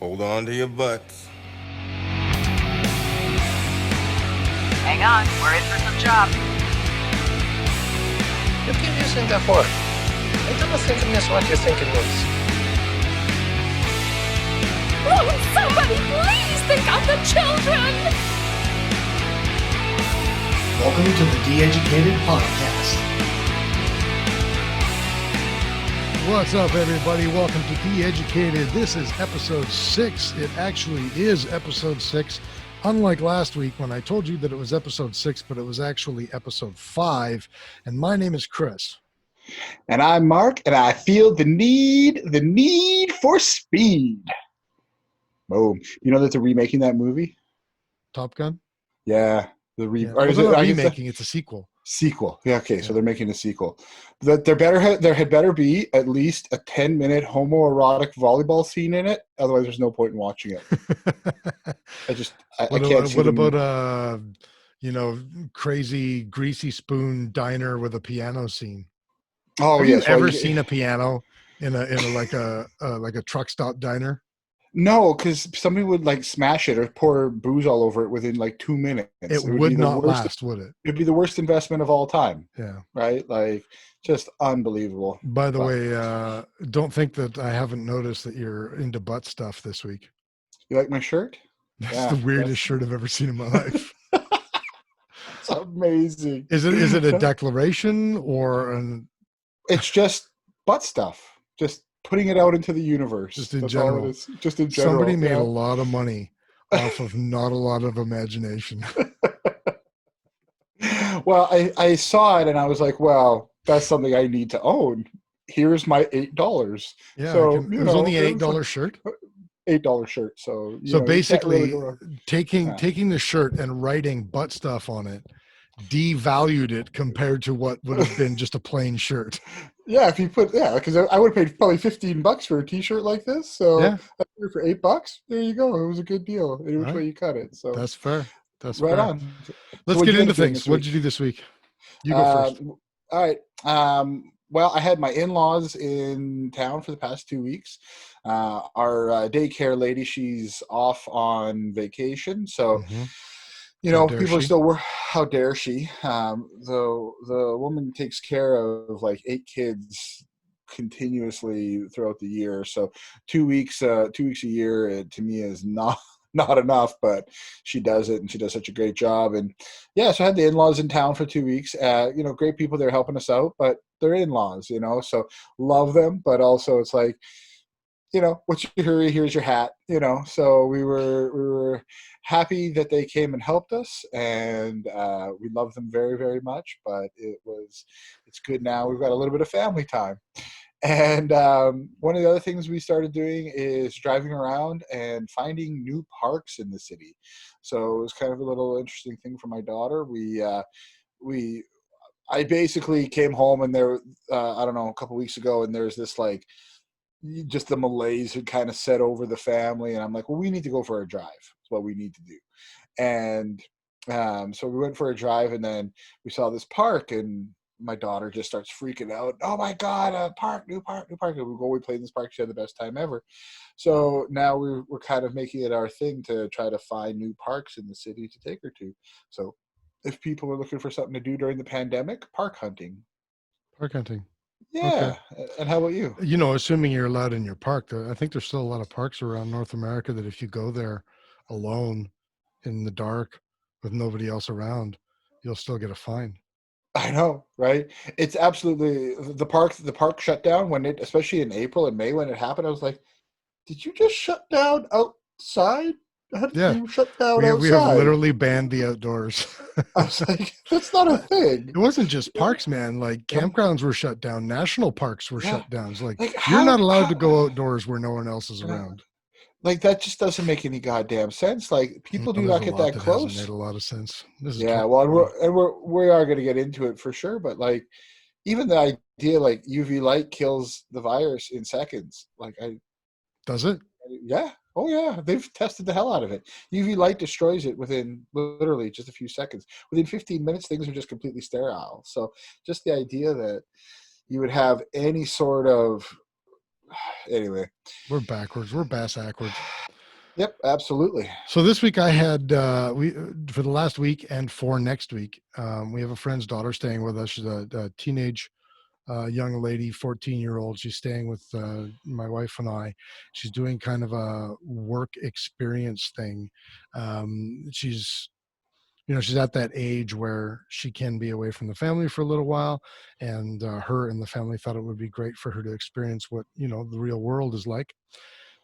Hold on to your butts. Hang on, we're in for some chops. You keep using that word. I don't think it means what you think it means. Oh, somebody please think of the children! Welcome to the DeEducated podcast. What's up, everybody? Welcome to DeEducated. This is episode 6. It actually is episode 6. Unlike last week when I told you that it was episode 6, but it was actually episode 5. And my name is Kris. And I'm Mark, and I feel the need for speed. Boom. You know that they're remaking that movie? Top Gun? Yeah. Well, they're not remaking, it's a sequel. Sequel. Yeah, okay, so they're making a sequel. There had better be at least a 10-minute homoerotic volleyball scene in it. Otherwise, there's no point in watching it. I can't see What about crazy greasy spoon diner with a piano scene? Oh, Have yes. you ever seen a piano in a like a truck stop diner? No, because somebody would like smash it or pour booze all over it within like 2 minutes. It would not last, would it? It'd be the worst investment of all time. Yeah. Right? Like, just unbelievable. By the way, don't think that I haven't noticed that you're into butt stuff this week. You like my shirt? That's the weirdest shirt I've ever seen in my life. It's amazing. Is it a declaration or an? It's just butt stuff. Just putting it out into the universe. Just in That's general. all it is. Just in general. Somebody made a lot of money off of not a lot of imagination. Well, I saw it and I was like, well, that's something I need to own. Here's my $8. Yeah, so, it was only an $8 shirt. $8 shirt. So basically, taking the shirt and writing butt stuff on it devalued it compared to what would have been just a plain shirt. Yeah, if you because I would have paid probably $15 for a T-shirt like this. So yeah. For $8, there you go. It was a good deal. Which way you cut it. So that's fair. That's right fair. on. Let's get into things. What did you do this week? You go first. All right. Well, I had my in-laws in town for the past 2 weeks. Our daycare lady, she's off on vacation, so. Mm-hmm. People are still how dare she? The woman takes care of like 8 kids continuously throughout the year. So 2 weeks a year to me is not enough, but she does it and she does such a great job. And yeah, so I had the in-laws in town for 2 weeks. Great people. They're helping us out, but they're in-laws, so love them. But also it's like, what's your hurry? Here's your hat, So we were happy that they came and helped us, and we love them very, very much. But it's good now. We've got a little bit of family time. And one of the other things we started doing is driving around and finding new parks in the city. So it was kind of a little interesting thing for my daughter. I basically came home and there, a couple weeks ago, and there's this like, just the malaise had kind of set over the family, and I'm like, well, we need to go for a drive. That's what we need to do. And so we went for a drive, and then we saw this park, and my daughter just starts freaking out. Oh my God, a park, new park. And we play in this park. She had the best time ever. So now we're kind of making it our thing to try to find new parks in the city to take her to. So if people are looking for something to do during the pandemic, park hunting. Park hunting. Yeah. Okay. And how about you? Assuming you're allowed in your park, I think there's still a lot of parks around North America that if you go there alone in the dark with nobody else around, you'll still get a fine. I know, right? It's absolutely the park shut down especially in April and May when it happened. I was like, did you just shut down outside? How did you shut down outside? We have literally banned the outdoors. I was like, that's not a thing. It wasn't just parks, man. Like campgrounds were shut down. National parks were shut down. It's like you're not allowed to go outdoors where no one else is around. Like that just doesn't make any goddamn sense. Like people do not get that close. Made a lot of sense. We are going to get into it for sure. But like, even the idea like UV light kills the virus in seconds. Does it? Yeah. Oh, yeah. They've tested the hell out of it. UV light destroys it within literally just a few seconds. Within 15 minutes, things are just completely sterile. So just the idea that you would have any sort of – anyway. We're backwards. We're bass-ackwards. Yep, absolutely. So this week I had we for the last week and for next week, we have a friend's daughter staying with us. She's a teenage young lady, 14-year-old. She's staying with my wife and I. She's doing kind of a work experience thing. She's she's at that age where she can be away from the family for a little while, and her and the family thought it would be great for her to experience what the real world is like.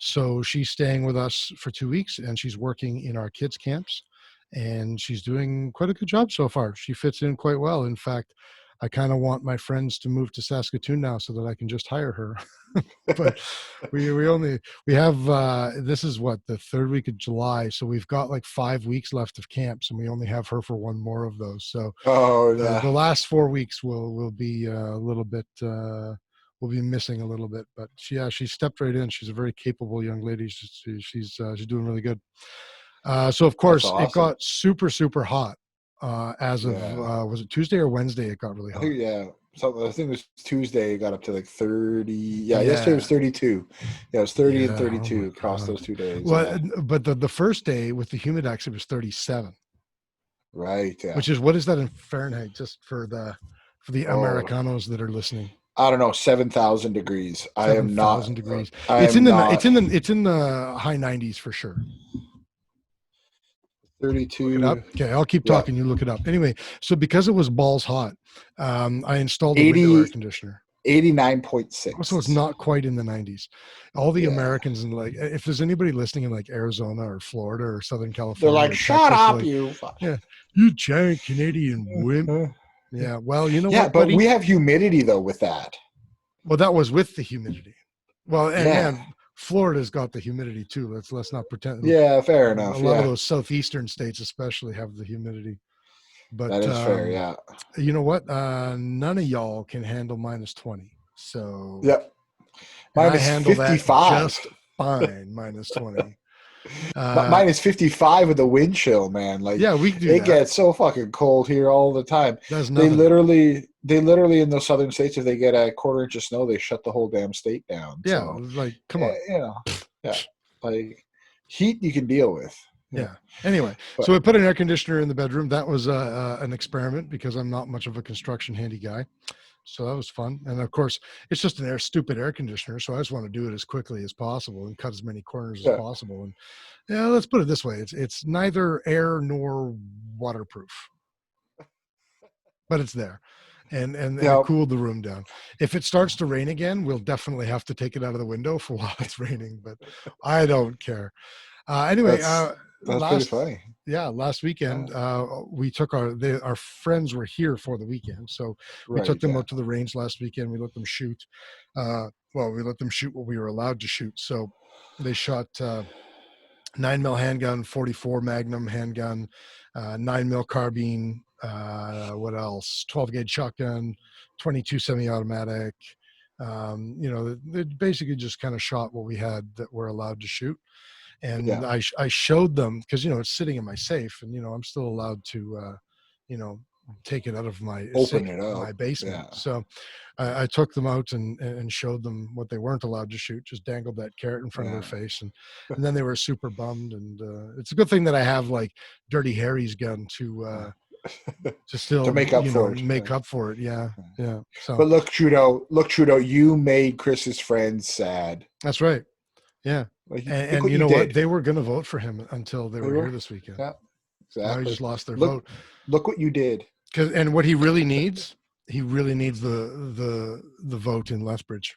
So she's staying with us for 2 weeks, and she's working in our kids' camps, and she's doing quite a good job so far. She fits in quite well. In fact, I kind of want my friends to move to Saskatoon now so that I can just hire her. But we have this is what, the third week of July, so we've got like 5 weeks left of camps, and we only have her for one more of those. So the last 4 weeks will be a little bit we'll be missing a little bit, but she stepped right in. She's a very capable young lady. She's doing really good. So of course awesome. It got super hot as of was it Tuesday or Wednesday? It got really hot. So I think it was Tuesday. It got up to like 30. Yesterday was 32. Yeah, it was 30 and 32 across those 2 days. Well, but the first day with the Humidex, it was 37. Right. Yeah. Which is, what is that in Fahrenheit? Just for the Americanos that are listening. I don't know, 7,000 degrees. 7,000 degrees. It's in the high 90s for sure. 32. Look it up. Okay, I'll keep talking. You look it up. Anyway, so because it was balls hot, I installed a window air conditioner. 89.6. So it's not quite in the 90s. All the Americans, and like, if there's anybody listening in like Arizona or Florida or Southern California, they're like, "Shut Texas, up, like, you!" Yeah, you giant Canadian wimp. Yeah, well, you know what? Yeah, but we have humidity though with that. Well, that was with the humidity. Well, and Florida's got the humidity too. Let's not pretend. Yeah, fair enough. A lot of those southeastern states especially have the humidity. But that is fair, yeah. You know what? None of y'all can handle -20. So mine is 55. Just fine, -20. Mine is 55 with the wind chill, man. Like, we do. It gets so fucking cold here all the time. They literally in those southern states, if they get a quarter inch of snow, they shut the whole damn state down. Yeah, so, like, come on. Like heat you can deal with. Yeah. Anyway, so we put an air conditioner in the bedroom. That was an experiment because I'm not much of a construction handy guy. So that was fun. And of course, it's just an stupid air conditioner. So I just want to do it as quickly as possible and cut as many corners as possible. And let's put it this way. It's neither air nor waterproof, but it's there. And it cooled the room down. If it starts to rain again, we'll definitely have to take it out of the window for while it's raining, but I don't care. Anyway, that's pretty funny. Yeah, last weekend we took our friends were here for the weekend, so we took them out to the range last weekend. We let them shoot. We let them shoot what we were allowed to shoot. So they shot 9mm handgun, 44 Magnum handgun, 9mm carbine. What else? 12 gauge shotgun, 22 semi-automatic. They basically just kind of shot what we had that we're allowed to shoot. And I showed them because, it's sitting in my safe and, I'm still allowed to, take it out of my my basement. Yeah. So I took them out and showed them what they weren't allowed to shoot, just dangled that carrot in front of their face. And then they were super bummed. And it's a good thing that I have like Dirty Harry's gun to still to make up for it. Make up for it. Yeah. Yeah. So, but look, Trudeau, you made Chris's friends sad. That's right. Yeah. And you know what? They were going to vote for him until they were here this weekend. Yeah, exactly. Now he just lost their vote. Look what you did. And what he really needs the vote in Lethbridge.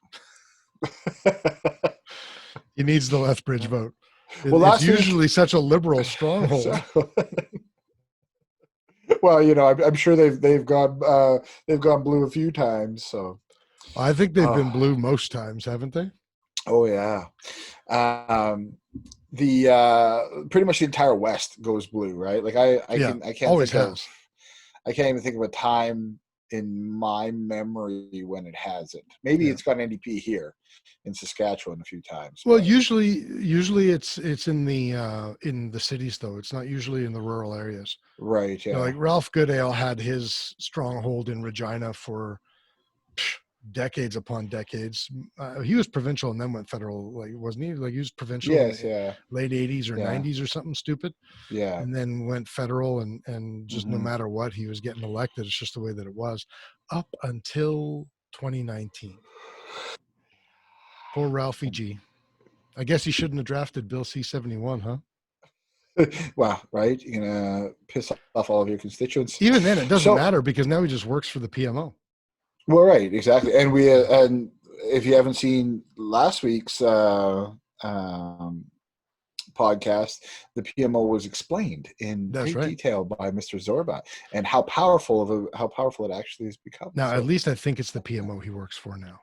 He needs the Lethbridge vote. It's usually such a liberal stronghold. Well, I'm sure they've gone blue a few times. So I think they've been blue most times, haven't they? Oh yeah. The pretty much the entire West goes blue, right? Like I can't even think of a time in my memory when it hasn't. Maybe it's got an NDP here in Saskatchewan a few times. Well, usually it's in the cities though. It's not usually in the rural areas. Right. Yeah. Like Ralph Goodale had his stronghold in Regina for decades upon decades. He was provincial and then went federal, like, wasn't he? Like, he was provincial Yes, in the yeah, late 80s or yeah, 90s or something stupid, yeah. and then went federal, and just no Mhm. matter what, he was getting elected. It's just the way that it was up until 2019. Poor Ralphie G. I guess he shouldn't have drafted Bill C-71, huh? Wow, right? You're gonna piss off all of your constituents. Even then, it doesn't So, matter because now he just works for the PMO. well, right, exactly. And and if you haven't seen last week's podcast, the PMO was explained in That's great right. detail by Mr. Zorba, and how powerful it actually has become. Now, So, at least I think it's the PMO he works for now.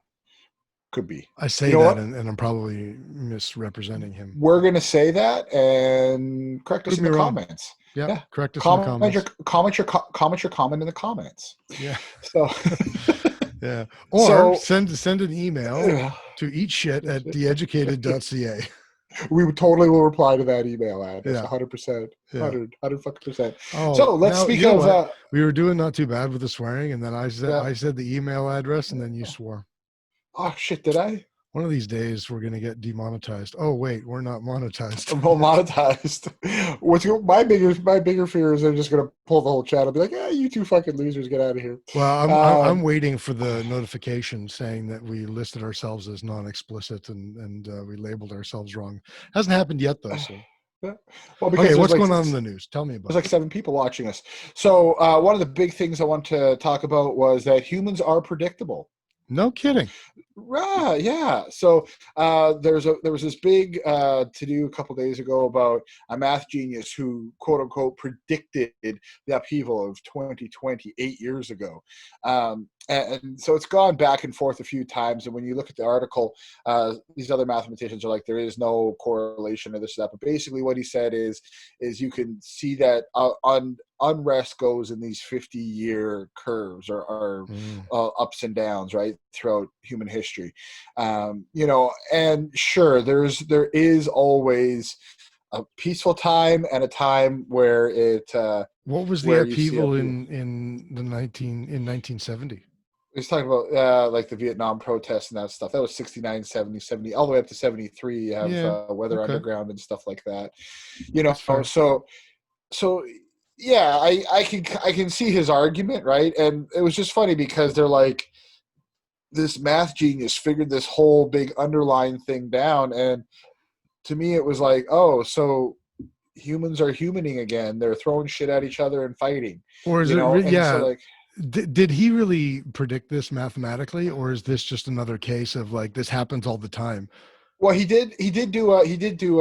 could be. I say You know that, what? and I'm probably misrepresenting him. We're gonna say that and correct us Prove in me the wrong. comments. Yeah, Yeah, correct us in the comment your comments. comment your comment in the comments. Yeah, So, yeah. Or so send an email to eatshit@theeducated.ca. we totally will reply to that email address. Yeah. 100%, Yeah. 100%. Oh, So let's now, speak you know of. what? We were doing not too bad with the swearing, and then I Yeah. said the email address, and then you swore. Oh shit! Did I? One of these days we're gonna get demonetized. Oh wait, we're not monetized. I'm well monetized. My bigger fear is they're just gonna pull the whole channel, be like, "Yeah, you two fucking losers, get out of here." Well, I'm waiting for the notification saying that we listed ourselves as non-explicit and we labeled ourselves wrong. Hasn't happened yet though. So, well, because okay, there's what's like going on in the news? Tell me about there's like 7 people watching us. So one of the big things I want to talk about was that humans are predictable. No kidding. Right, yeah. So there was this big to do a couple days ago about a math genius who quote unquote predicted the upheaval of 2020 8 years ago, and so it's gone back and forth a few times. And when you look at the article, these other mathematicians are like, there is no correlation to this or that. But basically, what he said is you can see that unrest goes in these 50-year curves or ups and downs, right, throughout human history. And sure, there is always a peaceful time and a time where it what was the upheaval in 1970? He's talking about like the Vietnam protests and that stuff. That was 69, 70, 70, all the way up to 73. You have Weather Underground and stuff like that. So yeah, I can see his argument, right? And it was just funny because they're like, this math genius figured this whole big underlying thing down, and to me it was like, oh, so humans are humaning again. They're throwing shit at each other and fighting. Or is So like, did he really predict this mathematically, or is this just another case of like this happens all the time? Well, he did do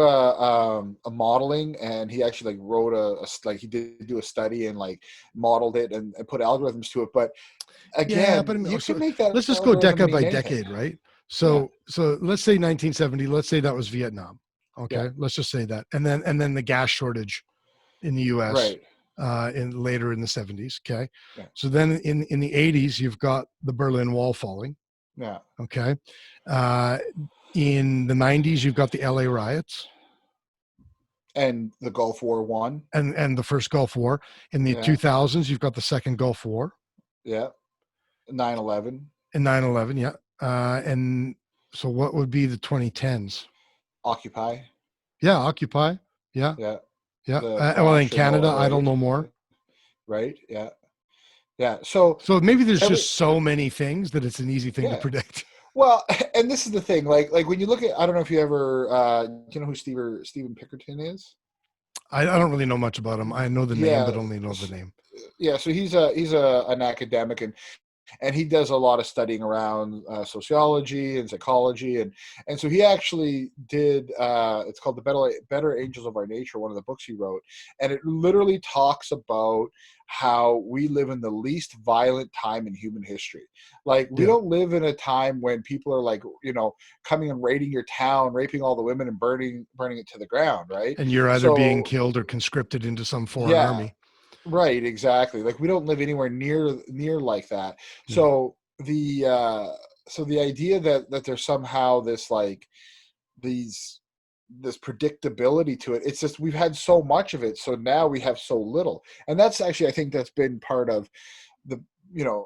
a modeling, and he actually like wrote he did do a study and like modeled it and put algorithms to it. But again, you can make that. Let's just go decade by decade, right? So let's say 1970. Let's say that was Vietnam. Okay, Yeah. let's just say that, and then the gas shortage in the U.S. Right. Later in the 70s. Okay, Yeah. so then in the 80s you've got the Berlin Wall falling. Yeah. Okay, in the 90s you've got the LA riots and the Gulf War I and the first Gulf War. In the 2000s you've got the second Gulf War. Yeah, 9/11. And 9/11, yeah. And so what would be the 2010s? Occupy. Yeah, Occupy. Yeah. Yeah. Yeah. Well, in Canada, I don't know more. Right. Yeah. Yeah. So maybe there's just so many things that it's an easy thing to predict. Well, and this is the thing, like when you look at, I don't know if you ever, do you know who Stephen Pickerton is? I don't really know much about him. I know the name, but only know the name. Yeah. So he's an academic, and he does a lot of studying around sociology and psychology, and so he actually did. It's called The Better Angels of Our Nature, one of the books he wrote, and it literally talks about how we live in the least violent time in human history. Like we don't live in a time when people are like, coming and raiding your town, raping all the women and burning it to the ground, right? And you're either being killed or conscripted into some foreign army. Right, exactly. Like we don't live anywhere near like that. So the idea that there's somehow this like this predictability to it, it's just we've had so much of it, so now we have so little. And that's actually, I think that's been part of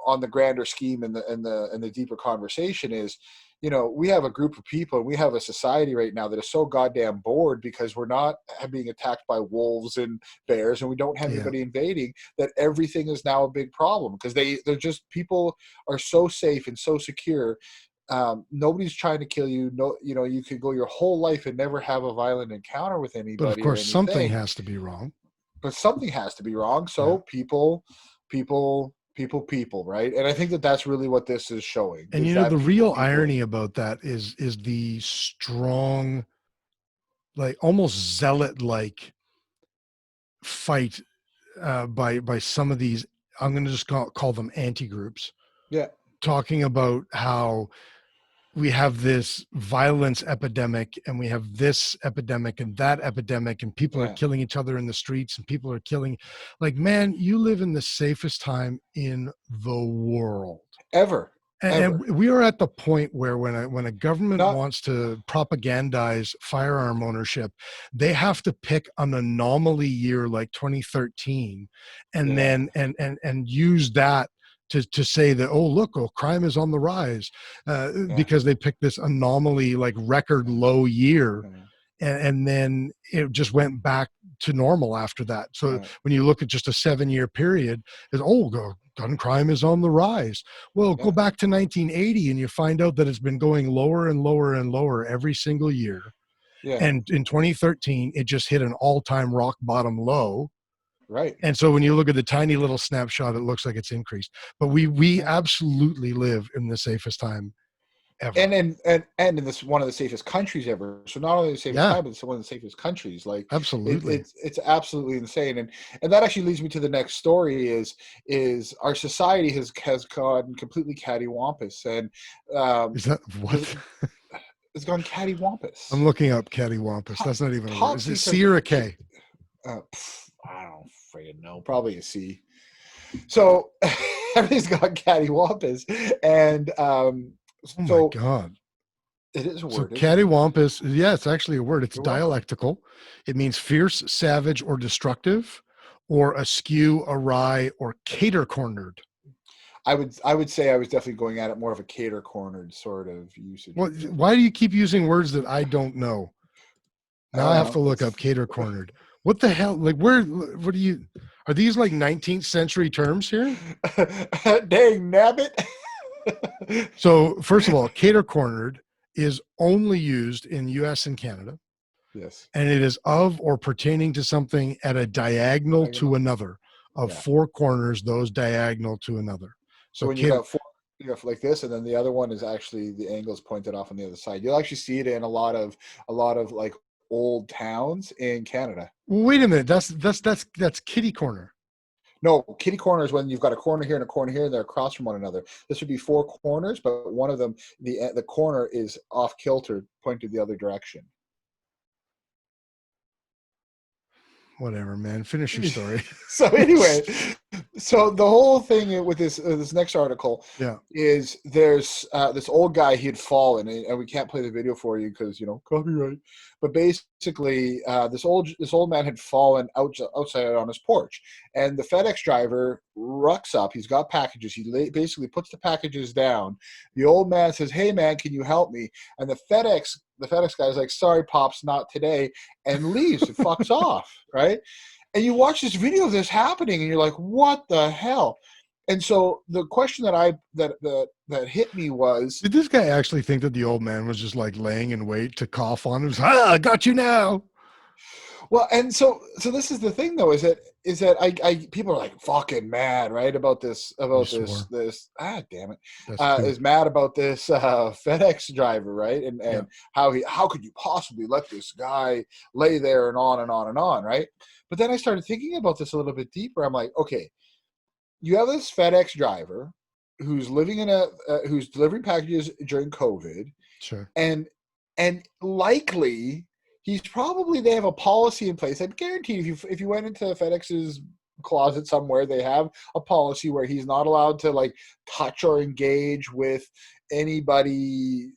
on the grander scheme and the deeper conversation is, we have a group of people and we have a society right now that is so goddamn bored because we're not being attacked by wolves and bears and we don't have anybody invading, that everything is now a big problem because they're just, people are so safe and so secure. Nobody's trying to kill you. No, you could go your whole life and never have a violent encounter with anybody. But of course, or something has to be wrong. So people, right? And I think that's really what this is showing. And the real irony about that is the strong, like almost zealot-like fight by some of these, I'm going to just call them anti-groups. Yeah. Talking about how we have this violence epidemic and we have this epidemic and that epidemic and people are killing each other in the streets and people are killing, like, man, you live in the safest time in the world ever. And we are at the point where when a government wants to propagandize firearm ownership, they have to pick an anomaly year like 2013 and then and use that to say that, oh, look, crime is on the rise because they picked this anomaly, like record low year. And then it just went back to normal after that. So when you look at just a 7-year period, gun crime is on the rise. Well, go back to 1980 and you find out that it's been going lower and lower and lower every single year. And in 2013, it just hit an all-time rock bottom low. Right. And so when you look at the tiny little snapshot, it looks like it's increased. But we absolutely live in the safest time ever. And in this one of the safest countries ever. So not only the safest time, but it's one of the safest countries. Like absolutely, it's absolutely insane. And that actually leads me to the next story. Is our society has gone completely cattywampus. And is that what? It's gone cattywampus. I'm looking up cattywampus. That's not even a word. Is it C or a K? I don't freaking know. Probably a C. So everything's gone cattywampus, and my God. It is a word. So cattywampus, it's actually a word. It's dialectical. It means fierce, savage, or destructive, or askew, awry, or cater-cornered. I would say I was definitely going at it more of a cater-cornered sort of usage. Well, why do you keep using words that I don't know? Now I have to look up cater-cornered. What the hell? Like, what are these like 19th century terms here? Dang nabbit. So first of all, cater-cornered is only used in US and Canada. Yes. And it is of or pertaining to something at a diagonal to another, of four corners, those diagonal to another. So when you got four, you got like this, and then the other one is actually the angles pointed off on the other side. You'll actually see it in a lot of like old towns in Canada. Well, wait a minute. That's kitty corner. No, kitty corner is when you've got a corner here and a corner here, and they're across from one another. This would be four corners, but one of them, the corner is off kilter, pointed the other direction. Whatever, man. Finish your story. So anyway, so the whole thing with this next article is there's this old guy, he had fallen, and we can't play the video for you because copyright. But basically, this old man had fallen outside on his porch, and the FedEx driver rucks up. He's got packages. He basically puts the packages down. The old man says, "Hey man, can you help me?" And the FedEx guy's like, "Sorry, pops, not today," and leaves and fucks off, right? And you watch this video of this happening, and you're like, "What the hell?" And so the question that hit me was, did this guy actually think that the old man was just like laying in wait to cough on him? I got you now. Well, and so this is the thing though, is that I people are like fucking mad, right, about this damn it, is mad about this FedEx driver, right, and how could you possibly let this guy lay there and on and on and on, right? But then I started thinking about this a little bit deeper. I'm like, okay, you have this FedEx driver who's living in who's delivering packages during COVID, sure, and likely. They have a policy in place. I'm guaranteed if you went into FedEx's closet somewhere, they have a policy where he's not allowed to like touch or engage with anybody,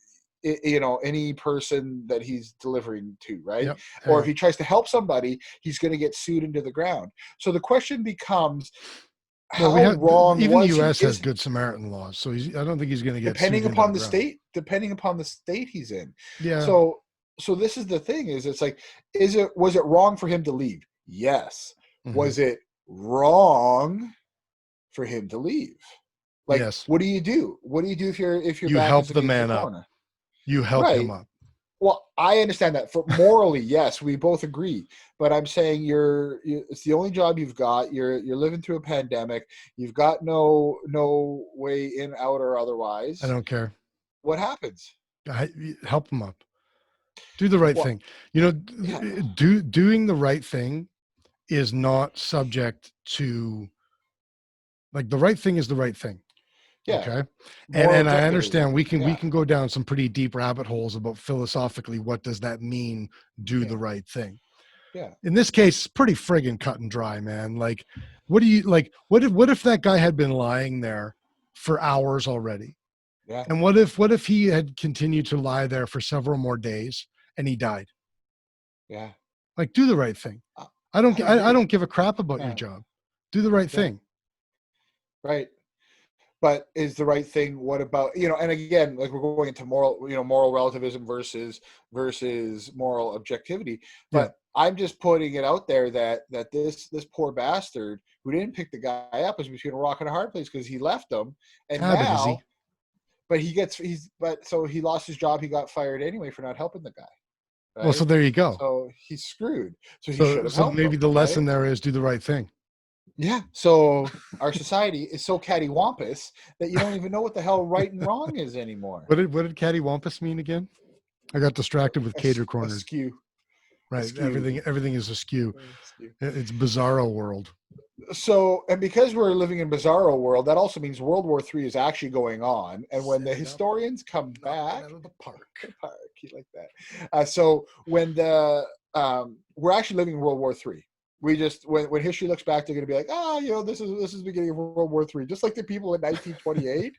any person that he's delivering to, right? Yep. Or if he tries to help somebody, he's going to get sued into the ground. So the question becomes, Well, how wrong even the was he? U.S. has Good Samaritan laws, so I don't think he's going to get Depending sued into upon the the ground. depending upon the state he's in. Yeah. So this is the thing: is it's like, was it wrong for him to leave? Yes. Mhm. Was it wrong for him to leave? Like, yes. what do you do? What do you do if your You back help is the against man the up. corner? You help him up. Well, I understand that. For morally, yes, we both agree. But I'm saying it's the only job you've got. You're living through a pandemic. You've got no way in, out, or otherwise. I don't care. What happens? Help him up. Do the right thing. Doing the right thing is not subject to, like, the right thing is the right thing. Yeah. Okay. And I understand we can go down some pretty deep rabbit holes about philosophically, what does that mean? Do the right thing. Yeah. In this case, it's pretty friggin' cut and dry, man. Like, what if that guy had been lying there for hours already? Yeah. And what if he had continued to lie there for several more days and he died? Yeah. Like, do the right thing. I don't give a crap about your job. Do the right thing. Right. But is the right thing, what about, and again, like, we're going into moral relativism versus moral objectivity. But I'm just putting it out there that this poor bastard who didn't pick the guy up was between a rock and a hard place, because he left him, and so he lost his job. He got fired anyway for not helping the guy. Right? Well, so there you go. So he's screwed. So he should have helped maybe him, the lesson there is do the right thing. Yeah. So our society is so cattywampus that you don't even know what the hell right and wrong is anymore. What did cattywampus mean again? I got distracted with cater corners. Askew. Right. Askew. Everything is askew. It's bizarro world. So, and because we're living in bizarro world, that also means World War III is actually going on. And when the historians come back, out of the park, you like that. So when we're actually living in World War III. We just, when history looks back, they're going to be like, this is the beginning of World War III. Just like the people in 1928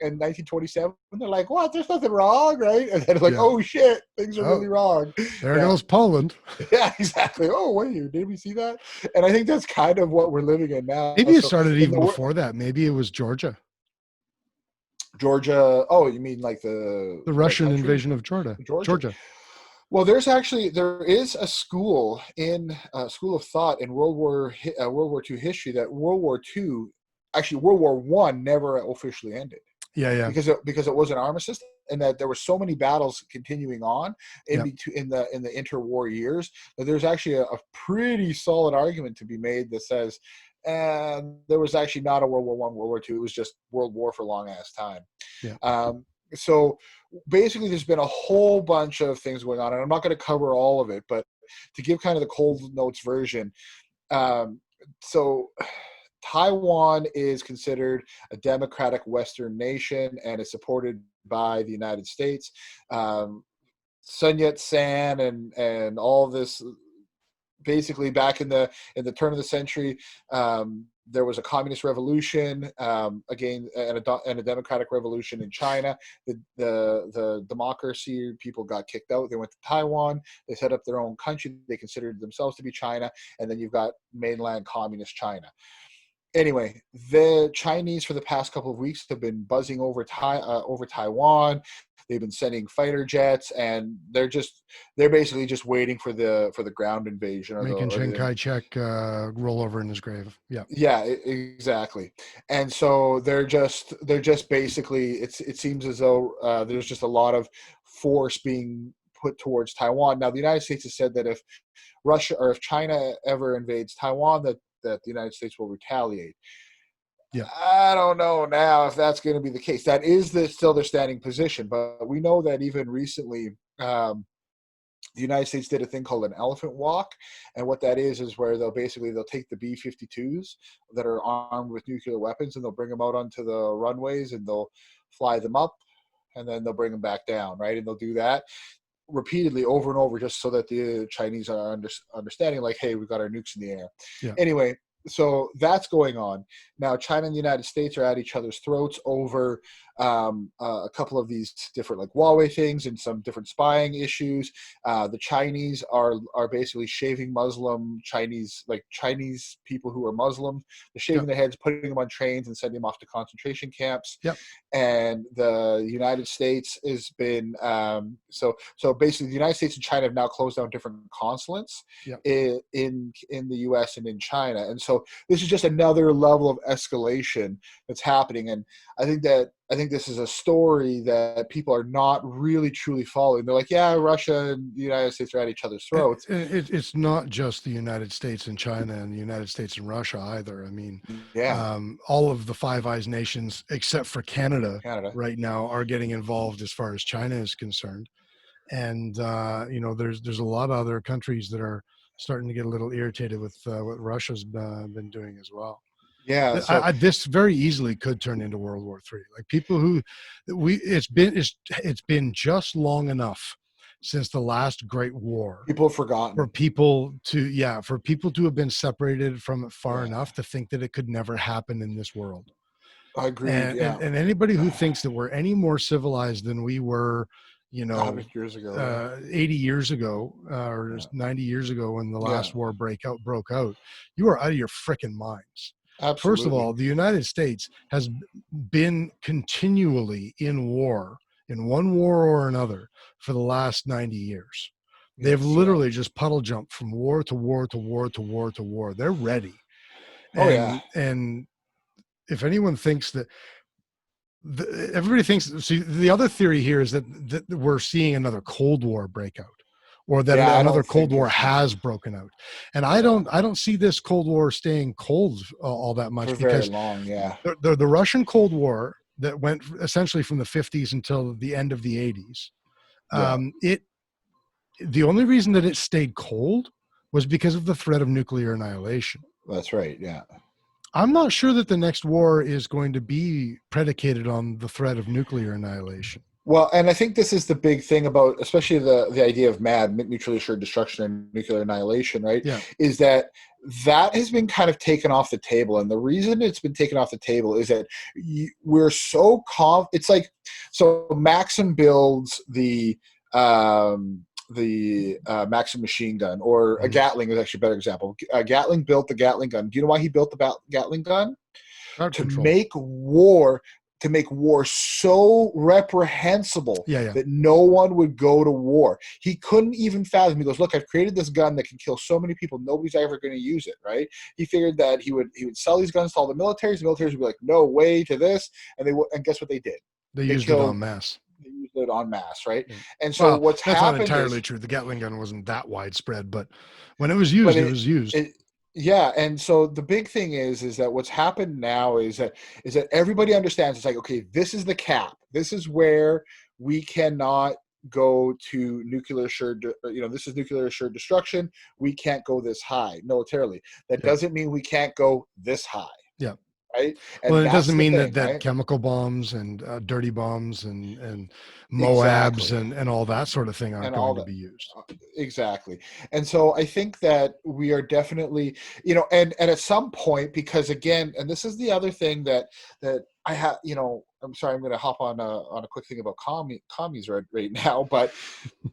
and 1927, they're like, what? There's nothing wrong, right? And then like, oh shit, things are really wrong. There goes Poland. Yeah, exactly. Oh, wait, did we see that? And I think that's kind of what we're living in now. Maybe it started even before that. Maybe it was Georgia. Georgia. Oh, you mean like the Russian invasion of Georgia? Well, there is a school of thought in World War II history that World War I never officially ended. Yeah. Because it was an armistice, and that there were so many battles continuing on in the interwar years that there's actually a pretty solid argument to be made that says there was actually not a World War I, World War II. It was just World War for a long ass time. Yeah. So basically, there's been a whole bunch of things going on, and I'm not going to cover all of it, but to give kind of the cold notes version. So Taiwan is considered a democratic Western nation and is supported by the United States. Sun Yat-sen and all this, basically back in the turn of the century, there was a communist revolution, again, and a democratic revolution in China. The democracy people got kicked out. They went to Taiwan. They set up their own country. They considered themselves to be China. And then you've got mainland communist China. Anyway, the Chinese for the past couple of weeks have been buzzing over Taiwan. They've been sending fighter jets, and they're basically just waiting for the ground invasion. Making Chiang Kai-shek roll over in his grave. Yeah. Yeah, exactly. And so they're just basically, it seems as though there's just a lot of force being put towards Taiwan. Now, the United States has said that if Russia or if China ever invades Taiwan, that the United States will retaliate. Yeah. I don't know now if that's going to be the case. That is still their standing position, but we know that even recently, the United States did a thing called an elephant walk, and what that is where they'll take the B-52s that are armed with nuclear weapons, and they'll bring them out onto the runways, and they'll fly them up, and then they'll bring them back down, right? And they'll do that repeatedly over and over, just so that the Chinese are understanding, like, hey, we've got our nukes in the air. Yeah. Anyway, so that's going on now. China and the United States are at each other's throats over a couple of these different like Huawei things and some different spying issues. The Chinese are basically shaving Chinese people who are Muslim. They're shaving their heads, putting them on trains, and sending them off to concentration camps. Yep. And the United States has been so basically the United States and China have now closed down different consulates in the U.S. and in China, and so this is just another level of escalation that's happening. And I think this is a story that people are not really truly following. They're like, yeah, Russia and the United States are at each other's throats. It's not just the United States and China and the United States and Russia either. I mean, all of the Five Eyes nations, except for Canada right now, are getting involved as far as China is concerned. And, there's a lot of other countries that are starting to get a little irritated with what Russia's been doing as well. Yeah, so, this very easily could turn into World War III. Like it's been just long enough since the last Great War. People have forgotten. For people to have been separated from it far enough to think that it could never happen in this world. I agree. And anybody who thinks that we're any more civilized than we were, 100 years ago, 80 years ago, or 90 years ago when the last war broke out, you are out of your frickin' minds. Absolutely. First of all, the United States has been continually in war, in one war or another, for the last 90 years. They've literally just puddle jumped from war to war to war to war to war. They're ready. And if anyone thinks that, everybody thinks, see, the other theory here is that we're seeing another Cold War breakout, or that another Cold War has broken out. And I don't see this Cold War staying cold all that much, because very long. The Russian Cold War that went essentially from the 50s until the end of the 80s, the only reason that it stayed cold was because of the threat of nuclear annihilation. That's right. Yeah. I'm not sure that the next war is going to be predicated on the threat of nuclear annihilation. Well, and I think this is the big thing about, especially the idea of MAD, mutually assured destruction and nuclear annihilation, right? Yeah. Is that has been kind of taken off the table. And the reason it's been taken off the table is that we're so it's like, so Maxim builds the Maxim machine gun, or a Gatling is actually a better example. Gatling built the Gatling gun. Do you know why he built the Gatling gun? Make war so reprehensible that no one would go to war. He couldn't even fathom. He goes, look, I've created this gun that can kill so many people. Nobody's ever going to use it, right? He figured that he would sell these guns to all the militaries. The militaries would be like, no way to this. And guess what they did? They used it en masse. They used it en masse, right? And so what's happened that's not entirely true. The Gatling gun wasn't that widespread, but when it was used, it was used. And so the big thing is that what's happened now is that everybody understands. It's like, okay, this is the cap. This is where we cannot go to nuclear assured. This is nuclear assured destruction. We can't go this high militarily. That doesn't mean we can't go this high. Yeah. Right. And well, it doesn't mean that chemical bombs and dirty bombs and MOABs and all that sort of thing aren't going to be used. Exactly. And so I think that we are definitely, and at some point, because again, and this is the other thing that I have, I'm sorry, I'm going to hop on a quick thing about commies right now, but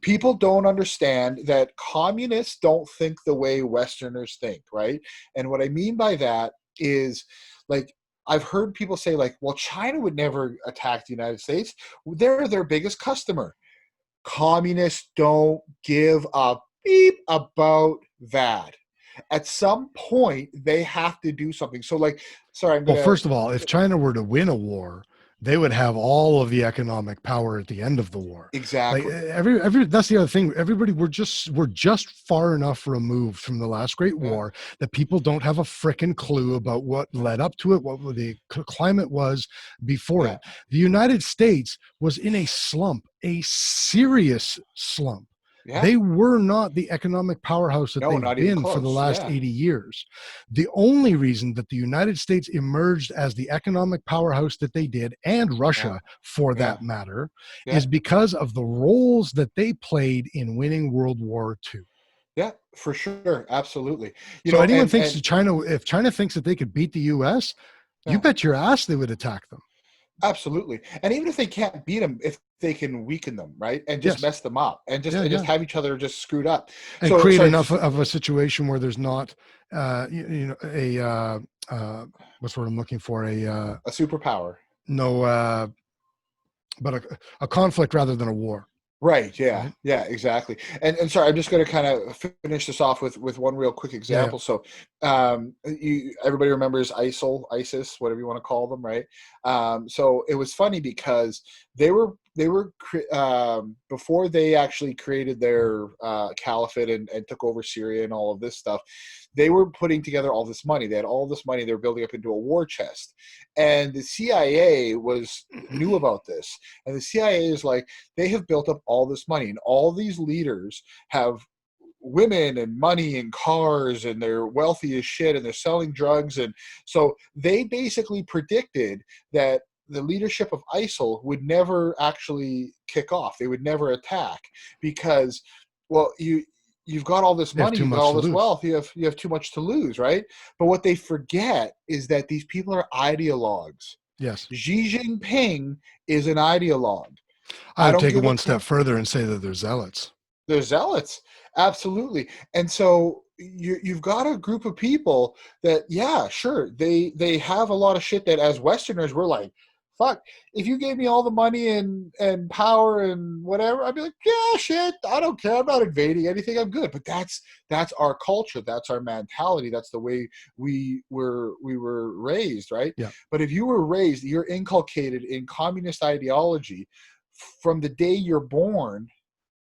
people don't understand that communists don't think the way Westerners think, right? And what I mean by that is, like, I've heard people say, like, well, China would never attack the United States. They're their biggest customer. Communists don't give a beep about that. At some point, they have to do something. So, like, sorry. First of all, if China were to win a war, they would have all of the economic power at the end of the war. Exactly. Like that's the other thing. Everybody, we're just far enough removed from the last Great War that people don't have a frickin' clue about what led up to it, what the climate was before it. The United States was in a slump, a serious slump. Yeah. They were not the economic powerhouse that they've been for the last 80 years. The only reason that the United States emerged as the economic powerhouse that they did, and Russia for that matter, is because of the roles that they played in winning World War II. Yeah, for sure. Absolutely. Anyone thinks if China thinks that they could beat the U.S., you bet your ass they would attack them. Absolutely. And even if they can't beat them, if they can weaken them, right? And just mess them up and just have each other just screwed up. And so create enough of a situation where there's not, what's what I'm looking for? A superpower. No, but a conflict rather than a war. Right. Yeah. Right? Yeah, exactly. And sorry, I'm just going to kind of finish this off with one real quick example. So everybody remembers ISIS, whatever you want to call them. Right. So it was funny because they were before they actually created their caliphate and took over Syria and all of this stuff, they were putting together all this money. They had all this money they were building up into a war chest. And the CIA knew about this. And the CIA is like, they have built up all this money. And all these leaders have women and money and cars, and they're wealthy as shit, and they're selling drugs. And so they basically predicted that the leadership of ISIL would never actually kick off. They would never attack because, well, you've got all this money, you've got all this wealth, you have too much to lose, right? But what they forget is that these people are ideologues. Yes. Xi Jinping is an ideologue. I would take it one step further and say that they're zealots. They're zealots. Absolutely. And so you've got a group of people that, yeah, sure, they have a lot of shit that as Westerners, we're like, fuck, if you gave me all the money and power and whatever, I'd be like, yeah, shit, I don't care. I'm not invading anything. I'm good. But that's our culture. That's our mentality. That's the way we were raised, right? Yeah. But if you were raised, you're inculcated in communist ideology from the day you're born.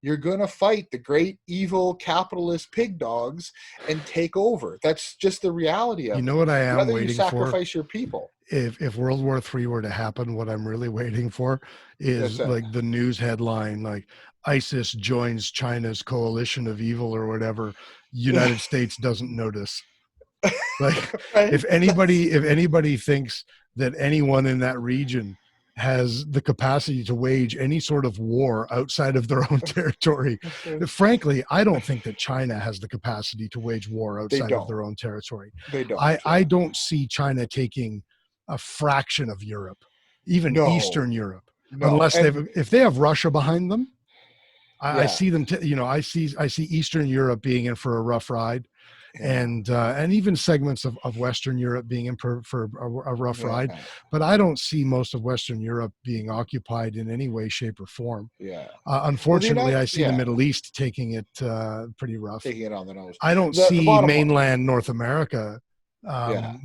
You're going to fight the great evil capitalist pig dogs and take over. That's just the reality of it. You know what I am waiting for? You sacrifice your people. If World War III were to happen, what I'm really waiting for is like the news headline, like ISIS joins China's coalition of evil or whatever. United States doesn't notice. Like right? if anybody thinks that anyone in that region has the capacity to wage any sort of war outside of their own territory. Frankly, I don't think that China has the capacity to wage war outside of their own territory. They don't. I don't see China taking a fraction of Europe, even Eastern Europe, unless if they have Russia behind them. I see them. I see Eastern Europe being in for a rough ride. And even segments of Western Europe being in for a rough ride, but I don't see most of Western Europe being occupied in any way, shape, or form. Yeah. Unfortunately, I see the Middle East taking it pretty rough. Taking it on the nose. I don't see mainland North America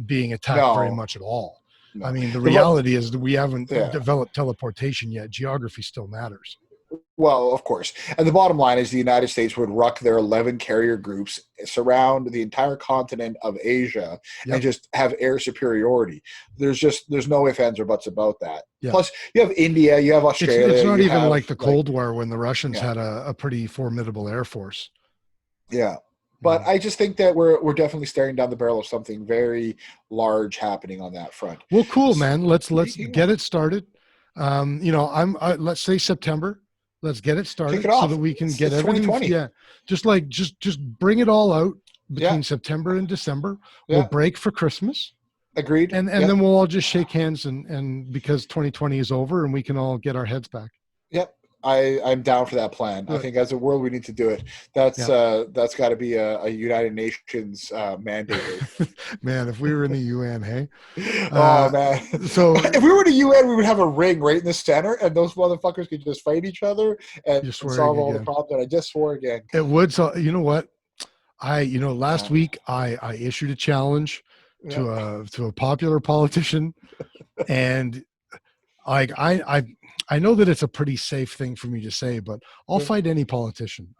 being attacked very much at all. No. I mean, the reality is that we haven't developed teleportation yet. Geography still matters. Well, of course. And the bottom line is the United States would ruck their 11 carrier groups, surround the entire continent of Asia, and just have air superiority. There's no ifs, ands, or buts about that. Yeah. Plus, you have India, you have Australia. It's not even like the Cold War when the Russians had a pretty formidable air force. Yeah. But I just think that we're definitely staring down the barrel of something very large happening on that front. Well, cool, man. Let's get it started. Let's say September. Let's get it started so that we can get everything. 2020. Yeah, just bring it all out between September and December. We'll break for Christmas. Agreed. And then we'll all just shake hands and because 2020 is over and we can all get our heads back. Yep. I'm down for that plan. Good. I think as a world we need to do it. That's got to be a United Nations mandate. Man, if we were in the UN, hey? Oh man! So if we were in the UN, we would have a ring right in the center, and those motherfuckers could just fight each other and solve all the problems. And I just swore again. It would. So you know what? Last week I issued a challenge to a popular politician, and I know that it's a pretty safe thing for me to say, but I'll fight any politician.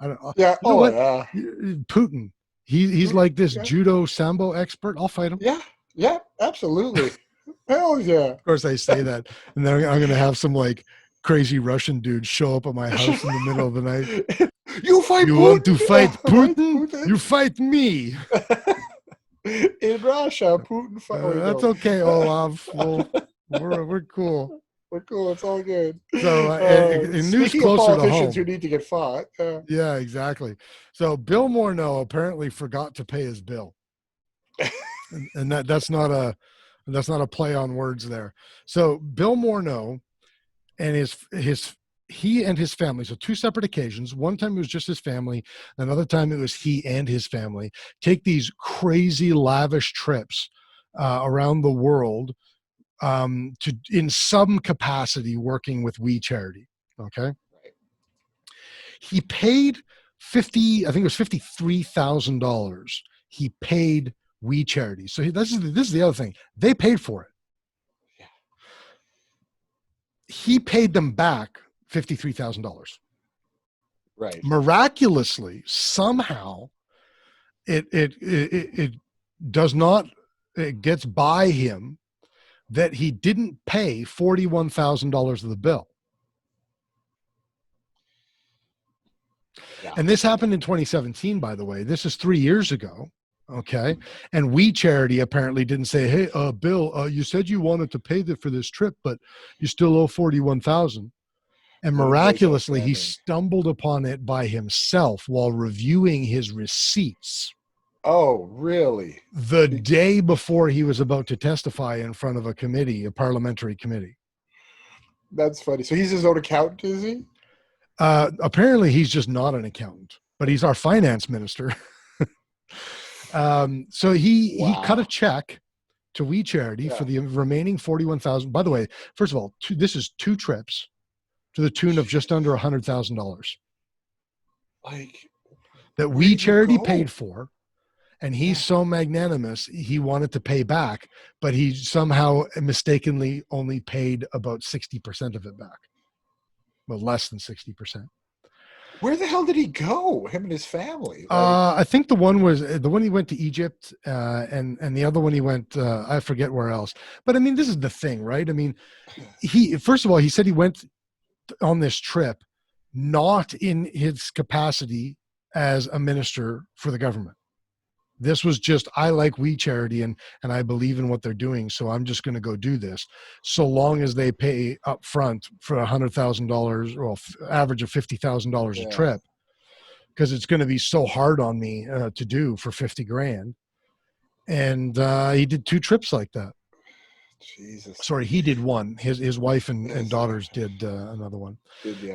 Putin. He's like this judo sambo expert. I'll fight him. Yeah, absolutely. Hell yeah. Of course, I say that, and then I'm going to have some like crazy Russian dude show up at my house in the middle of the night. You want to fight Putin? You fight me. In Russia, Putin fight. That's okay, Olaf. We're cool. We're cool. It's all good. So, in news closer to home, who need to get fought. Yeah, exactly. So, Bill Morneau apparently forgot to pay his bill, and that's not a And that's not a play on words there. So Bill Morneau and he and his family, so two separate occasions. One time it was just his family. Another time it was he and his family take these crazy lavish trips around the world to in some capacity working with We Charity. Okay. Right. He paid I think it was $53,000. He paid We Charity. So this is the other thing. They paid for it. Yeah. He paid them back $53,000. Right. Miraculously, somehow, it does not. It gets by him that he didn't pay $41,000 of the bill. Yeah. And this happened in 2017, by the way. This is 3 years ago. Okay. And We Charity apparently didn't say, hey, Bill, you said you wanted to pay for this trip, but you still owe $41,000. And miraculously, he stumbled upon it by himself while reviewing his receipts. Oh, really? The day before he was about to testify in front of a committee, a parliamentary committee. That's funny. So he's his own accountant, is he? Apparently, he's just not an accountant, but he's our finance minister. So he cut a check to We Charity for the remaining $41,000. By the way, first of all, this is two trips to the tune of just under $100,000. Like that We Charity paid for. And he's so magnanimous, he wanted to pay back, but he somehow mistakenly only paid about 60% of it back. Well, less than 60%. Where the hell did he go? Him and his family? I think the one he went to Egypt, and the other one he went, I forget where else. But I mean, this is the thing, right? I mean, first of all, he said he went on this trip not in his capacity as a minister for the government. This was just, I like We Charity and I believe in what they're doing, so I'm just going to go do this. So long as they pay up front for $100,000, or average of $50,000 a trip, because it's going to be so hard on me to do for $50,000. And he did two trips like that. Jesus. Sorry, he did one. His wife and daughters did another one.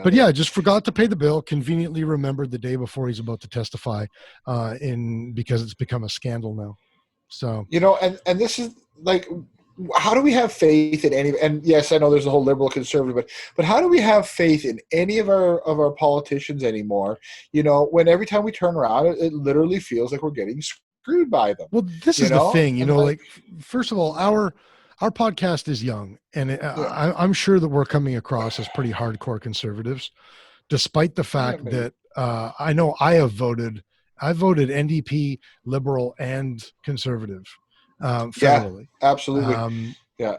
But yeah, just forgot to pay the bill. Conveniently remembered the day before he's about to testify, because it's become a scandal now. So and this is like, how do we have faith in any? And yes, I know there's a whole liberal conservative, but how do we have faith in any of our politicians anymore? When every time we turn around, it literally feels like we're getting screwed by them. Well, this is the thing. Like first of all, our podcast is young, and I'm sure that we're coming across as pretty hardcore conservatives, despite the fact that I know I voted NDP, Liberal, and Conservative federally. Yeah, absolutely.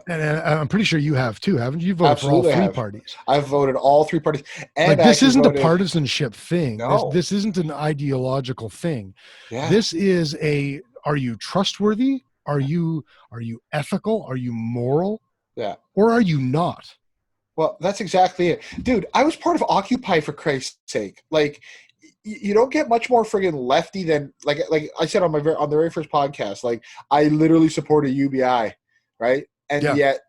And I'm pretty sure you have too, haven't you? You voted for all three parties. I've voted all three parties. And this isn't a partisanship thing. No. This isn't an ideological thing. Yeah. This is are you trustworthy? Are you ethical? Are you moral? Yeah. Or are you not? Well, that's exactly it. Dude, I was part of Occupy, for Christ's sake. Like, you don't get much more friggin' lefty than, like I said on the very first podcast, like, I literally supported UBI, right? And yet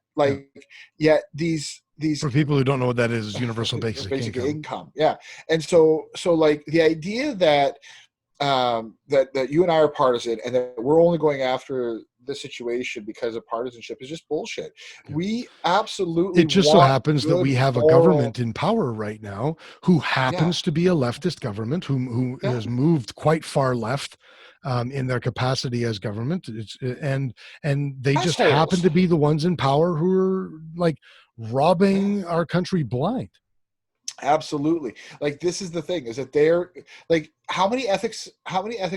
these for people who don't know what that is universal basic income. Yeah. And so like the idea that that you and I are partisan and that we're only going after the situation because of partisanship is just bullshit. We absolutely. It just so happens that we have a government in power right now who happens to be a leftist government who has moved quite far left in their capacity as government. And they just happen to be the ones in power who are like robbing our country blind. Absolutely. Like, this is the thing, is that they're like, how many ethics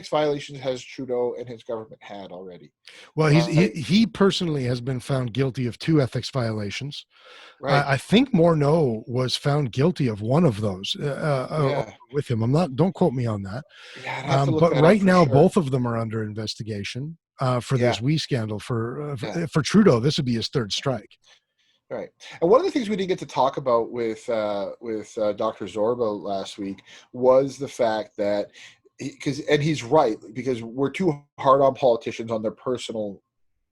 violations has Trudeau and his government had already? Well, he personally has been found guilty of 2 ethics violations. Right. I think Morneau was found guilty of one of those with him. Don't quote me on that. Yeah, but right now, both of them are under investigation for this We scandal. For Trudeau, this would be his 3rd strike. Right. And one of the things we didn't get to talk about with Dr. Zorba last week was the fact that, he's right, because we're too hard on politicians on their personal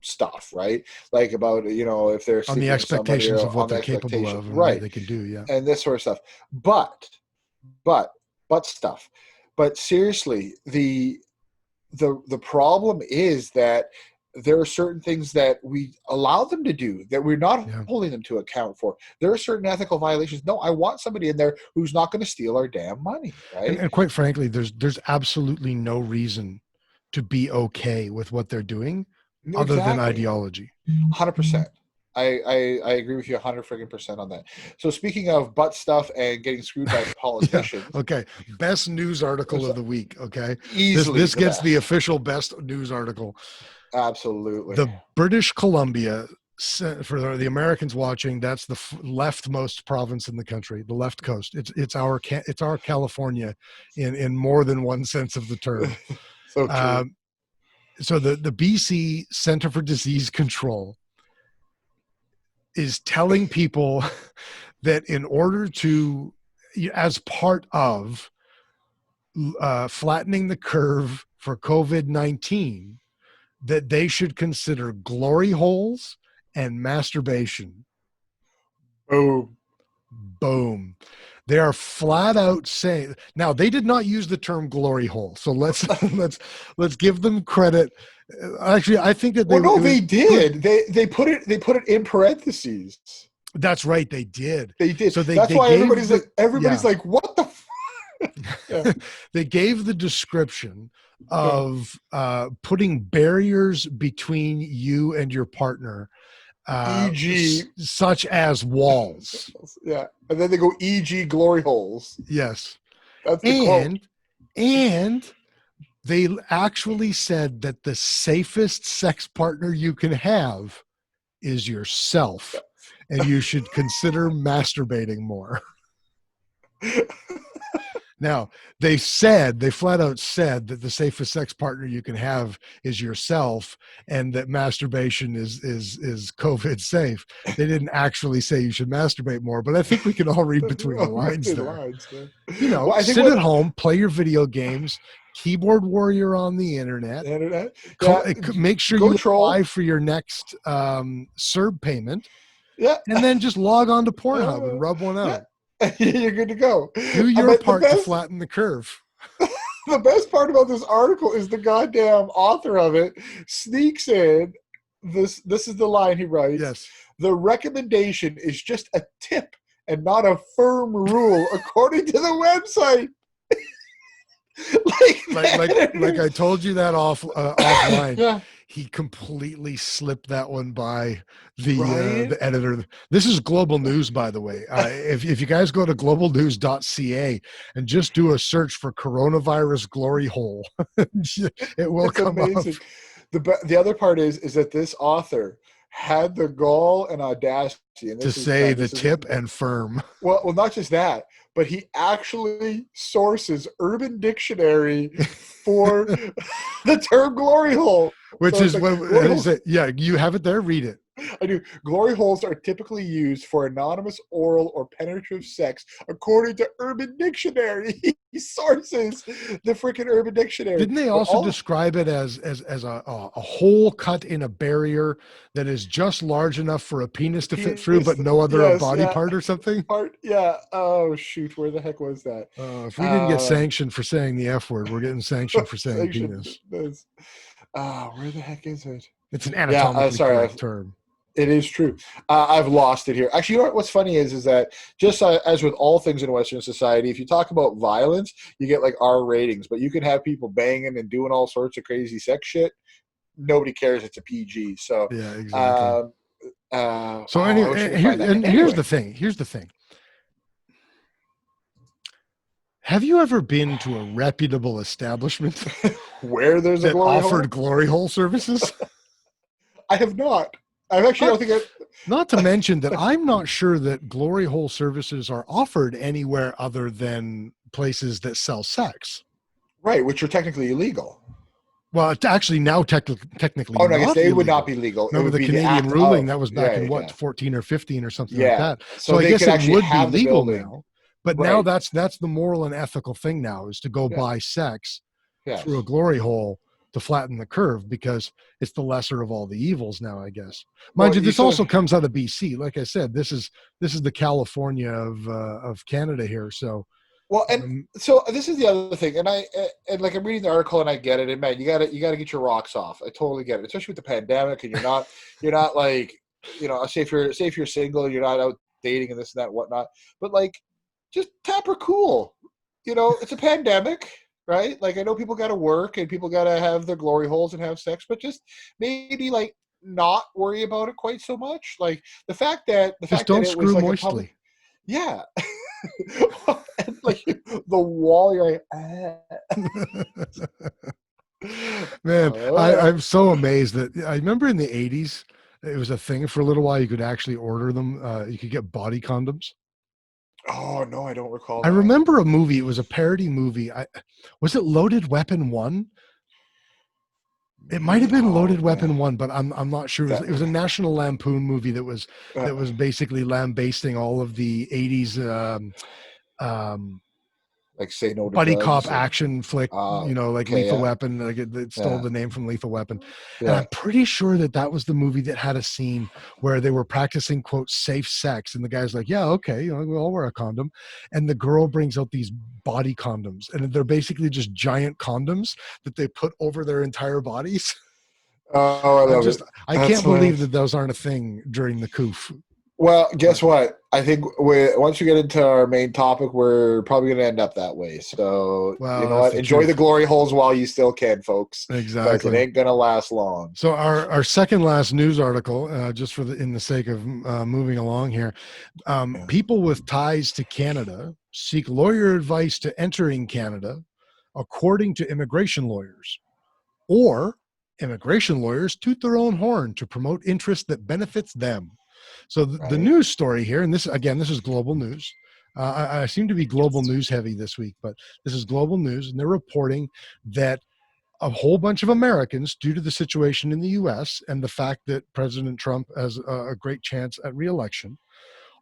stuff, right? Like about, if they're On the sleeping with somebody expectations or of what on the they're capable expectation, of and right? what they can do. Yeah. And this sort of stuff. But stuff. But seriously, the problem is that there are certain things that we allow them to do that we're not holding them to account for. There are certain ethical violations. No, I want somebody in there who's not going to steal our damn money, right? And quite frankly, there's absolutely no reason to be okay with what they're doing other than ideology. 100%. I agree with you 100% on that. So speaking of butt stuff and getting screwed by politicians. Yeah. Okay. Best news article of the week. Okay. Easily this gets best. the official best news article. Absolutely. The British Columbia, for the Americans watching, that's the leftmost province in the country, the left coast. It's our California in more than one sense of the term. So true. So the BC Center for Disease Control is telling people that in order to, as part of flattening the curve for COVID-19, that they should consider glory holes and masturbation. Boom. They are flat out saying, now they did not use the term glory hole. So let's give them credit. Actually, I think that they did. They put it in parentheses. That's right. They did. They did. So that's why everybody's like, what the yeah. They gave the description of putting barriers between you and your partner, e.g. such as walls. Yeah. And then they go e.g. glory holes. Yes. That's the quote. And they actually said that the safest sex partner you can have is yourself, and you should consider masturbating more. Now, they flat out said that the safest sex partner you can have is yourself, and that masturbation is COVID safe. They didn't actually say you should masturbate more, but I think we can all read between the lines there. Sit at home, play your video games, keyboard warrior on the internet. Make sure you apply for your next CERB payment. Yeah. And then just log on to Pornhub and rub one out. You're good to go. Do your part to flatten the curve. The best part about this article is the goddamn author of it sneaks in. This is the line he writes. Yes. The recommendation is just a tip and not a firm rule, according to the website. like I told you that offline. Yeah. He completely slipped that one by the editor. This is Global News, by the way. If you guys go to globalnews.ca and just do a search for coronavirus glory hole, it will come amazing up. The other part is that this author had the gall and audacity to say the tip and firm. Well, not just that, but he actually sources Urban Dictionary for the term glory hole. Which so is what is it? Yeah, you have it there. Read it. I do. Glory holes are typically used for anonymous oral or penetrative sex, according to Urban Dictionary. He sources the freaking Urban Dictionary. Didn't they also describe it as a hole cut in a barrier that is just large enough for a penis to fit through, but no other body part or something? Yeah. Oh shoot, where the heck was that? If we didn't get sanctioned for saying the F word, we're getting sanctioned for saying penis. Where the heck is it? It's an anatomically correct term. It is true. I've lost it here. Actually, you know what's funny is that just as with all things in Western society, if you talk about violence, you get like R ratings, but you can have people banging and doing all sorts of crazy sex shit. Nobody cares. It's a PG. So yeah, exactly. So anyway, here's the thing. Have you ever been to a reputable establishment where there's a glory hole services? I have not. I don't think not to mention that I'm not sure that glory hole services are offered anywhere other than places that sell sex. Right, which are technically illegal. Well, it's actually now technically. Oh no, I guess they would not be legal. Remember the Canadian ruling that was back in 14 or 15 or something like that. So I guess it would be legal now. But now that's the moral and ethical thing now is to go buy sex through a glory hole to flatten the curve because it's the lesser of all the evils now, I guess. Well, Mind you, you this saw- also comes out of BC. Like I said, this is the California of Canada here. So, Well, and so this is the other thing, and like I'm reading the article and I get it, and man, you gotta get your rocks off. I totally get it, especially with the pandemic, and you're not like, you know, say if you're single, you're not out dating and this and that and whatnot, but like just tap her cool. You know, it's a pandemic, right? Like I know people got to work and people got to have their glory holes and have sex, but just maybe like not worry about it quite so much. Like the fact that don't it screw was like moistly. a public, yeah. And like the wall, you're like, Man, I'm so amazed that I remember in the 80s, it was a thing for a little while. You could actually order them. You could get body condoms. oh no, I don't recall. I that. remember a movie. It was a parody movie. Was it Loaded Weapon 1? It might have been Loaded Weapon 1, but I'm not sure. It was a National Lampoon movie that was basically lambasting all of the 80s like say no to buddy drugs cop action flick, you know, like okay, Lethal yeah. Weapon. Like it stole the name from Lethal Weapon. Yeah. And I'm pretty sure that was the movie that had a scene where they were practicing, quote, safe sex. And the guy's like, yeah, okay, you know, we'll wear a condom. And the girl brings out these body condoms. And they're basically just giant condoms that they put over their entire bodies. Oh, I love it. I can't believe that those aren't a thing during the coof. Well, guess what? I think once we get into our main topic, we're probably going to end up that way. So, well, you know what? Enjoy the glory holes while you still can, folks. Exactly. Because it ain't going to last long. So our second last news article, just in the sake of moving along here, people with ties to Canada seek lawyer advice to entering Canada, according to immigration lawyers, or immigration lawyers toot their own horn to promote interest that benefits them. So the news story here, and this is global news. I seem to be global news heavy this week, but this is global news, and they're reporting that a whole bunch of Americans, due to the situation in the U.S. and the fact that President Trump has a great chance at re-election,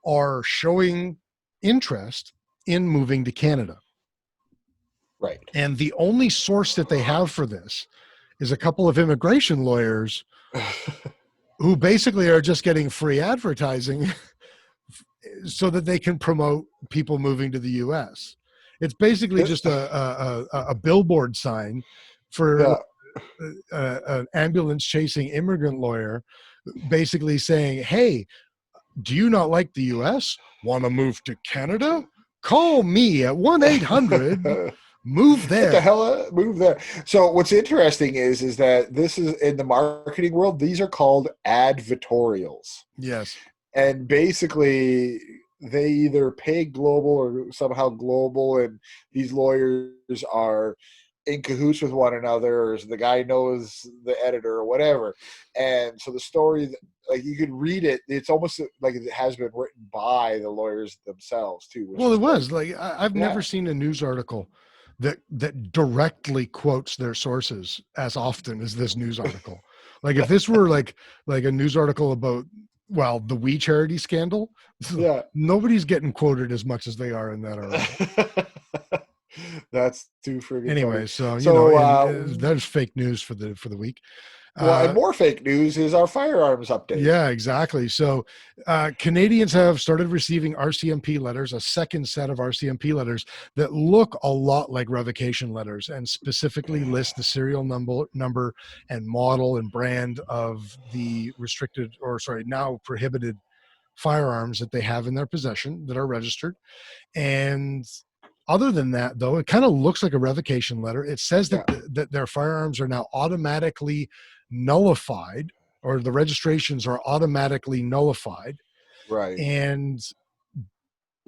are showing interest in moving to Canada. Right. And the only source that they have for this is a couple of immigration lawyers who basically are just getting free advertising so that they can promote people moving to the U.S. It's basically just a billboard sign for an ambulance chasing immigrant lawyer, basically saying, hey, do you not like the U.S.? Want to move to Canada? Call me at 1-800 move there. What the hell? Move there. So what's interesting is that this is in the marketing world. These are called advertorials. Yes. And basically, they either pay global or somehow global, and these lawyers are in cahoots with one another, or the guy knows the editor or whatever. And so the story, like you could read it, it's almost like it has been written by the lawyers themselves too. Well, it was like I've never seen a news article that directly quotes their sources as often as this news article. Like if this were like a news article about, well, the We Charity scandal, nobody's getting quoted as much as they are in that article. That's too friggin' anyway. funny. So there's fake news for the week. Well, and more fake news is our firearms update. Yeah, exactly. So Canadians have started receiving RCMP letters, a second set of RCMP letters that look a lot like revocation letters and specifically list the serial number and model and brand of the now prohibited firearms that they have in their possession that are registered. And other than that, though, it kind of looks like a revocation letter. It says that their firearms are now automatically nullified, or the registrations are automatically nullified. Right. And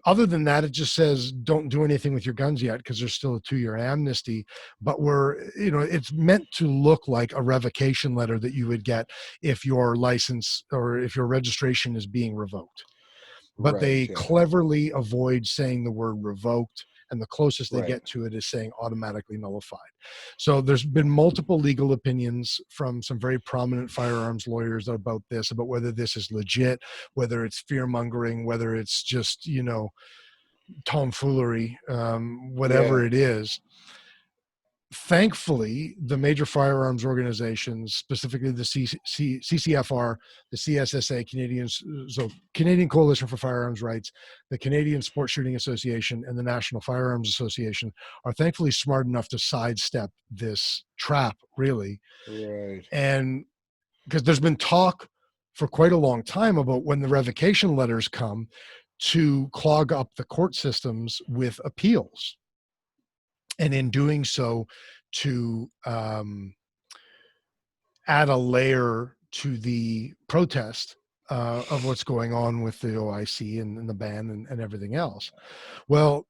other than that, it just says don't do anything with your guns yet because there's still a 2-year amnesty. But it's meant to look like a revocation letter that you would get if your license or if your registration is being revoked. But they cleverly avoid saying the word revoked, and the closest they get to it is saying automatically nullified. So there's been multiple legal opinions from some very prominent firearms lawyers about this, about whether this is legit, whether it's fear-mongering, whether it's just, tomfoolery, whatever it is. thankfully, the major firearms organizations, specifically the CCFR, the CSSA, Canadian Coalition for Firearms Rights, the Canadian Sport Shooting Association, and the National Firearms Association, are thankfully smart enough to sidestep this trap, really. Right. And because there's been talk for quite a long time about when the revocation letters come to clog up the court systems with appeals. And in doing so, to add a layer to the protest of what's going on with the OIC and the ban and everything else. Well,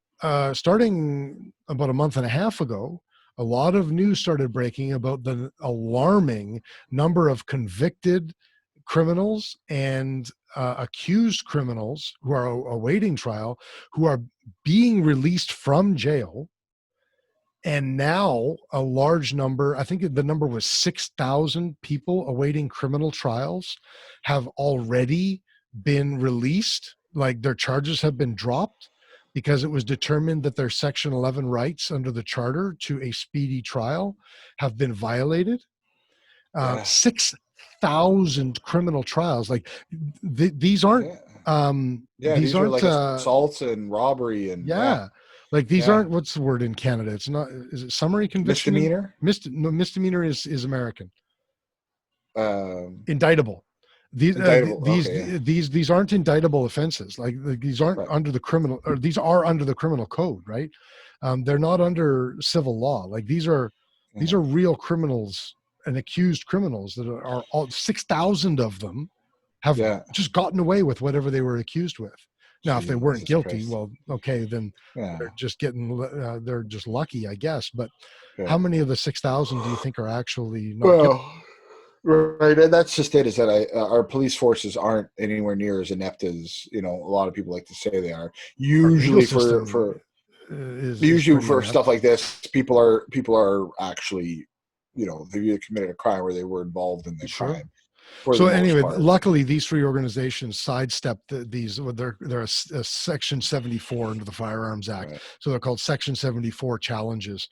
starting about a month and a half ago, a lot of news started breaking about the alarming number of convicted criminals and accused criminals who are awaiting trial, who are being released from jail. And now a large number, I think the number was 6,000 people awaiting criminal trials, have already been released. Like, their charges have been dropped because it was determined that their Section 11 rights under the Charter to a speedy trial have been violated. 6,000 criminal trials. Like, these aren't. These are like assaults and robbery and like, these aren't, what's the word in Canada? It's not, is it summary conviction? Misdemeanor? No, misdemeanor is American. Indictable. These aren't indictable offenses. Like these aren't under the criminal, or these are under the criminal code, right? They're not under civil law. Like, these are real criminals and accused criminals that are all 6,000 of them have just gotten away with whatever they were accused with. Now, if they weren't guilty, well, okay, then they're just they're just lucky, I guess. But how many of the 6,000 do you think are actually not guilty? Right, and that's just it. Is that our police forces aren't anywhere near as inept as a lot of people like to say they are. Usually for stuff like this, people are actually they've either committed a crime or they were involved in the crime. So anyway, luckily these three organizations sidestepped these. They're a Section 74 under the Firearms Act. Right. So they're called Section 74 challenges.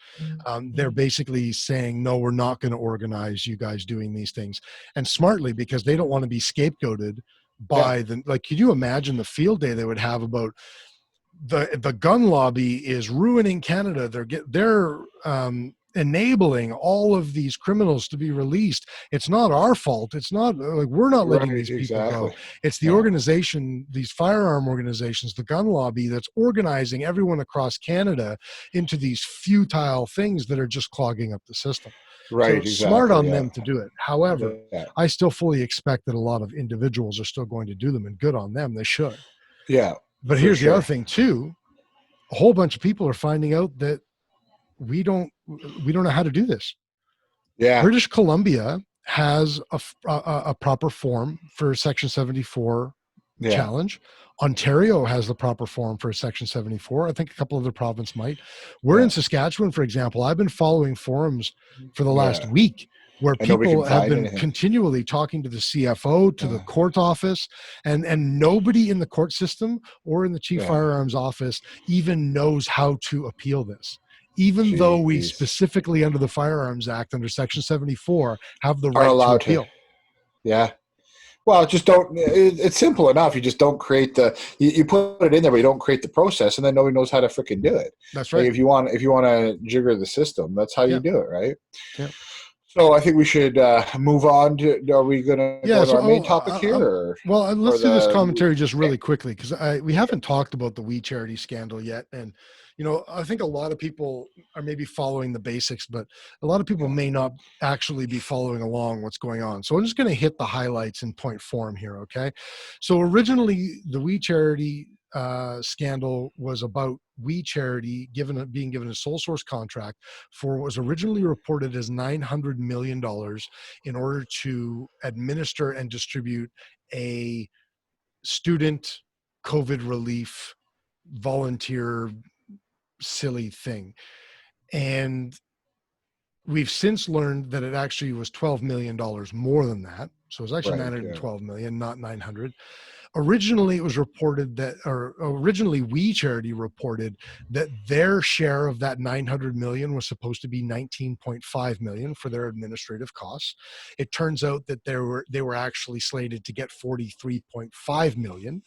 They're basically saying, no, we're not going to organize you guys doing these things. And smartly, because they don't want to be scapegoated by like, could you imagine the field day they would have about the gun lobby is ruining Canada. They're enabling all of these criminals to be released. It's not our fault. It's not like we're not letting these people go. It's the organization, these firearm organizations, the gun lobby that's organizing everyone across Canada into these futile things that are just clogging up the system. Right. So smart on them to do it. However, I still fully expect that a lot of individuals are still going to do them, and good on them. They should. Yeah. But here's the other thing too. A whole bunch of people are finding out that we don't know how to do this. Yeah. British Columbia has a proper form for Section 74 challenge. Ontario has the proper form for a Section 74. I think a couple other provinces might. We're in Saskatchewan, for example. I've been following forums for the last week where people have been continually talking to the CFO, to the court office, and nobody in the court system or in the chief firearms office even knows how to appeal this. Even though we specifically under the Firearms Act, under Section 74, have the right to appeal. Yeah. Well, just don't. It's simple enough. You just don't create you put it in there, but you don't create the process, and then nobody knows how to freaking do it. That's right. Like if you want to jigger the system, that's how you do it, right? Yeah. So I think we should move on to. Are we going to go to our main topic here? Let's do this commentary just really quickly, because we haven't talked about the We Charity scandal yet, and I think a lot of people are maybe following the basics, but a lot of people may not actually be following along what's going on. So I'm just going to hit the highlights in point form here, okay? So originally, the We Charity scandal was about We Charity being given a sole source contract for what was originally reported as $900 million in order to administer and distribute a student COVID relief volunteer silly thing. And we've since learned that it actually was $12 million more than that. So it was actually Right, 912 million, not 900. Originally, it was reported that, or originally We Charity reported that their share of that 900 million was supposed to be 19.5 million for their administrative costs. It turns out that they were actually slated to get 43.5 million.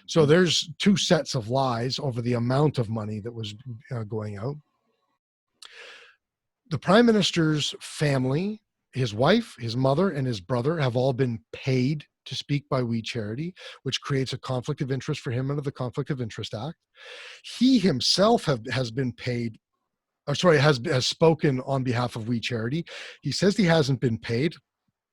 So there's two sets of lies over the amount of money that was going out. The Prime Minister's family, his wife, his mother, and his brother have all been paid to speak by We Charity, which creates a conflict of interest for him under the Conflict of Interest Act. He himself has been paid, has spoken on behalf of We Charity. He says he hasn't been paid.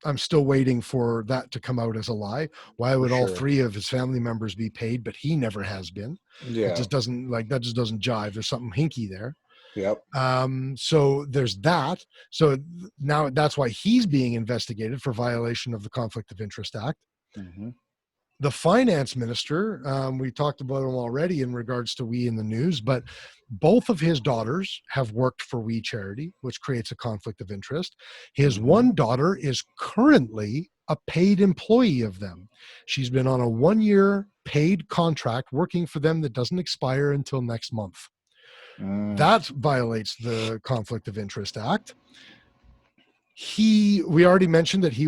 I'm still waiting for that to come out as a lie. Why would all three of his family members be paid, but he never has been? Yeah. It just doesn't jive. There's something hinky there. Yep. So there's that. So now that's why he's being investigated for violation of the Conflict of Interest Act. Mm-hmm. The finance minister, we talked about him already in regards to We in the News, but both of his daughters have worked for We Charity, which creates a conflict of interest. His one daughter is currently a paid employee of them. She's been on a 1-year paid contract working for them that doesn't expire until next month. That violates the Conflict of Interest Act. We already mentioned that he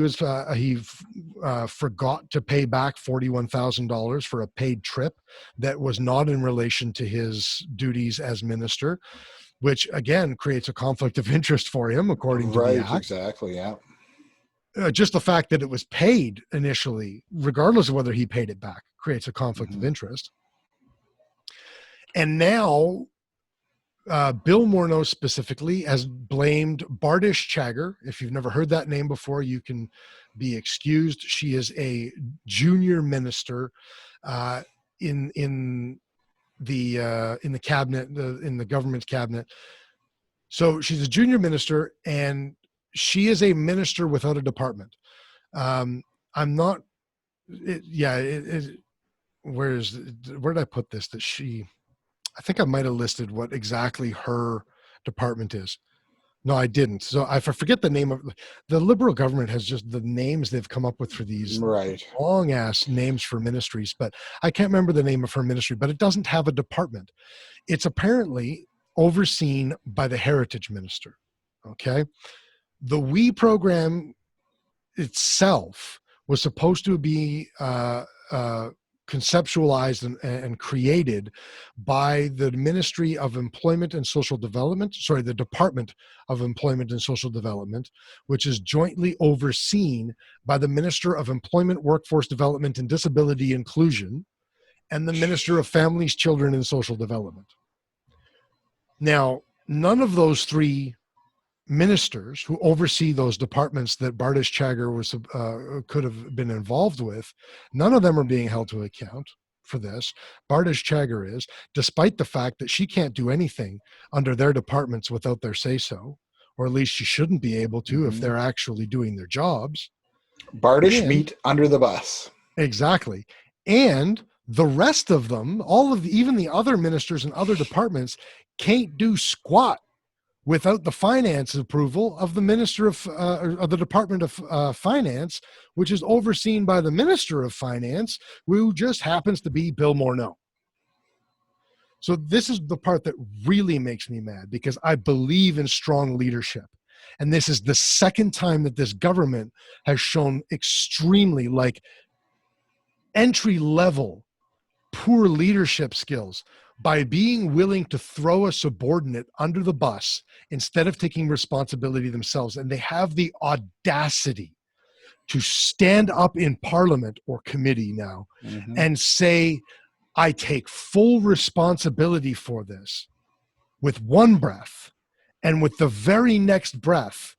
forgot to pay back $41,000 for a paid trip that was not in relation to his duties as minister, which again creates a conflict of interest for him, according to the Act. Exactly, yeah. Just the fact that it was paid initially, regardless of whether he paid it back, creates a conflict of interest. And now Bill Morneau specifically has blamed Bardish Chagger. If you've never heard that name before, you can be excused. She is a junior minister in the cabinet, in the government's cabinet. So she's a junior minister, and she is a minister without a department. I'm not. Where did I put this? That she. I think I might have listed what exactly her department is. No, I didn't. So I forget the name of the Liberal government has just the names they've come up with for these long ass names for ministries, but I can't remember the name of her ministry, but it doesn't have a department. It's apparently overseen by the Heritage Minister. Okay. The We program itself was supposed to be conceptualized and created by the Ministry of Employment and Social Development, the Department of Employment and Social Development, which is jointly overseen by the Minister of Employment, Workforce Development and Disability Inclusion, and the Minister of Families, Children and Social Development. Now, none of those three ministers who oversee those departments that Bardish Chagger could have been involved with, none of them are being held to account for this. Bardish Chagger is, despite the fact that she can't do anything under their departments without their say-so, or at least she shouldn't be able to if they're actually doing their jobs. Bardish meat under the bus. Exactly. And the rest of them, even the other ministers and other departments, can't do squat without the finance approval of the Minister of the Department of Finance, which is overseen by the Minister of Finance, who just happens to be Bill Morneau. So this is the part that really makes me mad, because I believe in strong leadership. And this is the second time that this government has shown extremely entry-level poor leadership skills by being willing to throw a subordinate under the bus instead of taking responsibility themselves. And they have the audacity to stand up in Parliament or committee now and say, I take full responsibility for this, with one breath, and with the very next breath,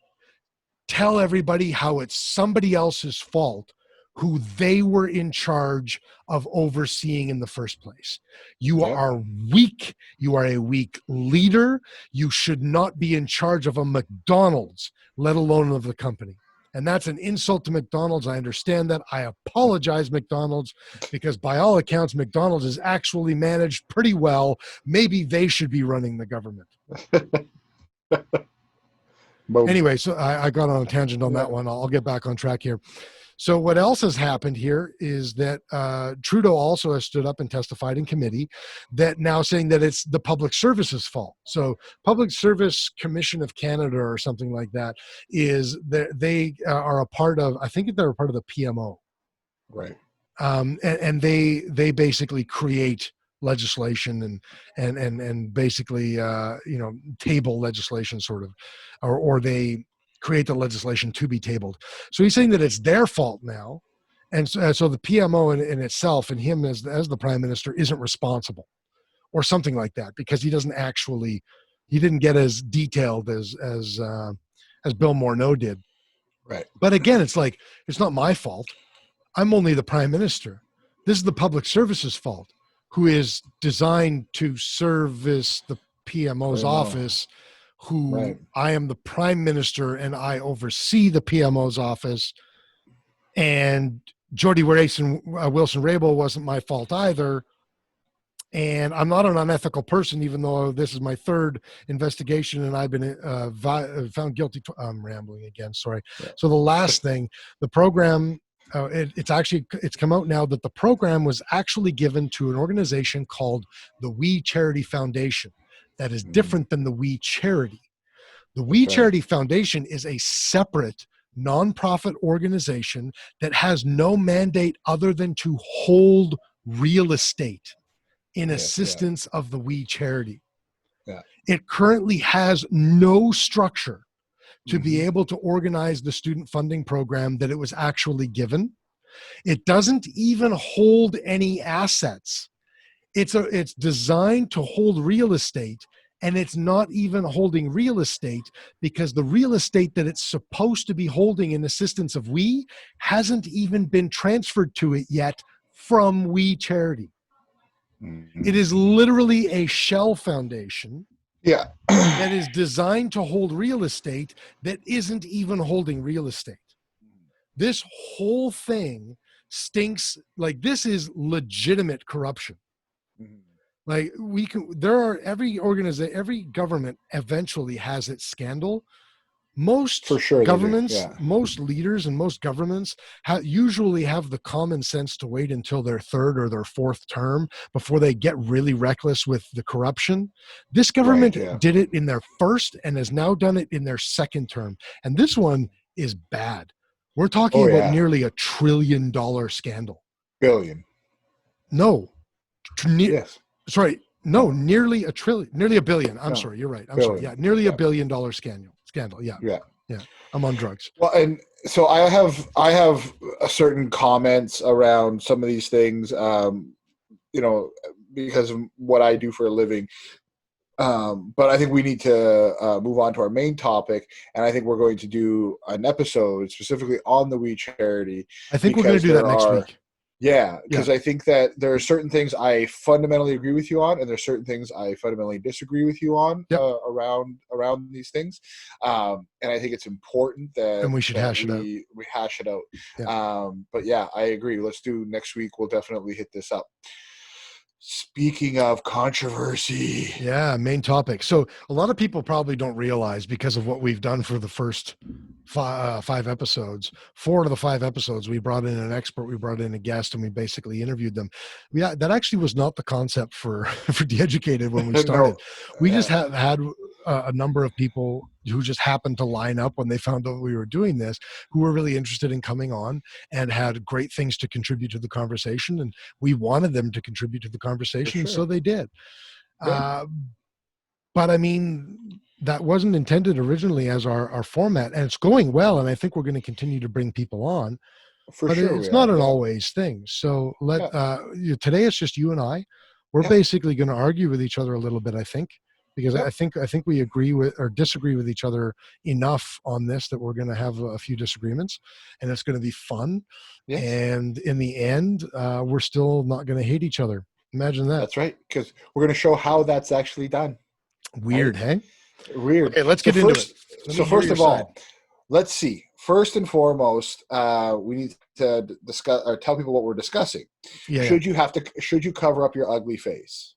tell everybody how it's somebody else's fault who they were in charge of overseeing in the first place. You are weak. You are a weak leader. You should not be in charge of a McDonald's, let alone of the company. And that's an insult to McDonald's. I understand that. I apologize, McDonald's, because by all accounts, McDonald's is actually managed pretty well. Maybe they should be running the government. Boom. Anyway, so I got on a tangent on that one. I'll get back on track here. So what else has happened here is that Trudeau also has stood up and testified in committee that now saying that it's the public service's fault. So Public Service Commission of Canada or something like that is that they are a part of, I think they're a part of the PMO. Right. And they basically create legislation and basically table legislation sort of, or they create the legislation to be tabled. So he's saying that it's their fault now, and so the PMO in itself and him as the prime minister isn't responsible, or something like that, because he didn't get as detailed as Bill Morneau did. Right. But again, it's like, it's not my fault. I'm only the prime minister. This is the public service's fault, who is designed to service the PMO's office, who Right. I am the prime minister and I oversee the PMO's office. And Jody Wilson-Raybould wasn't my fault either. And I'm not an unethical person, even though this is my third investigation and I've been found guilty. I'm rambling again. Sorry. Yeah. So the last thing, the program, it's come out now that the program was actually given to an organization called the We Charity Foundation. That is different than the We Charity. The We Charity Foundation is a separate nonprofit organization that has no mandate other than to hold real estate in assistance of the We Charity. Yeah. It currently has no structure to be able to organize the student funding program that it was actually given. It doesn't even hold any assets. It's designed to hold real estate, and it's not even holding real estate because the real estate that it's supposed to be holding in assistance of We hasn't even been transferred to it yet from We Charity. It is literally a shell foundation that is designed to hold real estate that isn't even holding real estate. This whole thing stinks. Like, this is legitimate corruption. Like, every government eventually has its scandal. Most governments, most leaders and most governments usually have the common sense to wait until their third or their fourth term before they get really reckless with the corruption. This government did it in their first and has now done it in their second term. And this one is bad. We're talking about nearly $1 trillion scandal. Billion. No. Yes. Sorry. No, nearly $1 trillion, nearly $1 billion. I'm sorry. You're right. I'm sorry. Yeah. Nearly $1 billion scandal. Yeah. Yeah. I'm on drugs. Well, and so I have a certain comments around some of these things, because of what I do for a living. But I think we need to move on to our main topic, and I think we're going to do an episode specifically on the We Charity. I think we're going to do that next week. Yeah, because I think that there are certain things I fundamentally agree with you on, and there's certain things I fundamentally disagree with you on around these things. And I think it's important that we should hash it out. We hash it out. Yeah. But yeah, I agree. Let's do next week. We'll definitely hit this up. Speaking of controversy. Yeah, main topic. So a lot of people probably don't realize, because of what we've done for the first five episodes, 4 of the 5 episodes, we brought in an expert, we brought in a guest, and we basically interviewed them. Yeah, that actually was not the concept for DeEducated when we started. We just had a number of people who just happened to line up when they found out we were doing this, who were really interested in coming on and had great things to contribute to the conversation. And we wanted them to contribute to the conversation. So they did. Yeah. But I mean, that wasn't intended originally as our format, and it's going well. And I think we're going to continue to bring people on, it's not an always thing. So today it's just you and I. We're basically going to argue with each other a little bit, I think. Because I think we agree with or disagree with each other enough on this that we're going to have a few disagreements, and it's going to be fun. Yes. And in the end, we're still not going to hate each other. Imagine that. That's right, because we're going to show how that's actually done. Weird, hey? Weird. Okay, let's get into it. So first of all, let's see. First and foremost, we need to discuss or tell people what we're discussing. Should you cover up your ugly face?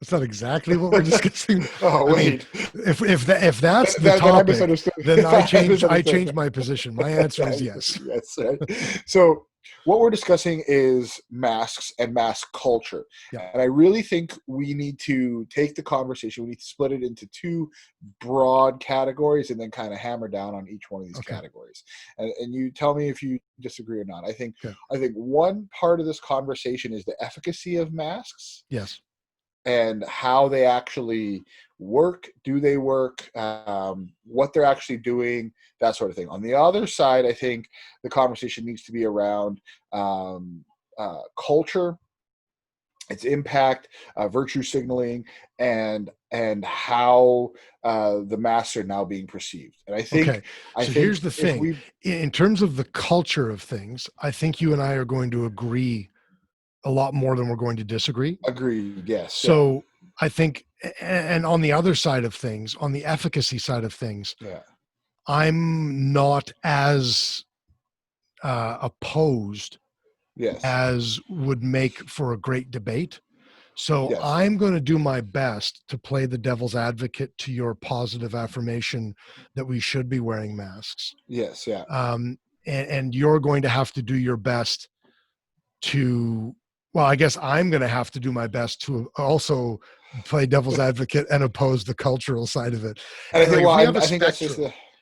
That's not exactly what we're discussing. Oh, I mean, wait. if that's the Then I topic, misunderstood. then I misunderstood. changed my position. My answer is yes. Yes. Right. So what we're discussing is masks and mask culture. Yeah. And I really think we need to take the conversation, we need to split it into two broad categories and then kind of hammer down on each one of these categories. And you tell me if you disagree or not. I think one part of this conversation is the efficacy of masks. Yes. And how they actually work, do they work, what they're actually doing, that sort of thing. On the other side, I think the conversation needs to be around culture, its impact, virtue signaling, and how the masks are now being perceived. And I think, here's the thing. In terms of the culture of things, I think you and I are going to agree a lot more than we're going to disagree. Agreed, yes. So I think, and on the other side of things, on the efficacy side of things, I'm not as opposed as would make for a great debate. So I'm going to do my best to play the devil's advocate to your positive affirmation that we should be wearing masks. Yes, yeah. And you're going to have to do your best to, well, I guess I'm going to have to do my best to also play devil's advocate and oppose the cultural side of it. And I think, I think that's just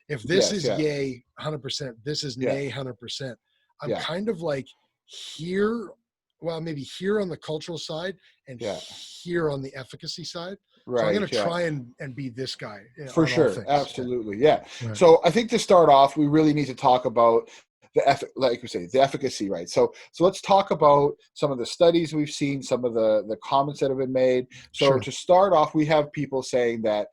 if this is yay 100%, this is nay 100%. I'm kind of like here, well, maybe here on the cultural side and here on the efficacy side. Right. So I'm going to try and be this guy. For sure. Absolutely. Yeah. Right. So I think to start off, we really need to talk about like we say, the efficacy, right? So let's talk about some of the studies we've seen, some of the comments that have been made. So to start off, we have people saying that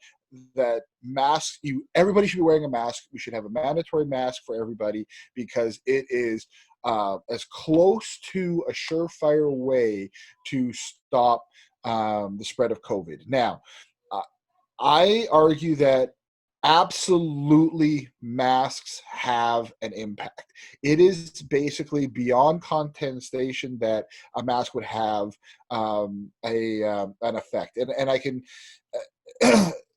masks, everybody should be wearing a mask. We should have a mandatory mask for everybody because it is as close to a surefire way to stop the spread of COVID. Now, I argue that absolutely masks have an impact. It is basically beyond contestation that a mask would have an effect. And I can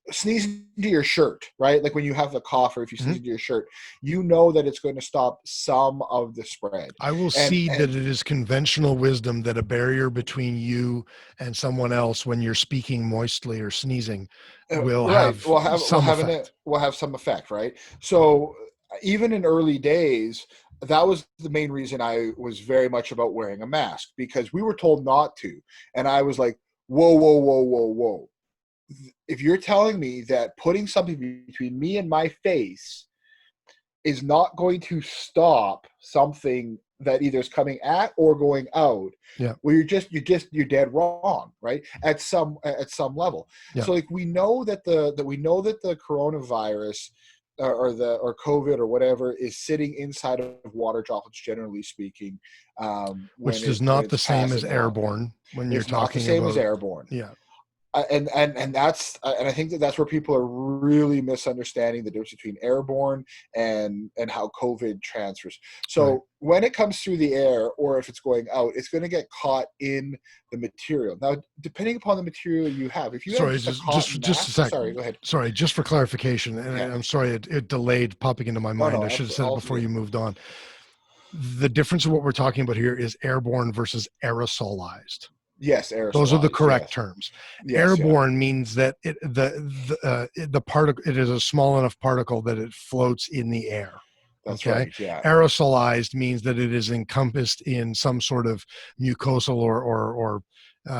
sneeze into your shirt, right? Like when you have the cough or if you sneeze into your shirt, you know that it's going to stop some of the spread. I will cede that it is conventional wisdom that a barrier between you and someone else when you're speaking moistly or sneezing will have some effect, right? So even in early days, that was the main reason I was very much about wearing a mask because we were told not to. And I was like, whoa. If you're telling me that putting something between me and my face is not going to stop something that either is coming at or going out, well, you're dead wrong, right? At some level. So like we know that the coronavirus or COVID or whatever is sitting inside of water droplets, generally speaking, which is not the same as airborne. When you're talking not the same about as airborne, and I think that's where people are really misunderstanding the difference between airborne and how COVID transfers. So when it comes through the air or if it's going out, it's going to get caught in the material. Now, depending upon the material you have, if you have just a second. Sorry, go ahead. Sorry, just for clarification, and I'm sorry it delayed popping into my mind. I should have said it before you moved on. The difference of what we're talking about here is airborne versus aerosolized. Yes, aerosolized. Those are the correct terms. Airborne means that the particle, it is a small enough particle that it floats in the air. That's right. Yeah. Aerosolized means that it is encompassed in some sort of mucosal or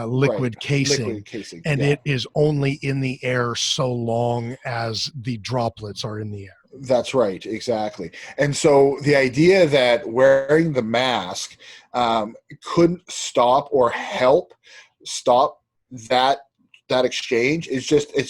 liquid casing, and it is only in the air so long as the droplets are in the air. That's right, exactly. And so the idea that wearing the mask couldn't stop or help stop that exchange it's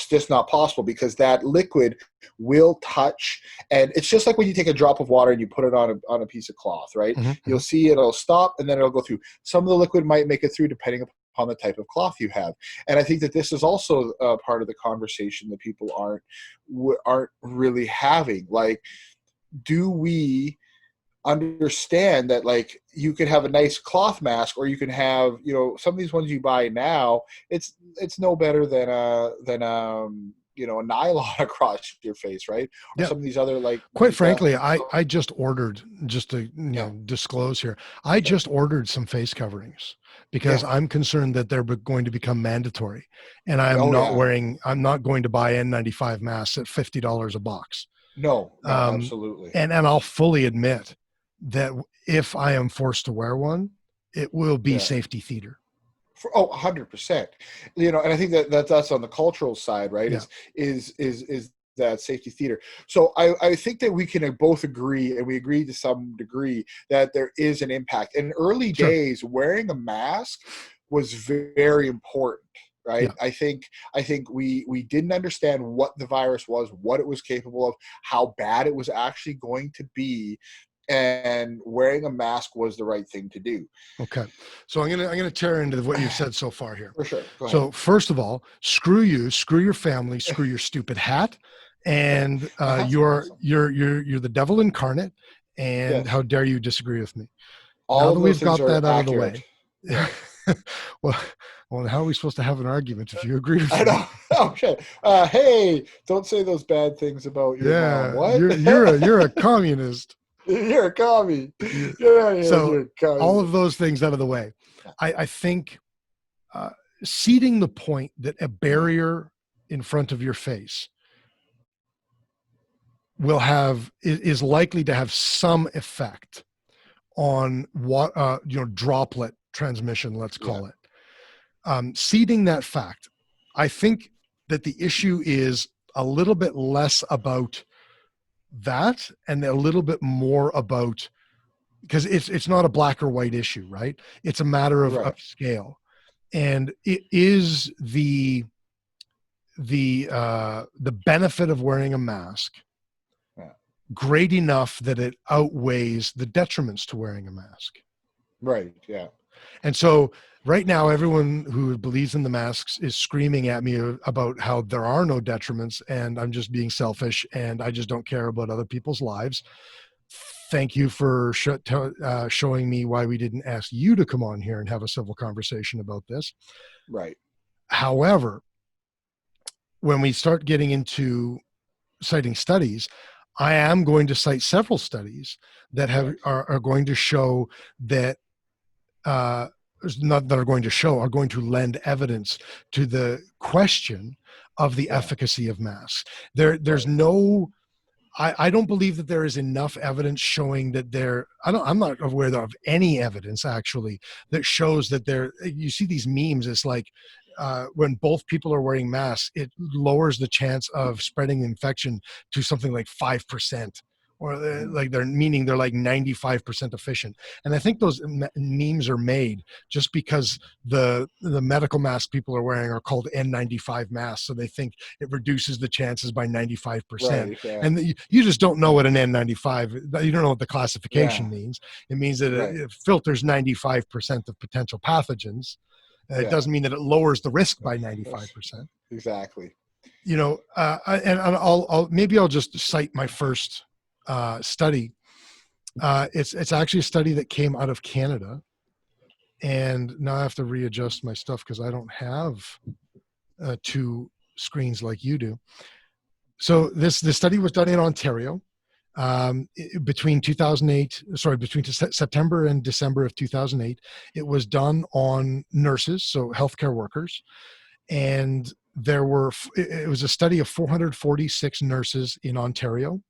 just not possible because that liquid will touch, and it's just like when you take a drop of water and you put it on a piece of cloth, right? You'll see it'll stop and then it'll go through. Some of the liquid might make it through depending upon the type of cloth you have. And I think that this is also part of the conversation that people aren't really having. Like, do we understand that like you could have a nice cloth mask, or you can have, you know, some of these ones you buy now, it's no better than you know, a nylon across your face, right? Or Yeah. some of these other like, Quite frankly, I just ordered, just to disclose here, I just ordered some face coverings because I'm concerned that they're going to become mandatory, and I'm not going to buy N95 masks at $50 a box. No, absolutely. And I'll fully admit that if I am forced to wear one, it will be safety theater. 100%. You know, and I think that's on the cultural side, right? Is that safety theater. So I think that we can both agree, and we agree to some degree, that there is an impact. In early days, wearing a mask was very important, right? Yeah. I think we didn't understand what the virus was, what it was capable of, how bad it was actually going to be. And wearing a mask was the right thing to do. Okay. So I'm gonna tear into what you've said so far here. For sure. Go ahead. So first of all, screw you, screw your family, screw your stupid hat, and you're the devil incarnate. And how dare you disagree with me? Now that we've got that out of the way. Yeah. well, how are we supposed to have an argument if you agree with me? I know. Oh shit. Hey, don't say those bad things about your mom. What? You're a communist. You're a commie. So all of those things out of the way. I think seeding the point that a barrier in front of your face is likely to have some effect on what droplet transmission, let's call it. Seeding that fact, I think that the issue is a little bit less about that and a little bit more about, because it's not a black or white issue, right? It's a matter of upscale, and it is the benefit of wearing a mask great enough that it outweighs the detriments to wearing a mask. Right. Yeah. And so right now, everyone who believes in the masks is screaming at me about how there are no detriments and I'm just being selfish and I just don't care about other people's lives. Thank you for showing me why we didn't ask you to come on here and have a civil conversation about this. Right. However, when we start getting into citing studies, I am going to cite several studies that are going to show that are going to lend evidence to the question of the efficacy of masks. There's no, I don't believe that there is enough evidence showing that I'm not aware of any evidence actually that shows that you see these memes, it's like, when both people are wearing masks, it lowers the chance of spreading the infection to something like 5%, or like they're like 95% efficient. And I think those memes are made just because the medical masks people are wearing are called N95 masks. So they think it reduces the chances by 95%. Right, yeah. And you just don't know what an N95, you don't know what the classification means. It means that it filters 95% of potential pathogens. It doesn't mean that it lowers the risk by 95%. Exactly. You know, I'll just cite my first study. It's actually a study that came out of Canada, and now I have to readjust my stuff because I don't have two screens like you do. So this study was done in Ontario. Between September and December of 2008, it was done on nurses, so healthcare workers, and it was a study of 446 nurses in Ontario,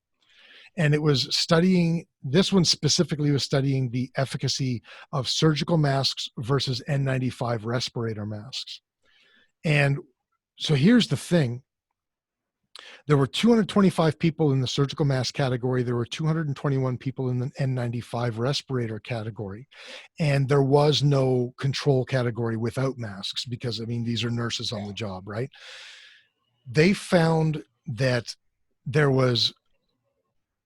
and this one specifically was studying the efficacy of surgical masks versus N95 respirator masks. And so here's the thing. There were 225 people in the surgical mask category. There were 221 people in the N95 respirator category. And there was no control category without masks because, I mean, these are nurses on the job, right? They found that there was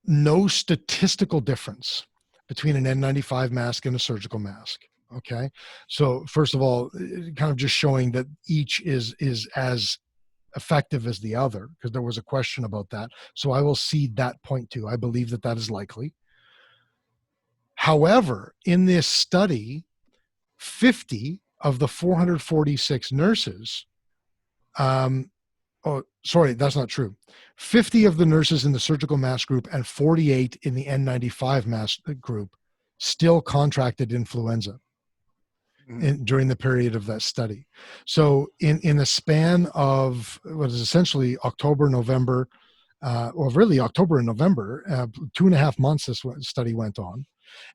no statistical difference between an N95 mask and a surgical mask. Okay. So first of all, kind of just showing that each is as effective as the other, because there was a question about that. So I will cede that point too. I believe that is likely. However, in this study, 50 of the 446 nurses, oh, sorry, that's not true. 50 of the nurses in the surgical mask group and 48 in the N95 mask group still contracted influenza during the period of that study. So in the span of what is essentially October, November, or really October and November, 2.5 months this study went on.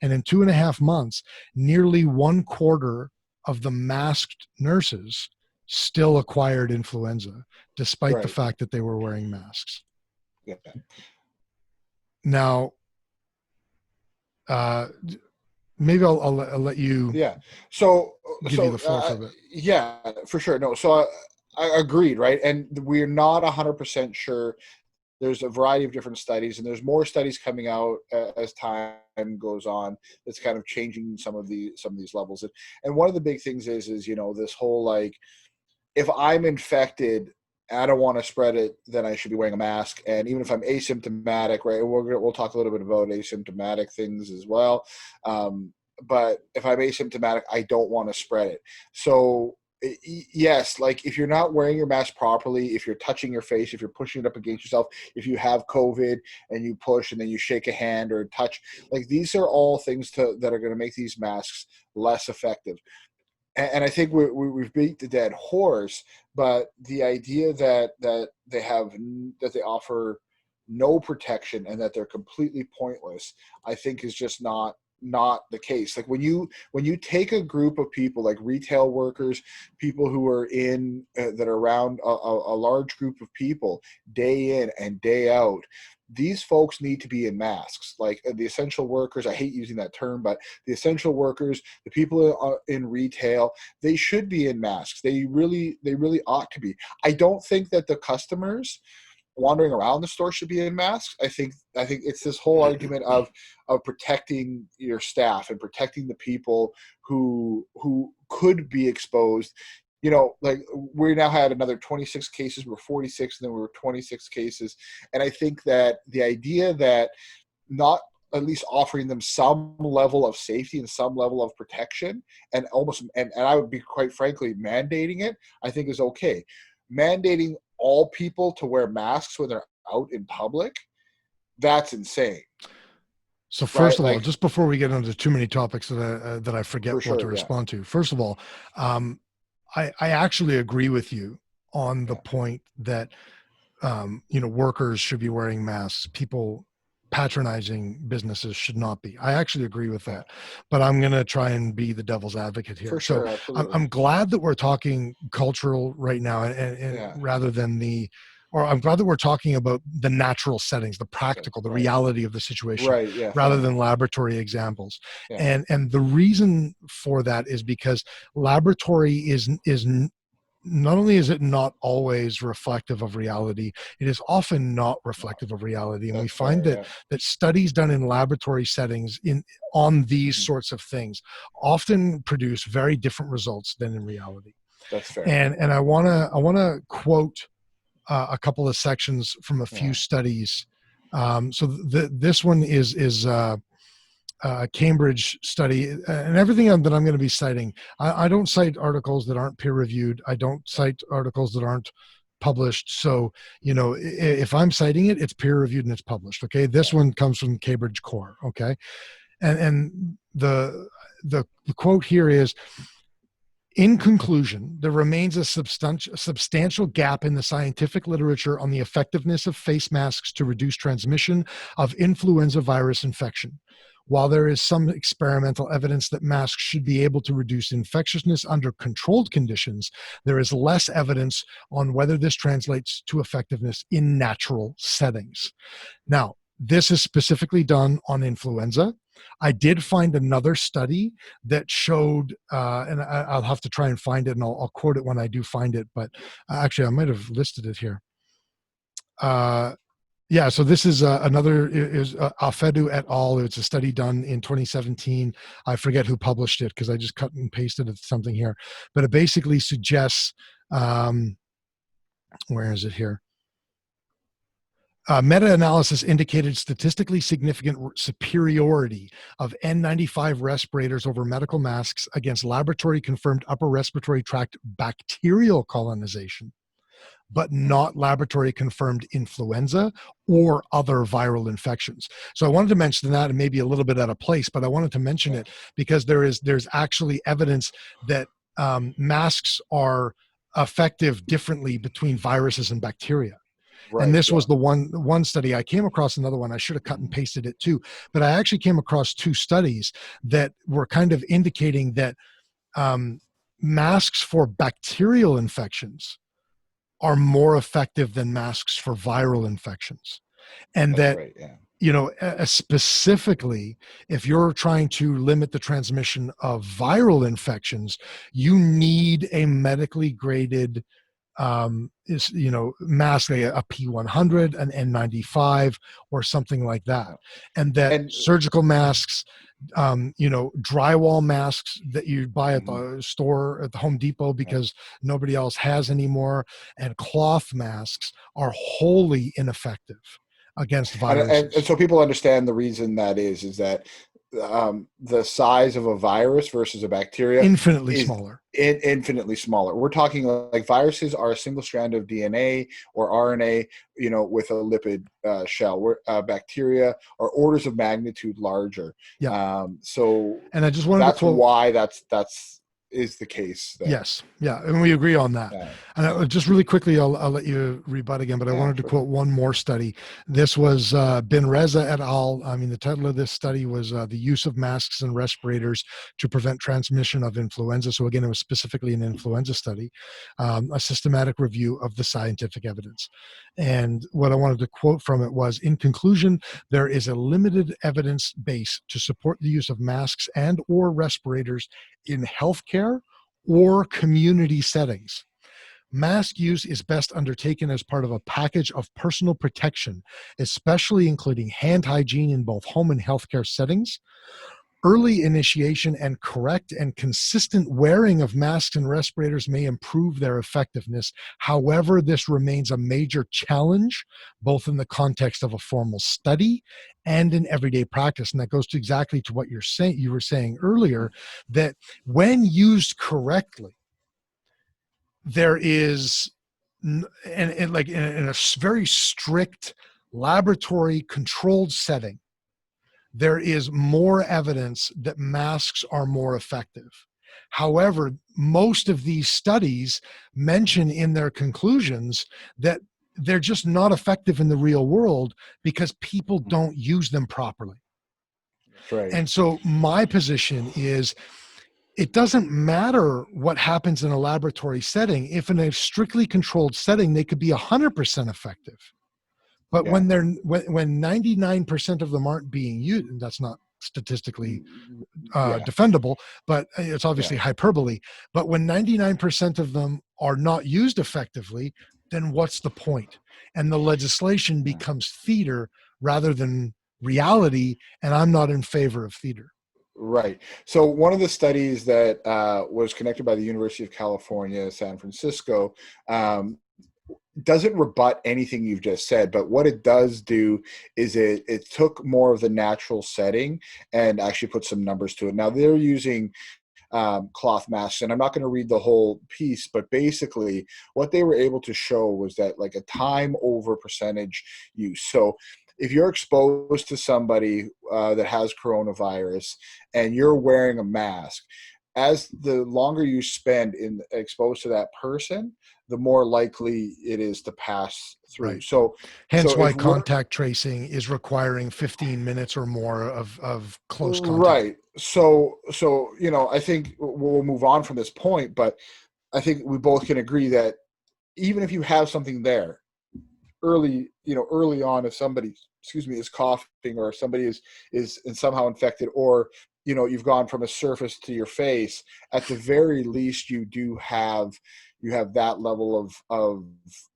And in 2.5 months, nearly 1/4 of the masked nurses still acquired influenza, despite the fact that they were wearing masks. Yeah. Now, maybe I'll let you. Yeah. So give you the floor for a bit. Yeah, for sure. No. So I agreed, right? And we're not 100% sure. There's a variety of different studies, and there's more studies coming out as time goes on. That's kind of changing some of these levels. And one of the big things is this whole like, if I'm infected, I don't want to spread it, then I should be wearing a mask. And even if I'm asymptomatic, right? We'll talk a little bit about asymptomatic things as well. But if I'm asymptomatic, I don't want to spread it. So yes, like if you're not wearing your mask properly, if you're touching your face, if you're pushing it up against yourself, if you have COVID and you push and then you shake a hand or touch, like these are all things that are going to make these masks less effective. And I think we've beat the dead horse, but the idea that they offer no protection and that they're completely pointless, I think is just not the case. Like when you take a group of people like retail workers, people who are in that are around a large group of people day in and day out, these folks need to be in masks. Like the essential workers, I hate using that term, but the essential workers, the people in retail, they should be in masks. They really ought to be. I don't think that the customers wandering around the store should be in masks. I think it's this whole argument of protecting your staff and protecting the people who could be exposed. Like we now had another 26 cases, we're 46, and then we were 26 cases. And I think that the idea that not at least offering them some level of safety and some level of protection and I would be quite frankly mandating it, I think is okay. Mandating all people to wear masks when they're out in public, that's insane. So first of all, just before we get into too many topics that I forget what to respond to, first of all, I actually agree with you on the point that, workers should be wearing masks. People patronizing businesses should not be. I actually agree with that, but I'm going to try and be the devil's advocate here. For sure, absolutely. I'm glad that we're talking cultural right now and rather than I'm glad that we're talking about the natural settings, the practical, the reality of the situation, rather than laboratory examples. Yeah. And the reason for that is because laboratory is not only is it not always reflective of reality, it is often not reflective of reality. And we find that studies done in laboratory settings on these sorts of things often produce very different results than in reality. That's fair. And I wanna quote a couple of sections from a few studies. So this one is a Cambridge study, and everything that I'm going to be citing, I don't cite articles that aren't peer reviewed. I don't cite articles that aren't published. So, if I'm citing it, it's peer reviewed and it's published. Okay. This one comes from Cambridge Core. Okay. And the quote here is, in conclusion, there remains a substantial gap in the scientific literature on the effectiveness of face masks to reduce transmission of influenza virus infection. While there is some experimental evidence that masks should be able to reduce infectiousness under controlled conditions, there is less evidence on whether this translates to effectiveness in natural settings. Now, this is specifically done on influenza. I did find another study that showed, and I'll have to try and find it, and I'll quote it when I do find it, but actually I might have listed it here. So this is another, is Alfedu et al. It's a study done in 2017. I forget who published it because I just cut and pasted something here, but it basically suggests, where is it here? Meta-analysis indicated statistically significant superiority of N95 respirators over medical masks against laboratory-confirmed upper respiratory tract bacterial colonization, but not laboratory-confirmed influenza or other viral infections. So I wanted to mention that, and maybe a little bit out of place, but I wanted to mention it because there's actually evidence that masks are effective differently between viruses and bacteria. Right, And this was the one study. I came across another one. I should have cut and pasted it too, but I actually came across two studies that were kind of indicating that masks for bacterial infections are more effective than masks for viral infections. And That's that, right, yeah. you know, specifically, if you're trying to limit the transmission of viral infections, you need a medically graded mask, a P100, an N95, or something like that. And that surgical masks, drywall masks that you buy at the store at the Home Depot because nobody else has anymore, and cloth masks are wholly ineffective against viruses. And so people understand the reason that is that the size of a virus versus a bacteria infinitely smaller. Infinitely smaller. We're talking like viruses are a single strand of DNA or RNA, with a lipid shell. Where bacteria are orders of magnitude larger. Yeah. And I just wanted that's to quote, why that's is the case there. Yes. Yeah. And we agree on that. Yeah. And just really quickly, I'll let you rebut again, but I wanted to quote one more study. This was Ben Reza et al. I mean, the title of this study was The Use of Masks and Respirators to Prevent Transmission of Influenza. So again, it was specifically an influenza study, a systematic review of the scientific evidence. And what I wanted to quote from it was, in conclusion, there is a limited evidence base to support the use of masks and or respirators in healthcare or community settings. Mask use is best undertaken as part of a package of personal protection, especially including hand hygiene in both home and healthcare settings. Early initiation and correct and consistent wearing of masks and respirators may improve their effectiveness. However, this remains a major challenge, both in the context of a formal study and in everyday practice. And that goes to exactly to what you were saying earlier, that when used correctly, there is, and like in a very strict laboratory controlled setting, there is more evidence that masks are more effective. However, most of these studies mention in their conclusions that they're just not effective in the real world because people don't use them properly. That's right. And so my position is, it doesn't matter what happens in a laboratory setting. If in a strictly controlled setting, they could be 100% effective. But when 99% of them aren't being used, and that's not statistically defendable, but it's obviously hyperbole. But when 99% of them are not used effectively, then what's the point? And the legislation becomes theater rather than reality, and I'm not in favor of theater. Right. So one of the studies that was conducted by the University of California, San Francisco, doesn't rebut anything you've just said, but what it does do is it took more of the natural setting and actually put some numbers to it. Now they're using cloth masks, and I'm not going to read the whole piece, but basically what they were able to show was that like a time over percentage use. So if you're exposed to somebody that has coronavirus and you're wearing a mask, as the longer you spend exposed to that person, the more likely it is to pass through. Right. So hence why contact tracing is requiring 15 minutes or more of close contact. Right. So I think we'll move on from this point, but I think we both can agree that even if you have something there early on, if somebody, is coughing, or if somebody is somehow infected, or you've gone from a surface to your face, at the very least you have that level of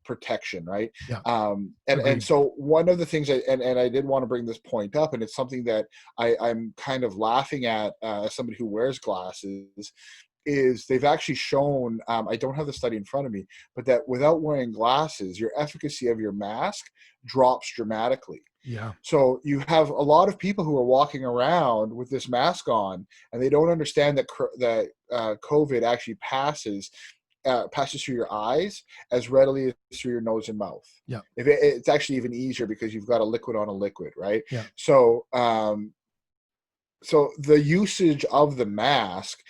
protection, right? Yeah. And so one of the things and I did want to bring this point up, and it's something that I'm kind of laughing at as somebody who wears glasses, is they've actually shown, I don't have the study in front of me, but that without wearing glasses, your efficacy of your mask drops dramatically. Yeah. So you have a lot of people who are walking around with this mask on, and they don't understand that COVID actually passes through your eyes as readily as through your nose and mouth. Yeah. It's actually even easier because you've got a liquid on a liquid, right? Yeah. So, so the usage of the mask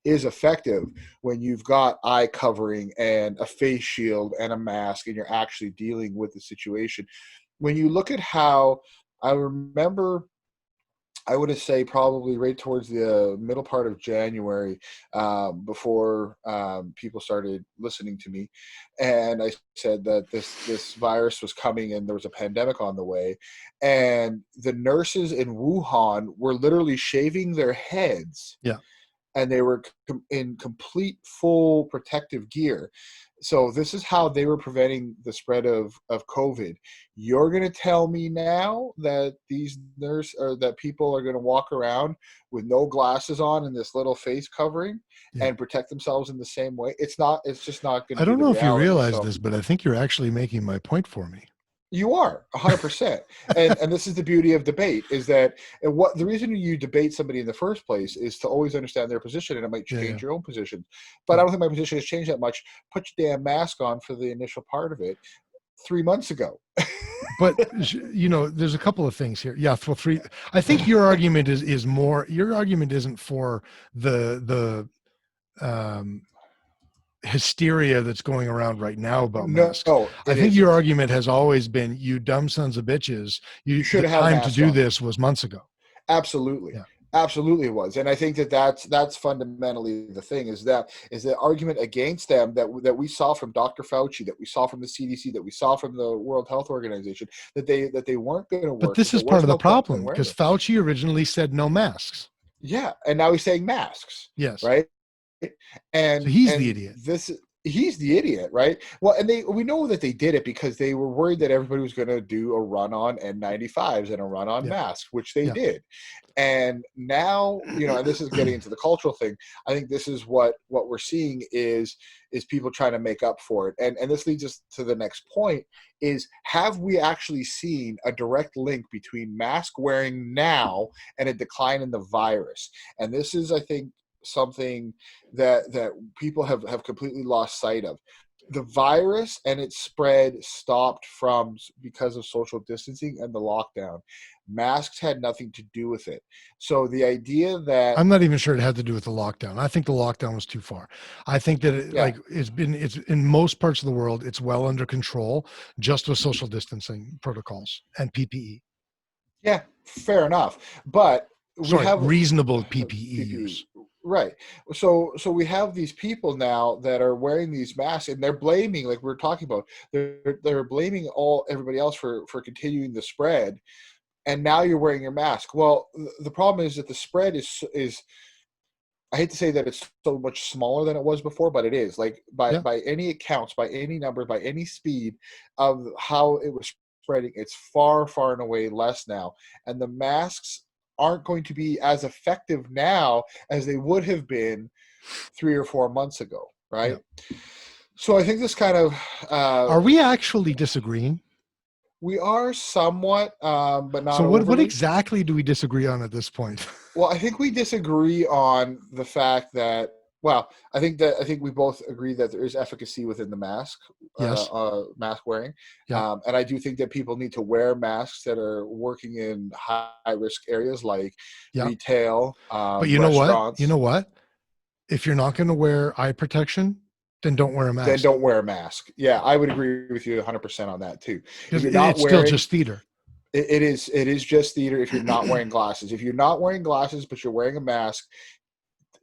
is effective when you've got eye covering and a face shield and a mask, and you're actually dealing with the situation. When you look at how, I remember, I would say probably right towards the middle part of January, before people started listening to me, and I said that this virus was coming and there was a pandemic on the way, and the nurses in Wuhan were literally shaving their heads. Yeah. And they were in complete full protective gear. So this is how they were preventing the spread of COVID. You're going to tell me now that these that people are going to walk around with no glasses on and this little face covering and protect themselves in the same way? It's just not going to be the reality. I don't know if you realize this, but I think you're actually making my point for me. You are 100%. and this is the beauty of debate, is that the reason you debate somebody in the first place is to always understand their position, and it might change your own position. But I don't think my position has changed that much. Put your damn mask on for the initial part of it 3 months ago. But there's a couple of things here. Yeah. For I think your argument is more, your argument isn't for the hysteria that's going around right now about masks. I think your argument has always been, you dumb sons of bitches, you should have time to do this was months ago. Absolutely. Yeah. Absolutely it was. And I think that's fundamentally the thing, is the argument against them that we saw from Dr. Fauci, that we saw from the CDC, that we saw from the World Health Organization, that they weren't going to work. But this is part of the problem, because Fauci originally said no masks. Yeah. And now he's saying masks. Yes. Right. And so he's the idiot. He's the idiot, right? Well, and we know that they did it because they were worried that everybody was going to do a run on N95s and a run on masks, which they did. And now, and this is getting into the cultural thing. I think this is what we're seeing is people trying to make up for it. And this leads us to the next point, is, have we actually seen a direct link between mask wearing now and a decline in the virus? And this is, I think, something that people have completely lost sight of. The virus and its spread stopped because of social distancing and the lockdown. Masks had nothing to do with it. So the idea that, I'm not even sure it had to do with the lockdown. I think the lockdown was too far. I think that it's in most parts of the world, it's well under control, just with social distancing protocols and PPE. Yeah, fair enough. But we have reasonable PPE use. Right. So we have these people now that are wearing these masks, and they're blaming, like we were talking about, they're blaming everybody else for continuing the spread. And now you're wearing your mask. Well, the problem is that the spread is I hate to say that it's so much smaller than it was before, but it is. Like by any accounts, by any number, by any speed of how it was spreading, it's far, far and away less now. And the masks aren't going to be as effective now as they would have been 3 or 4 months ago, right? Yeah. So I think this kind of... are we actually disagreeing? We are somewhat, but not. So what exactly do we disagree on at this point? Well, I think we disagree on the fact that, I think we both agree that there is efficacy within the mask, mask wearing. Yeah. And I do think that people need to wear masks that are working in high risk areas like retail. But you know what? You know what? If you're not going to wear eye protection, then don't wear a mask. Then don't wear a mask. Yeah, I would agree with you 100% on that too. It's still just theater. It is just theater if you're not wearing glasses. If you're not wearing glasses but you're wearing a mask,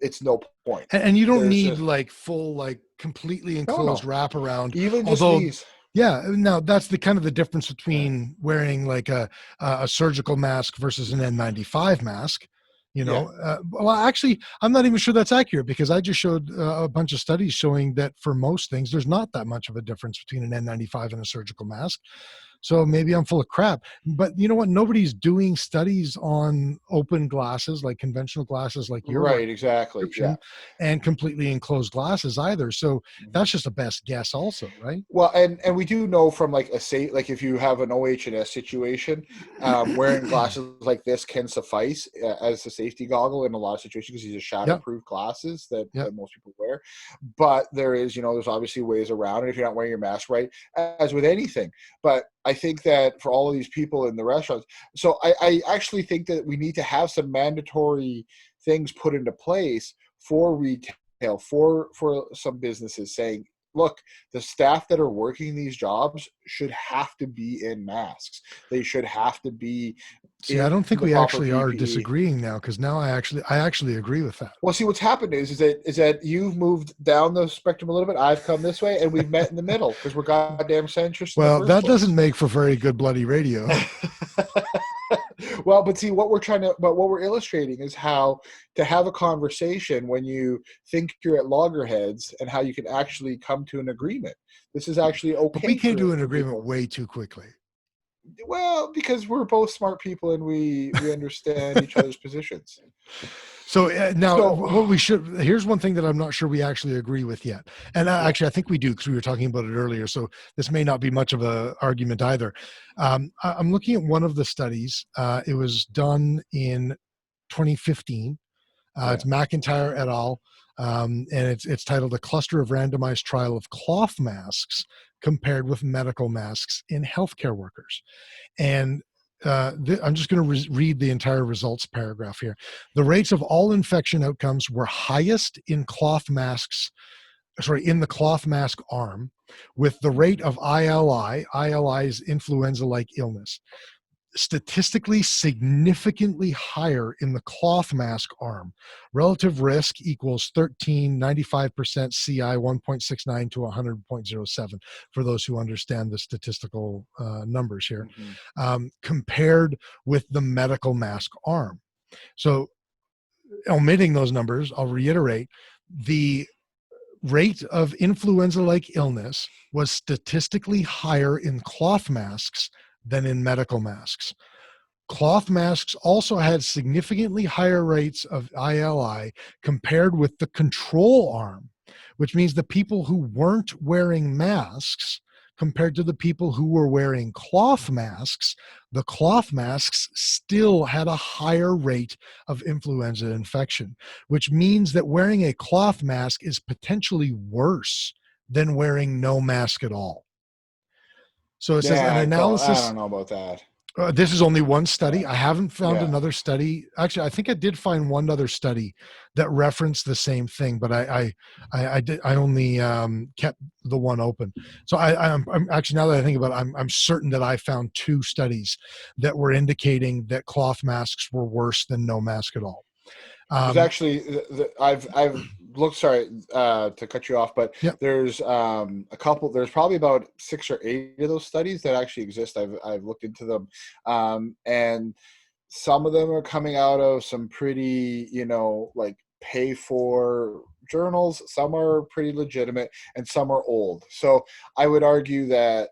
it's no point. And you don't need full, completely enclosed wraparound. Even just these. Yeah. Now that's the kind of the difference between wearing a surgical mask versus an N95 mask. Well, actually, I'm not even sure that's accurate, because I just showed a bunch of studies showing that for most things, there's not that much of a difference between an N95 and a surgical mask. So maybe I'm full of crap. But you know what? Nobody's doing studies on open glasses, like conventional glasses, like your Right, exactly. Yeah. prescription, and completely enclosed glasses either. So that's just a best guess, also, right? Well, and we do know from like like if you have an OH&S situation, wearing glasses like this can suffice as a safety goggle in a lot of situations because these are shadow-proof glasses that most people wear. But there is, there's obviously ways around it if you're not wearing your mask right, as with anything. But I think that for all of these people in the restaurants, so I actually think that we need to have some mandatory things put into place for retail, for some businesses saying, look, the staff that are working these jobs should have to be in masks. They should have to be. See, I don't think the we proper actually PPE. are disagreeing now, because now I actually agree with that. Well, see, what's happened is that you've moved down the spectrum a little bit. I've come this way, and we've met in the middle because we're goddamn centrist. Well, that doesn't make for very good bloody radio. Well, but see, what we're illustrating is how to have a conversation when you think you're at loggerheads and how you can actually come to an agreement. This is actually okay. But we can't do an agreement way too quickly. Well, because we're both smart people and we understand each other's positions. So now what we should, here's one thing that I'm not sure we actually agree with yet. And actually, I think we do, because we were talking about it earlier. So this may not be much of an argument either. I'm looking at one of the studies. It was done in 2015. It's McIntyre et al. And it's titled "A Cluster of Randomized Trial of Cloth Masks Compared with Medical Masks in Healthcare Workers." And I'm just going to read the entire results paragraph here. The rates of all infection outcomes were highest in in the cloth mask arm, with the rate of ILI is influenza-like illness, statistically significantly higher in the cloth mask arm. Relative risk equals 95% CI 1.69 to 100.07 for those who understand the statistical numbers here, compared with the medical mask arm. So omitting those numbers, I'll reiterate, the rate of influenza-like illness was statistically higher in cloth masks than in medical masks. Cloth masks also had significantly higher rates of ILI compared with the control arm, which means the people who weren't wearing masks compared to the people who were wearing cloth masks. The cloth masks still had a higher rate of influenza infection, which means that wearing a cloth mask is potentially worse than wearing no mask at all. So it says an analysis. I don't know about that. This is only one study. I haven't found another study. Actually, I think I did find one other study that referenced the same thing, but I only kept the one open. So I'm actually, now that I think about it, I'm certain that I found two studies that were indicating that cloth masks were worse than no mask at all. There's actually, I've looked. Sorry to cut you off, but there's a couple. There's probably about 6 or 8 of those studies that actually exist. I've looked into them, and some of them are coming out of some pretty, like pay for journals. Some are pretty legitimate, and some are old. So I would argue that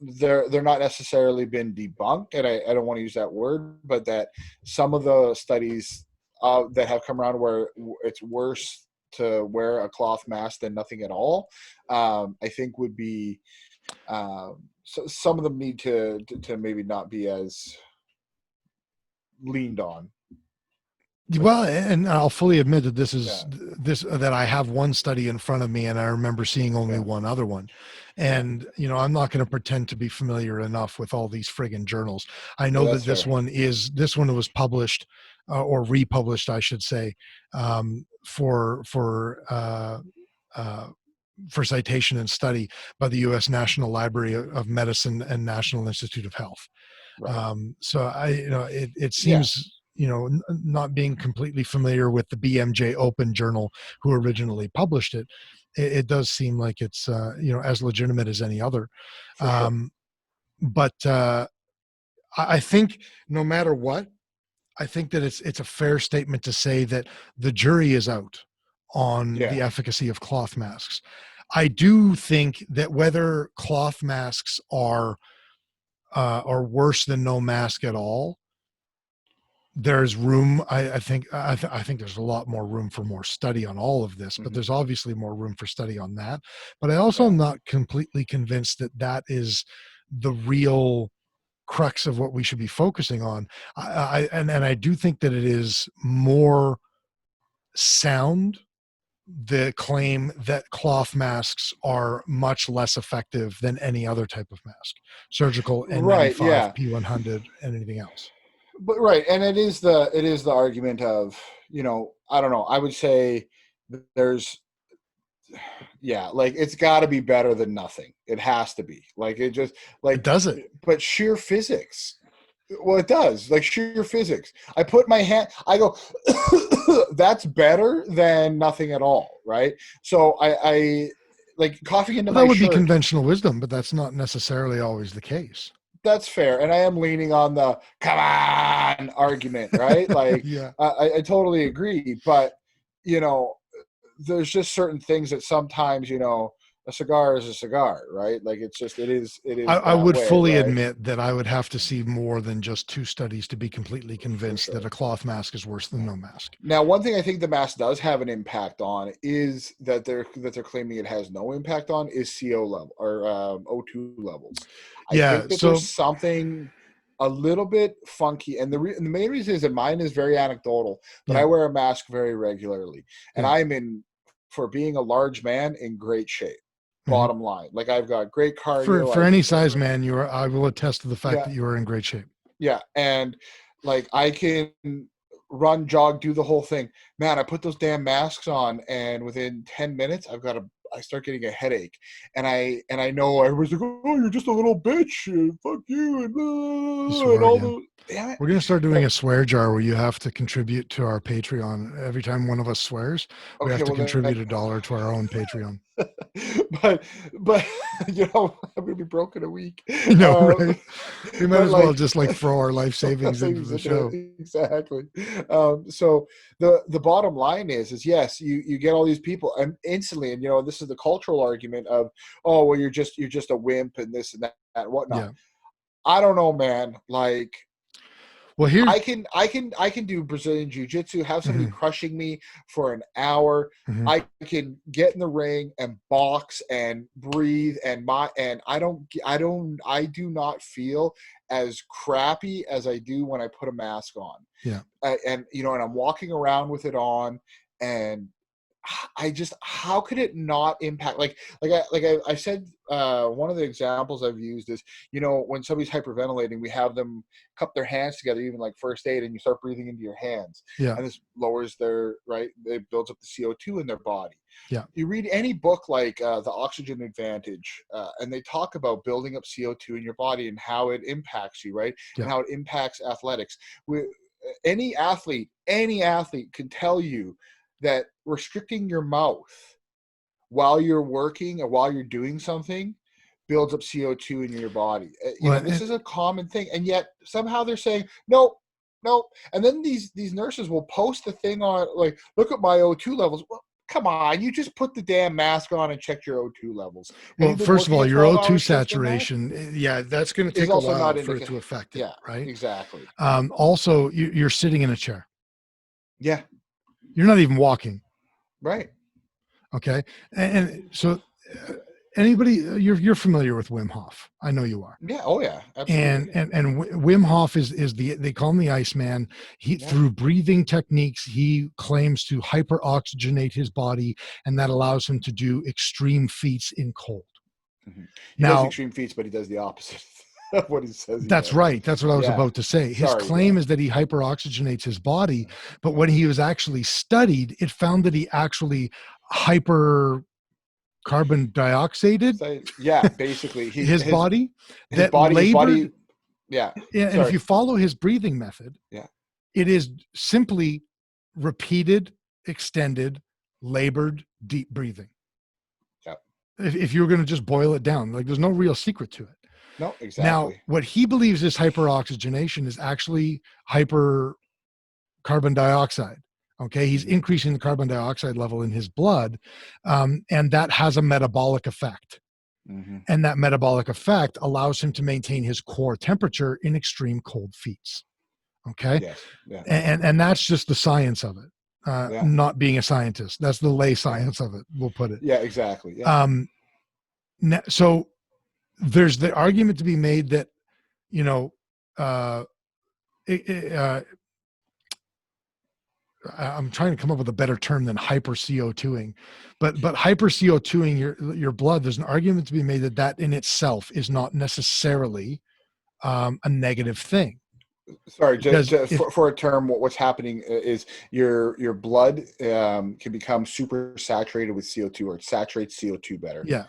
they're not necessarily been debunked, and I don't want to use that word, but that some of the studies that have come around where it's worse to wear a cloth mask than nothing at all, I think would be so some of them need to maybe not be as leaned on. Well, and I'll fully admit that that I have one study in front of me, and I remember seeing only one other one. And, I'm not going to pretend to be familiar enough with all these friggin' journals. I know that this one was published or republished, I should say, for citation and study by the U.S. National Library of Medicine and National Institute of Health. Right. So it seems, not being completely familiar with the BMJ Open Journal, who originally published it, it does seem like it's, as legitimate as any other. Sure. But I think no matter what, I think that it's a fair statement to say that the jury is out on the efficacy of cloth masks. I do think that whether cloth masks are or worse than no mask at all, there's room. I think there's a lot more room for more study on all of this, but there's obviously more room for study on that. But I also am not completely convinced that that is the real crux of what we should be focusing on. And I do think that it is more sound, the claim that cloth masks are much less effective than any other type of mask, surgical N95, yeah. P100, and anything else. But right, and it is the argument of, I don't know. I would say there's, like, it's got to be better than nothing. It has to be. Like, it just, like, It does it. But sheer physics. Well, it does. Like, sheer physics. I put my hand, I go, that's better than nothing at all, right? So I like coughing into my shirt. That would be conventional wisdom, but that's not necessarily always the case. That's fair. And I am leaning on the come on argument, right? Like, I totally agree. But, there's just certain things that sometimes, a cigar is a cigar, right? Like, it's just, it is. I would fully admit that I would have to see more than just 2 studies to be completely convinced that a cloth mask is worse than no mask. Now, one thing I think the mask does have an impact on is that they're claiming it has no impact on is CO level or O2 levels. I think that there's something a little bit funky, and the main reason is that mine is very anecdotal, but I wear a mask very regularly, and I'm for being a large man, in great shape. Bottom line, like, I've got great cardio. For any size man, I will attest to the fact that you are in great shape. Yeah, and like, I can run, jog, do the whole thing. Man, I put those damn masks on, and within 10 minutes, I start getting a headache, and I know everybody's like, "Oh, you're just a little bitch, fuck you," and all the. We're gonna start doing a swear jar where you have to contribute to our Patreon every time one of us swears. We have to contribute $1 to our own Patreon. but I'm gonna be broke in a week. Right? We might as well just like throw our life savings into the show. Exactly. So the bottom line is yes, you get all these people, and instantly, and this is the cultural argument of, oh, well, you're just a wimp and this and that and whatnot. Yeah. I don't know, man. Like, well, here I can do Brazilian jiu-jitsu, have somebody crushing me for an hour. I can get in the ring and box and breathe, and I do not feel as crappy as I do when I put a mask on. Yeah. And I'm walking around with it on, and how could it not impact? Like I said, one of the examples I've used is, when somebody's hyperventilating, we have them cup their hands together, even like first aid, and you start breathing into your hands. Yeah. And this lowers it builds up the CO2 in their body. Yeah. You read any book like The Oxygen Advantage, and they talk about building up CO2 in your body and how it impacts you, right? Yeah. And how it impacts athletics. Any athlete can tell you that restricting your mouth while you're working or while you're doing something builds up CO2 in your body. This is a common thing, and yet somehow they're saying no. And then these nurses will post the thing on, like, look at my O2 levels. Well, come on, you just put the damn mask on and check your O2 levels. Well, first of all, your O2 saturation, that's going to take a while for it to affect it. Yeah, right? Exactly. Also, you're sitting in a chair. Yeah. You're not even walking. Right. Okay. And so anybody, you're familiar with Wim Hof. I know you are. Yeah. Oh yeah. Absolutely. And Wim Hof is they call him the Iceman. Through breathing techniques, he claims to hyperoxygenate his body, and that allows him to do extreme feats in cold. He does extreme feats, but he does the opposite. What he says. That's right. That's what I was about to say. His claim is that he hyperoxygenates his body, but when he was actually studied, it found that he actually hyper carbon dioxided. Yeah, basically his body. His body. Yeah. And if you follow his breathing method, it is simply repeated, extended, labored, deep breathing. Yeah. If you're going to just boil it down, like, there's no real secret to it. No, exactly. Now, what he believes is hyperoxygenation is actually hyper carbon dioxide. Okay. He's increasing the carbon dioxide level in his blood. And that has a metabolic effect. Mm-hmm. And that metabolic effect allows him to maintain his core temperature in extreme cold feats. Okay. Yes. Yeah. And that's just the science of it. Yeah. Not being a scientist. That's the lay science of it. We'll put it. Yeah, exactly. Yeah. So there's the argument to be made that, I'm trying to come up with a better term than hyper CO2ing, but hyper CO2ing your blood. There's an argument to be made that in itself is not necessarily a negative thing. Sorry, for a term, what's happening is your blood can become super saturated with CO2, or it saturates CO2 better. Yeah,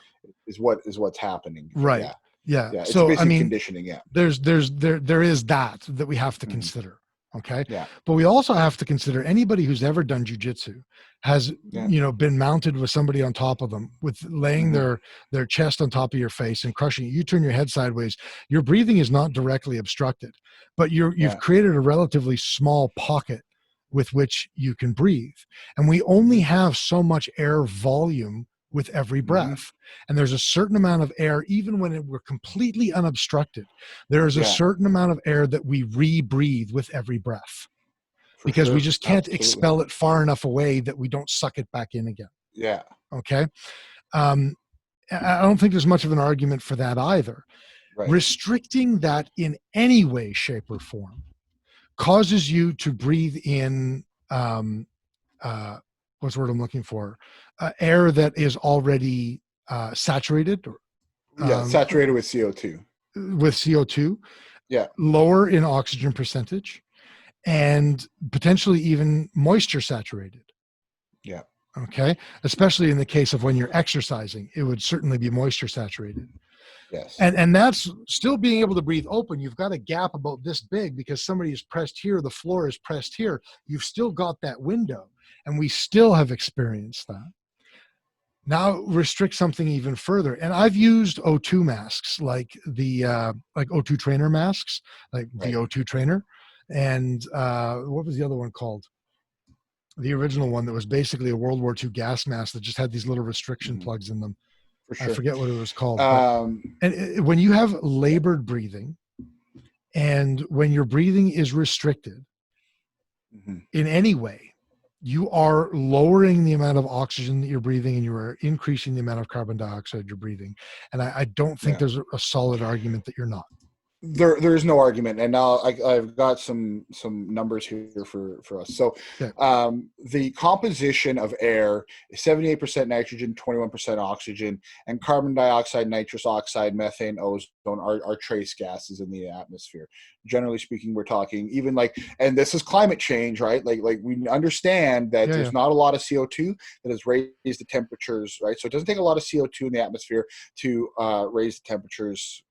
is what's happening. Right. Yeah. It's so basically conditioning. Yeah. There is that we have to consider. Okay. Yeah. But we also have to consider anybody who's ever done jujitsu has, been mounted with somebody on top of them, with laying their chest on top of your face and crushing it. You turn your head sideways. Your breathing is not directly obstructed, but you've created a relatively small pocket with which you can breathe. And we only have so much air volume with every breath. And there's a certain amount of air, even when we're completely unobstructed, there's a certain amount of air that we rebreathe with every breath, because we just can't expel it far enough away that we don't suck it back in again. Yeah. Okay. I don't think there's much of an argument for that either. Right. Restricting that in any way, shape, or form causes you to breathe in, what's the word I'm looking for? Air that is already saturated. Saturated with CO2. With CO2. Yeah. Lower in oxygen percentage, and potentially even moisture saturated. Yeah. Okay. Especially in the case of when you're exercising, it would certainly be moisture saturated. Yes. And that's still being able to breathe open. You've got a gap about this big because somebody is pressed here, the floor is pressed here. You've still got that window, and we still have experienced that. Now restrict something even further. And I've used O2 masks, like the like O2 trainer masks, like the O2 trainer. And what was the other one called? The original one that was basically a World War II gas mask that just had these little restriction plugs in them. For sure. I forget what it was called. And when you have labored breathing, and when your breathing is restricted in any way, you are lowering the amount of oxygen that you're breathing, and you are increasing the amount of carbon dioxide you're breathing. And I don't think there's a solid argument that you're not. There is no argument, and now I've got some numbers here for us. So, the composition of air is 78% nitrogen, 21% oxygen, and carbon dioxide, nitrous oxide, methane, ozone are trace gases in the atmosphere. Generally speaking, we're talking even and this is climate change, right? Like we understand that there's not a lot of CO2 that has raised the temperatures, right? So it doesn't take a lot of CO2 in the atmosphere to raise the temperatures.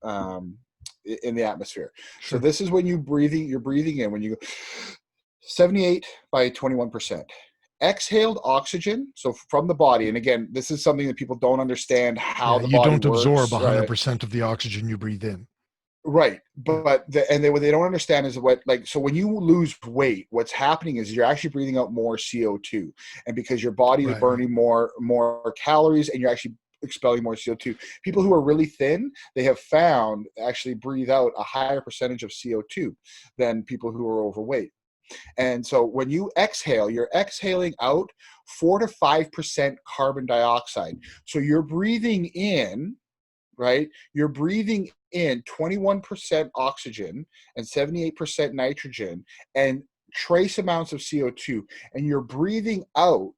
In the atmosphere. Sure. So this is when you're breathing in, when you go 78 by 21%. Exhaled oxygen, so from the body, and again, this is something that people don't understand how the body works. You don't absorb 100% of the oxygen you breathe in. Right. But what they don't understand is so when you lose weight, what's happening is you're actually breathing out more CO2. And because your body is burning more calories, and you're actually expelling more CO2. People who are really thin, they have found actually breathe out a higher percentage of CO2 than people who are overweight. And so when you exhale, you're exhaling out 4 to 5% carbon dioxide. So you're breathing in, right? You're breathing in 21% oxygen and 78% nitrogen and trace amounts of CO2, and you're breathing out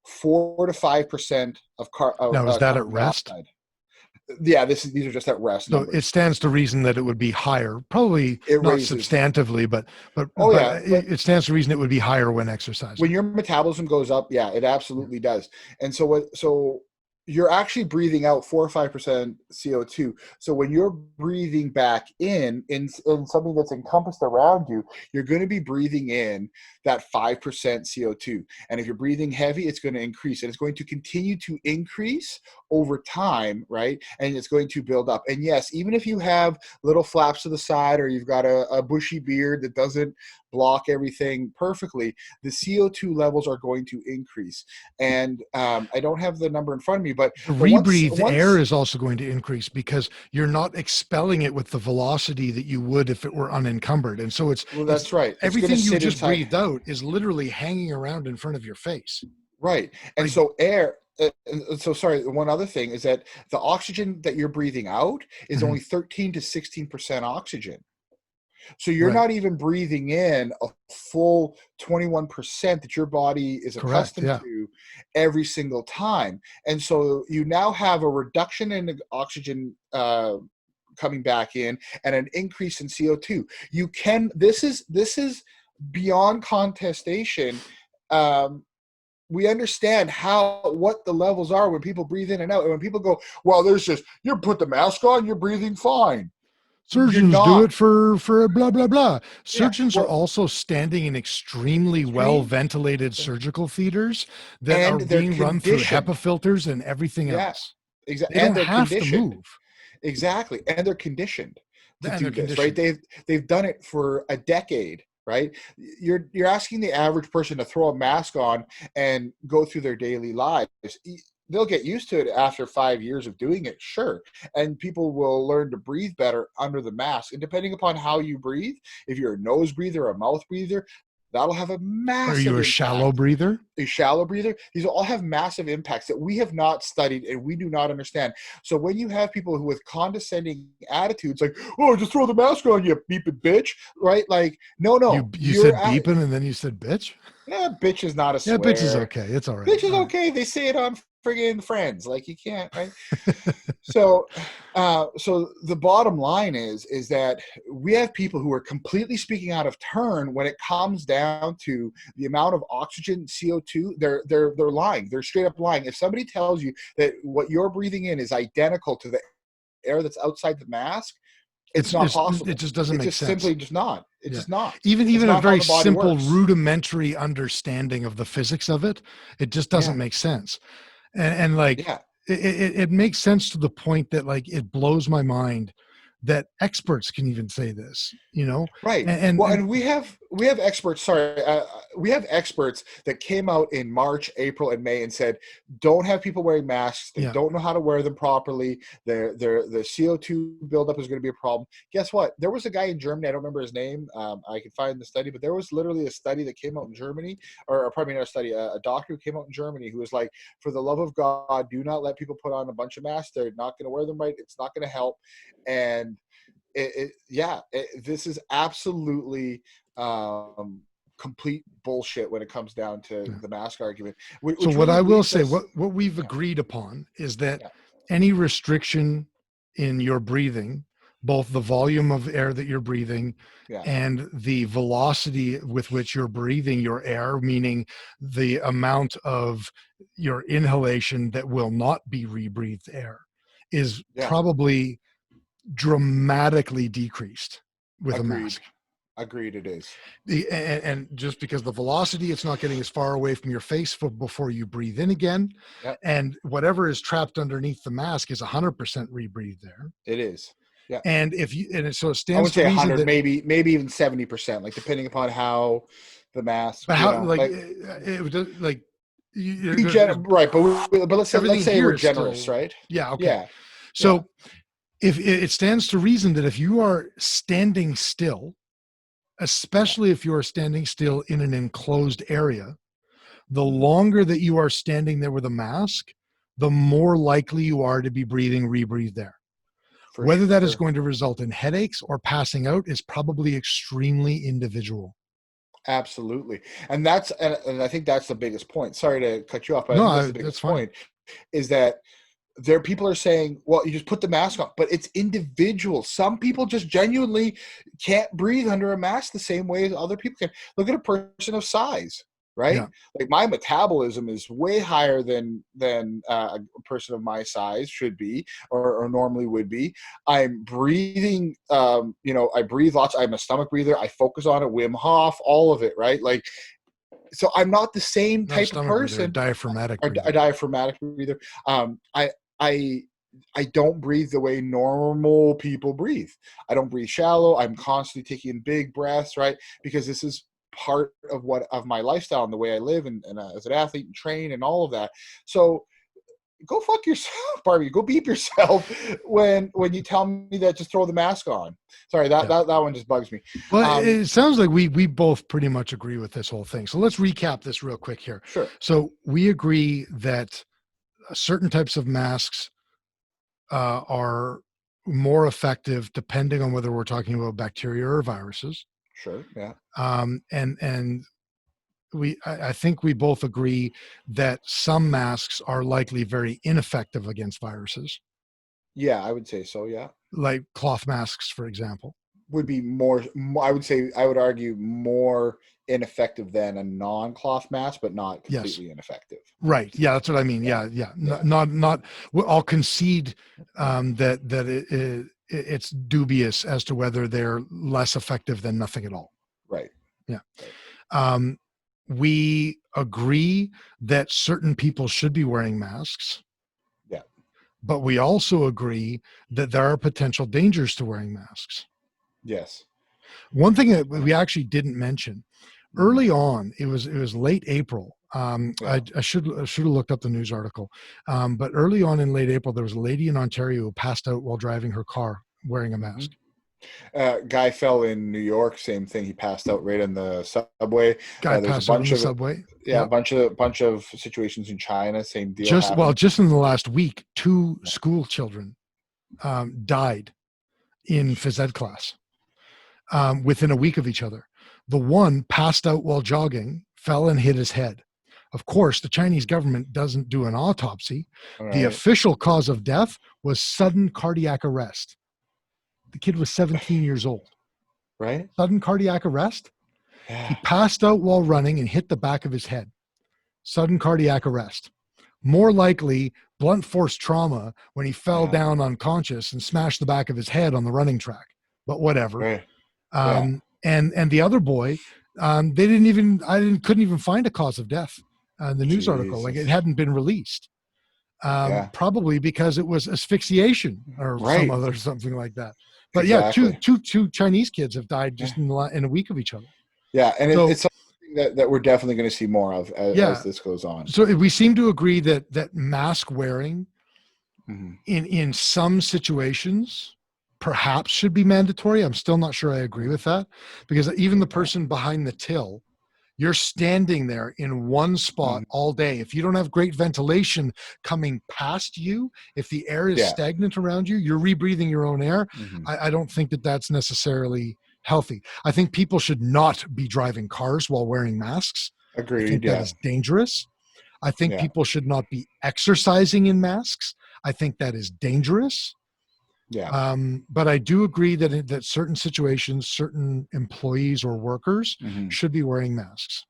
4 to 5% of carbon. Now, is that at rest? Dioxide. Yeah, these are just at rest. So numbers. It stands to reason that it would be higher, probably not substantively, but it stands to reason it would be higher when exercising. When your metabolism goes up, it absolutely does. And so you're actually breathing out 4 or 5% CO2. So when you're breathing back in something that's encompassed around you, you're going to be breathing in that 5% CO2. And if you're breathing heavy, it's going to increase. And it's going to continue to increase over time, right? And it's going to build up. And yes, even if you have little flaps to the side, or you've got a bushy beard that doesn't block everything perfectly, the CO2 levels are going to increase. And I don't have the number in front of me, But the once rebreathed air is also going to increase because you're not expelling it with the velocity that you would if it were unencumbered. And so well, it's that's right. It's going to everything you sit just inside. breathed out is literally hanging around in front of your face. Right. And Like, so air, so sorry, one other thing is that the oxygen that you're breathing out is Mhm. only 13 to 16% oxygen. So you're Right. not even breathing in a full 21% that your body is Correct. accustomed Yeah. to every single time. And so you now have a reduction in the oxygen coming back in and an increase in CO2. This is beyond contestation. We understand what the levels are when people breathe in and out. And when people go, well, you put the mask on, you're breathing fine. You're Surgeons do not. it for blah, blah, blah. Yeah. Surgeons are Well, also standing in extremely well ventilated surgical theaters that and are they're being run through conditioned. HEPA filters and everything Yeah, else. exactly. They And don't they're have to conditioned. move. Exactly. And they're conditioned to And they're do this, right? conditioned. They've done it for a decade, right? You're asking the average person to throw a mask on and go through their daily lives. They'll get used to it after 5 years of doing it, sure. And people will learn to breathe better under the mask. And depending upon how you breathe, if you're a nose breather or a mouth breather, that'll have a massive Are you a impact. shallow breather? A shallow breather, these all have massive impacts that we have not studied and we do not understand. So when you have people who with condescending attitudes like, oh, just throw the mask on, you beeping bitch, right? Like, no, You said beeping and then you said bitch? yeah, bitch is not a swear. Yeah, bitch is okay. It's all right. Bitch is okay. They say it on friggin' Friends. Like, you can't, right? So the bottom line is that we have people who are completely speaking out of turn when it comes down to the amount of oxygen, CO2. They're lying. They're straight up lying. If somebody tells you that what you're breathing in is identical to the air that's outside the mask, it's not possible. It just doesn't make sense. Simply just not. It's just not. Even not a very simple, works. rudimentary understanding of the physics of it, it just doesn't make sense. And like, it makes sense to the point that like it blows my mind that experts can even say this, right? And we have experts. Sorry, we have experts that came out in March, April, and May and said, don't have people wearing masks. They don't know how to wear them properly. The CO2 buildup is going to be a problem. Guess what? There was a guy in Germany. I don't remember his name. I can find the study, but there was literally a study that came out in Germany, or probably not a study. A doctor who came out in Germany who was like, for the love of God, do not let people put on a bunch of masks. They're not going to wear them right. It's not going to help. And this is absolutely complete bullshit when it comes down to the mask argument. So what I will say, what we've agreed upon is that any restriction in your breathing, both the volume of air that you're breathing and the velocity with which you're breathing your air, meaning the amount of your inhalation that will not be rebreathed air, is probably dramatically decreased with a mask. Agreed, it is. And just because the velocity, it's not getting as far away from your face before you breathe in again. And whatever is trapped underneath the mask is 100% rebreathed air. It is. Yeah. And so it stands I would say 100, that, maybe even 70%, like depending upon how the mask. But how, right? But let's say we're generous, still, right? Yeah. Okay. Yeah. So if it stands to reason that if you are standing still, especially if you are standing still in an enclosed area, the longer that you are standing there with a mask, the more likely you are to be breathing rebreathed air. Whether that is going to result in headaches or passing out is probably extremely individual. Absolutely. And I think that's the biggest point. Sorry to cut you off, but I think that's the biggest point is that people are saying, well, you just put the mask on, but it's individual. Some people just genuinely can't breathe under a mask the same way as other people can. Look at a person of size, right? Yeah. Like my metabolism is way higher than a person of my size should be, or normally would be. I'm breathing, I breathe lots. I'm a stomach breather. I focus on it, Wim Hof, all of it, right? Like, so I'm not the same type of person. A diaphragmatic breather. A diaphragmatic breather. I don't breathe the way normal people breathe. I don't breathe shallow. I'm constantly taking big breaths, right? Because this is part of my lifestyle and the way I live and as an athlete and train and all of that. So go fuck yourself, Barbie. Go beep yourself when you tell me that just throw the mask on. Sorry, that one just bugs me. Well, it sounds like we both pretty much agree with this whole thing. So let's recap this real quick here. Sure. So we agree that certain types of masks are more effective depending on whether we're talking about bacteria or viruses. Sure. Yeah. And I think we both agree that some masks are likely very ineffective against viruses. Yeah, I would say so. Yeah. Like cloth masks, for example. Would be more, I would argue more ineffective than a non-cloth mask, but not completely ineffective. Right. Yeah, that's what I mean. Yeah. Not. I'll concede that it's dubious as to whether they're less effective than nothing at all. Right. Yeah. Right. We agree that certain people should be wearing masks. Yeah. But we also agree that there are potential dangers to wearing masks. Yes. One thing that we actually didn't mention early on, it was late April. I should have looked up the news article. But early on in late April, there was a lady in Ontario who passed out while driving her car wearing a mask. Guy fell in New York. Same thing. He passed out right on the subway. Guy passed out on the subway. Yeah, a bunch of situations in China. Same deal. Just in the last week, 2 school children died in phys ed class within a week of each other. The one passed out while jogging, fell and hit his head. Of course, the Chinese government doesn't do an autopsy. Right. The official cause of death was sudden cardiac arrest. The kid was 17 years old. Right? Sudden cardiac arrest. Yeah. He passed out while running and hit the back of his head. Sudden cardiac arrest. More likely, blunt force trauma when he fell down unconscious and smashed the back of his head on the running track. But whatever. Right. And the other boy, couldn't even find a cause of death in the news article. Like, it hadn't been released. Probably because it was asphyxiation or something like that. But two Chinese kids have died just in a week of each other. Yeah, and it's something that we're definitely going to see more of as this goes on. So we seem to agree that mask wearing in some situations perhaps should be mandatory. I'm still not sure I agree with that, because even the person behind the till, you're standing there in one spot all day. If you don't have great ventilation coming past you, if the air is stagnant around you, you're rebreathing your own air. I don't think that that's necessarily healthy. I think people should not be driving cars while wearing masks. Agreed. I think that is dangerous. I think people should not be exercising in masks. I think that is dangerous. Yeah. But I do agree that certain situations, certain employees or workers should be wearing masks.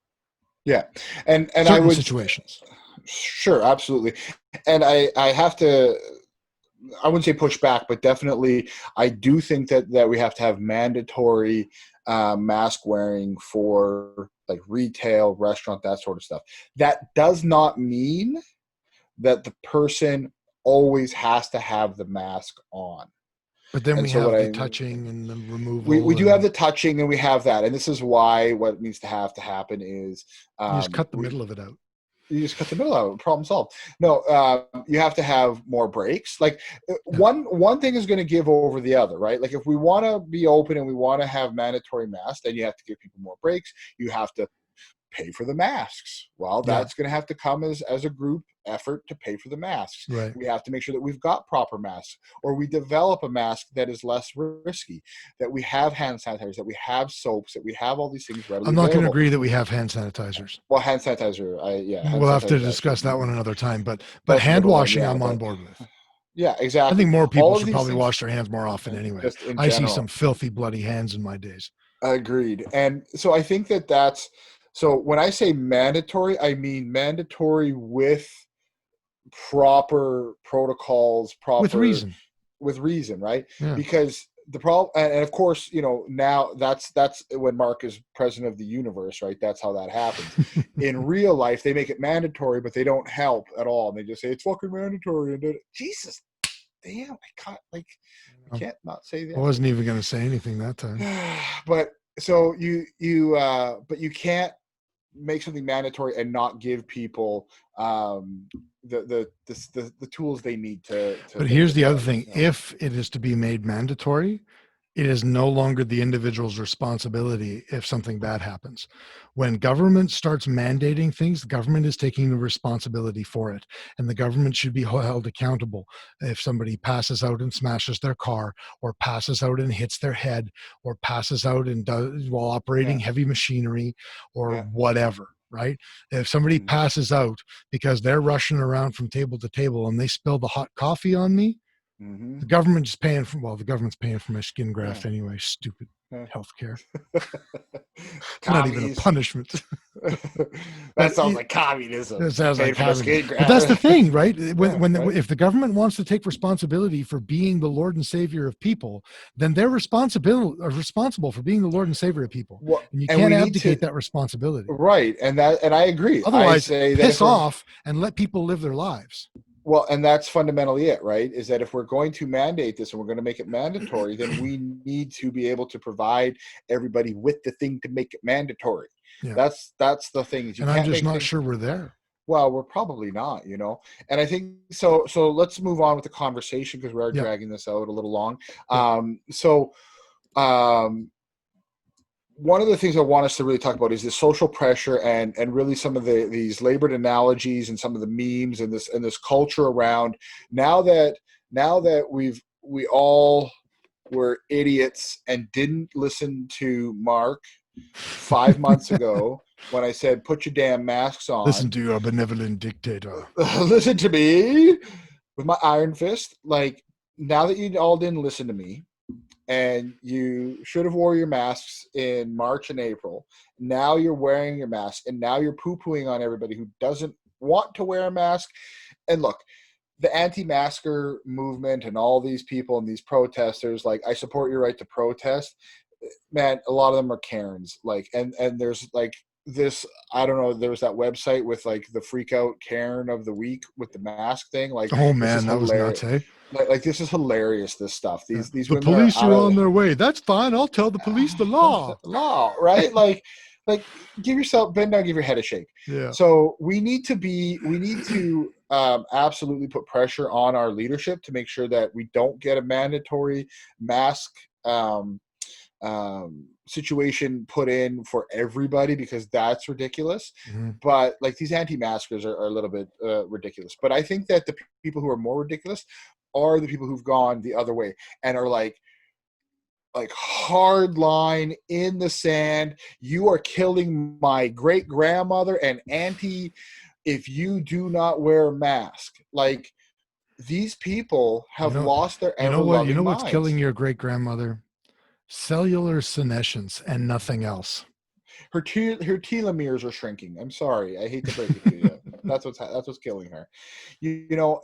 Yeah. And certain I would situations. Sure, absolutely. And I have to, I wouldn't say push back, but definitely I do think that we have to have mandatory mask wearing for like retail, restaurant, that sort of stuff. That does not mean that the person always has to have the mask on. But then we have the touching and the removal. We do have the touching, and we have that. And this is why what needs to happen is you just cut the middle of it out. You just cut the middle out. Problem solved. No, you have to have more breaks. Like one thing is going to give over the other, right? Like if we want to be open and we want to have mandatory masks, then you have to give people more breaks. You have to pay for the masks. Well, that's going to have to come as a group effort to pay for the masks. Right. We have to make sure that we've got proper masks, or we develop a mask that is less risky, that we have hand sanitizers, that we have soaps, that we have all these things readily I'm not going to available. agree that we have hand sanitizers. Well, hand sanitizer, we'll have to discuss that one another time, but hand washing I'm on board with. Yeah, exactly. I think more people should probably wash their hands more often anyway. I see some filthy, bloody hands in my days. Agreed. And so I think that's, so when I say mandatory, I mean mandatory with proper protocols, with reason, right? Yeah. Because the problem, and of course, now that's when Mark is president of the universe, right? That's how that happens. In real life, they make it mandatory, but they don't help at all. And they just say it's fucking mandatory. And Jesus, damn, I can't not say that. I wasn't even going to say anything that time. But so but you can't make something mandatory and not give people the tools they need to But here's the other thing. If it is to be made mandatory, it is no longer the individual's responsibility if something bad happens. When government starts mandating things, the government is taking the responsibility for it, and the government should be held accountable. If somebody passes out and smashes their car, or passes out and hits their head, or passes out and does while operating heavy machinery, or whatever, right? If somebody passes out because they're rushing around from table to table and they spill the hot coffee on me, the government's paying for, well, the government's paying for my skin graft anyway. Stupid healthcare. It's not even a punishment. That sounds like communism. It sounds like communism. But that's the thing, right? If the government wants to take responsibility for being the Lord and Savior of people, then they're responsible for being the Lord and Savior of people. Well, and you can't abdicate that responsibility. Right. And I agree. Otherwise, piss off and let people live their lives. Well, and that's fundamentally it, right? Is that if we're going to mandate this and we're going to make it mandatory, then we need to be able to provide everybody with the thing to make it mandatory. Yeah. That's the thing. And I'm just not sure we're there. Well, we're probably not, And I think so let's move on with the conversation because we are dragging this out a little long. One of the things I want us to really talk about is the social pressure and really some of these labored analogies and some of the memes and this culture around now that we all were idiots and didn't listen to Mark 5 months ago when I said, put your damn masks on. Listen to your benevolent dictator. Listen to me with my iron fist. Like, now that you all didn't listen to me, and you should have wore your masks in March and April. Now you're wearing your mask, and now you're poo-pooing on everybody who doesn't want to wear a mask. And look, the anti-masker movement and all these people and these protesters, like, I support your right to protest. Man, a lot of them are Karens. Like, and there's like this, I don't know, there was that website with like the freak out Karen of the week with the mask thing. Like, oh man, that was nuts, hey? Like this is hilarious. This stuff. These the women police are on their way. That's fine. I'll tell the police the law. Right? Like give yourself bend down, give your head a shake. Yeah. So we need to absolutely put pressure on our leadership to make sure that we don't get a mandatory mask situation put in for everybody, because that's ridiculous. But like these anti-maskers are a little bit ridiculous. But I think that the people who are more ridiculous are the people who've gone the other way and are like hard line in the sand. You are killing my great grandmother and auntie if you do not wear a mask. Like, these people have lost their ever-loving You know what's minds. killing your great grandmother? Cellular senescence and nothing else. Her telomeres are shrinking. I'm sorry, I hate to break it to you. That's what's killing her.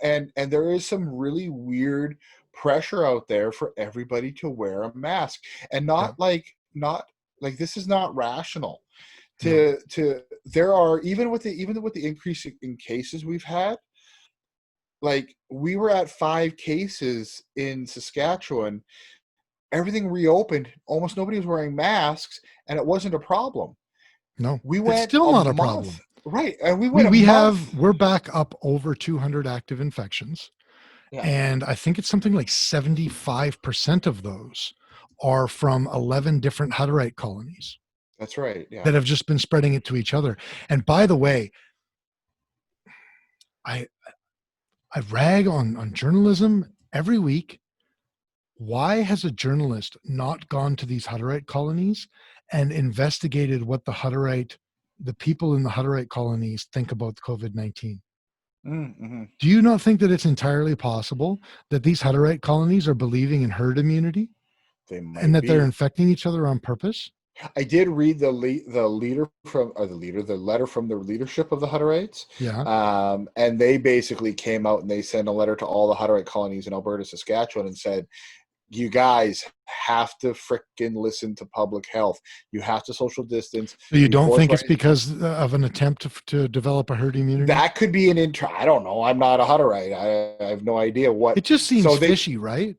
And there is some really weird pressure out there for everybody to wear a mask, and not like this is not rational. There are even with the increase in cases we've had. Like, we were at 5 cases in Saskatchewan. Everything reopened. Almost nobody was wearing masks, and it wasn't a problem. No, we went it's still not a problem, right? And we're back up over 200 active infections, and I think it's something like 75% of those are from 11 different Hutterite colonies. That's right. Yeah, that have just been spreading it to each other. And by the way, I rag on journalism every week. Why has a journalist not gone to these Hutterite colonies and investigated what the people in the Hutterite colonies think about COVID-19? Mm-hmm. Do you not think that it's entirely possible that these Hutterite colonies are believing in herd immunity? They might and that be. They're infecting each other on purpose? I did read the letter from the leadership of the Hutterites. Yeah. And they basically came out and they sent a letter to all the Hutterite colonies in Alberta, Saskatchewan, and said, you guys have to frickin' listen to public health. You have to social distance. So you don't think it's because of an attempt to develop a herd immunity? That could be an I don't know. I'm not a Hutterite. I have no idea what. It just seems fishy, right?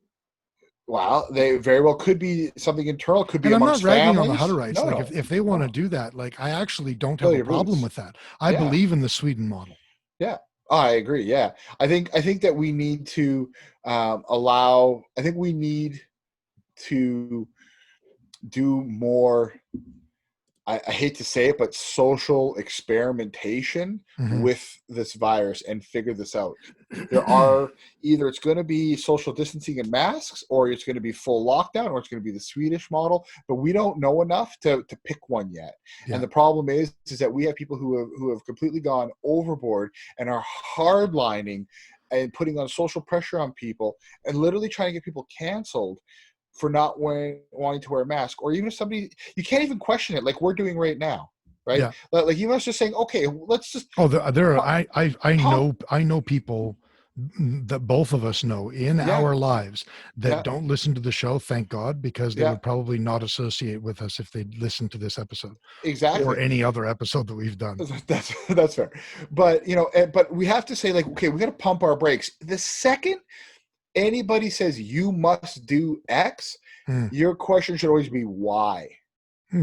Well, they very well could be something internal, could be And I'm not amongst ragging on the families. Hutterites. Like No, if they want to no. do that, like I actually don't have Fill a your problem boots. with that. I Yeah. believe in the Sweden model. Yeah, I agree. Yeah, I think that we need to allow. I think we need to do more. I hate to say it, but social experimentation Mhm. with this virus and figure this out. There are either it's going to be social distancing and masks, or it's going to be full lockdown, or it's going to be the Swedish model. But we don't know enough to pick one yet. Yeah. And the problem is that we have people who have completely gone overboard and are hardlining and putting on social pressure on people and literally trying to get people canceled for not wanting to wear a mask, or even if somebody, you can't even question it like we're doing right now, right? Yeah. Like you must just saying, okay, let's just. There are, I know people that both of us know in Yeah. our lives that Yeah. don't listen to the show, thank God, because they Yeah. would probably not associate with us if they'd listened to this episode Exactly. or any other episode that we've done. That's fair. But but we have to say, like, okay, we got to pump our brakes. The second anybody says you must do X, your question should always be why.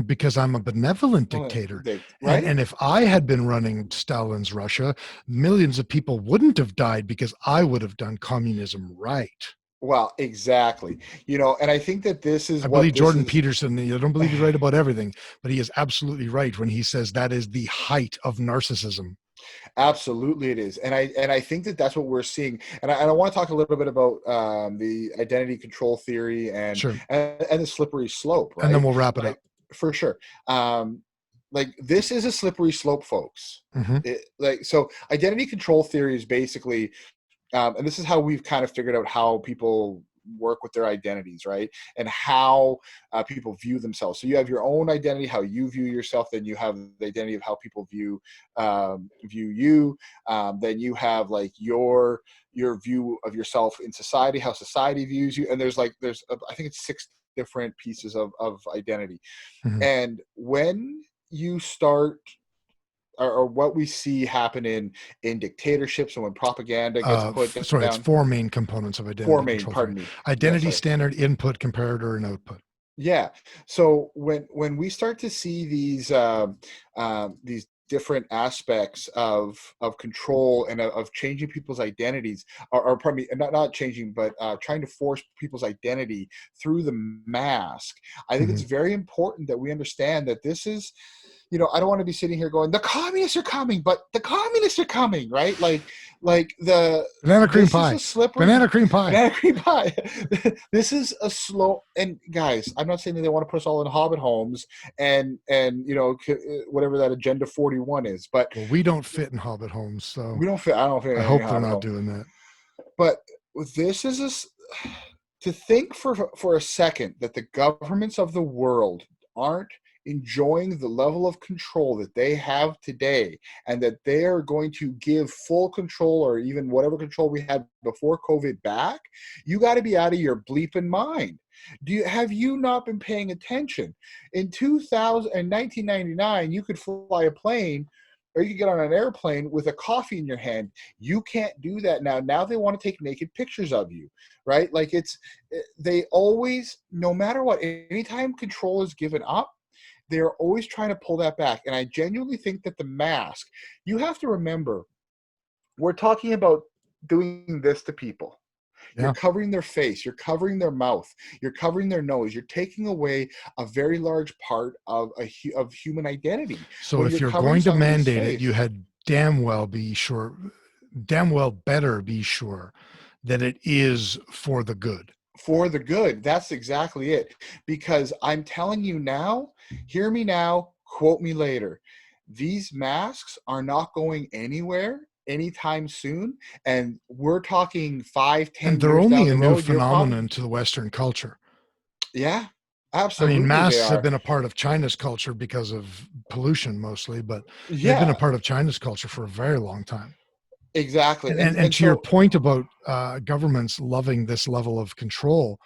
Because I'm a benevolent dictator. Right? And if I had been running Stalin's Russia, millions of people wouldn't have died because I would have done communism right. Well, exactly. And I think that this is I what believe Jordan is, Peterson, I don't believe he's right about everything, but he is absolutely right when he says that is the height of narcissism. Absolutely it is. And I think that that's what we're seeing. And I want to talk a little bit about the identity control theory and the slippery slope, right? And then we'll wrap it up. For sure. Like this is a slippery slope, folks. Mm-hmm. So identity control theory is basically, and this is how we've kind of figured out how people work with their identities, right? And how people view themselves. So you have your own identity, how you view yourself. Then you have the identity of how people view you. Then you have like your view of yourself in society, how society views you. And there's I think it's 6 different pieces of identity. Mm-hmm. And when you start, or what we see happen in dictatorships and when propaganda gets put down. It's 4 main components of identity. 4 main, pardon me. Identity, standard, input, comparator, and output. Yeah. So when we start to see these different aspects of control and of changing people's identities, or pardon me, not changing, but trying to force people's identity through the mask, I think it's very important that we understand that this is, I don't want to be sitting here going, the communists are coming, but the communists are coming, right? Like the banana cream pie. Banana cream pie. Banana cream pie. This is a slow, and guys, I'm not saying that they want to put us all in Hobbit homes and whatever that Agenda 41 is, but we don't fit in Hobbit homes, so we don't fit. I don't fit. I hope they're not doing that. But this is to think for a second that the governments of the world aren't enjoying the level of control that they have today, and that they are going to give full control, or even whatever control we had before COVID, back. You got to be out of your bleeping mind. Have you not been paying attention? In 1999, you could fly a plane, or you could get on an airplane with a coffee in your hand. You can't do that now. Now they want to take naked pictures of you, right? Like they always, no matter what, anytime control is given up, they're always trying to pull that back. And I genuinely think that the mask, you have to remember, we're talking about doing this to people. Yeah. You're covering their face. You're covering their mouth. You're covering their nose. You're taking away a very large part of human identity. So if you're going to mandate it, you had damn well better be sure that it is for the good. For the good. That's exactly it. Because I'm telling you now, hear me now, quote me later. These masks are not going anywhere anytime soon. And we're talking 5, 10 years. And they're only a new phenomenon to the Western culture. Yeah, absolutely. I mean, masks have been a part of China's culture because of pollution mostly, but they've been a part of China's culture for a very long time. Exactly. And to your point about governments loving this level of control,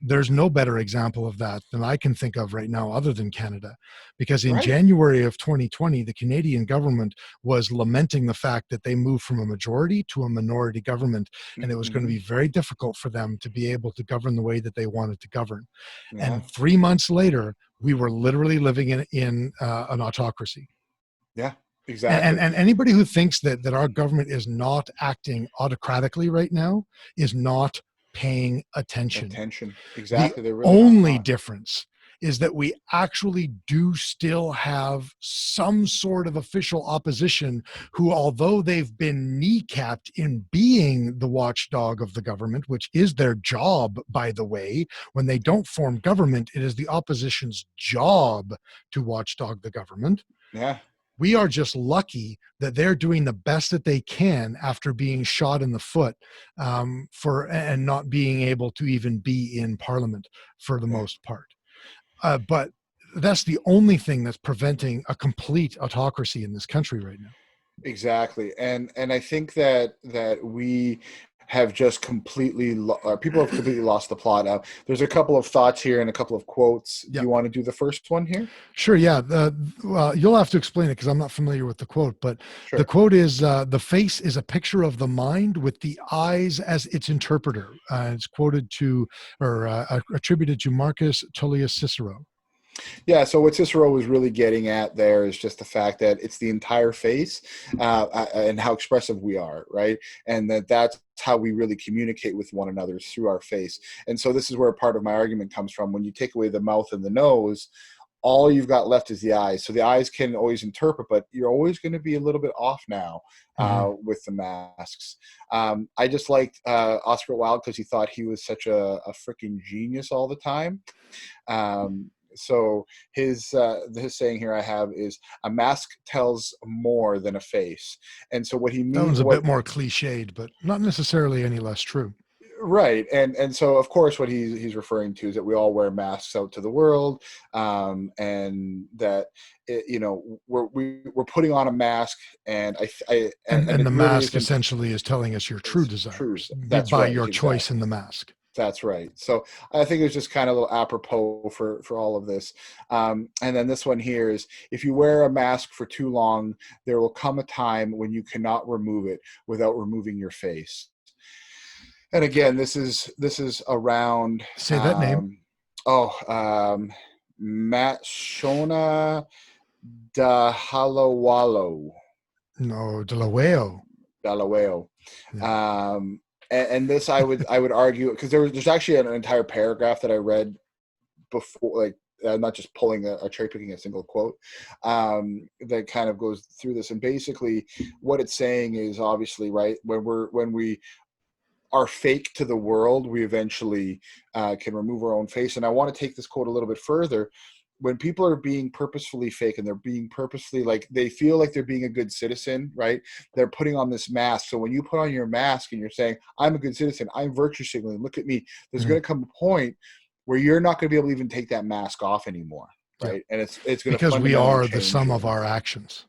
there's no better example of that than I can think of right now other than Canada. Because in Right. January of 2020, the Canadian government was lamenting the fact that they moved from a majority to a minority government, and it was going to be very difficult for them to be able to govern the way that they wanted to govern. Yeah. And 3 months later, we were literally living in an autocracy. Yeah. Exactly. And anybody who thinks that our government is not acting autocratically right now is not paying attention. Exactly. The They're really only not. difference is that we actually do still have some sort of official opposition who, although they've been kneecapped in being the watchdog of the government, which is their job, by the way, when they don't form government, it is the opposition's job to watchdog the government. Yeah. We are just lucky that they're doing the best that they can after being shot in the foot and not being able to even be in Parliament for the most part. But that's the only thing that's preventing a complete autocracy in this country right now. Exactly. And I think that we have just completely people have completely lost the plot. Now, there's a couple of thoughts here and a couple of quotes. Yep. Do you want to do the first one here? Sure. Yeah. You'll have to explain it because I'm not familiar with the quote, but Sure. The quote is, the face is a picture of the mind with the eyes as its interpreter. It's quoted to, or attributed to Marcus Tullius Cicero. Yeah, so what Cicero was really getting at there is just the fact that it's the entire face and how expressive we are, right? And that's how we really communicate with one another, is through our face. And so this is where part of my argument comes from. When you take away the mouth and the nose, all you've got left is the eyes. So the eyes can always interpret, but you're always going to be a little bit off now with the masks. I just liked Oscar Wilde because he thought he was such a freaking genius all the time. So his saying here I have is, a mask tells more than a face. And so what he means, that one's a bit more cliched, but not necessarily any less true. Right. And so of course what he's referring to is that we all wear masks out to the world, and that we're putting on a mask, and and the really mask essentially is telling us your true desires by your choice in the mask. That's right. So I think it's just kind of a little apropos for all of this. And then this one here is, if you wear a mask for too long, there will come a time when you cannot remove it without removing your face. And again, this is around. Say that name. Matt Shona Dahalawalo. No, Delaweo. Yeah. And this I would argue, because there's actually an entire paragraph that I read before, like I'm not just pulling a cherry picking a single quote, that kind of goes through this. And basically what it's saying is, obviously, right, when we are fake to the world, we eventually can remove our own face. And I want to take this quote a little bit further. When people are being purposefully fake and they're being purposefully, like, they feel like they're being a good citizen, right? They're putting on this mask. So when you put on your mask and you're saying, I'm a good citizen, I'm virtue signaling, look at me, there's going to come a point where you're not going to be able to even take that mask off anymore, right? Yeah. And it's going to, because we are the sum of our actions.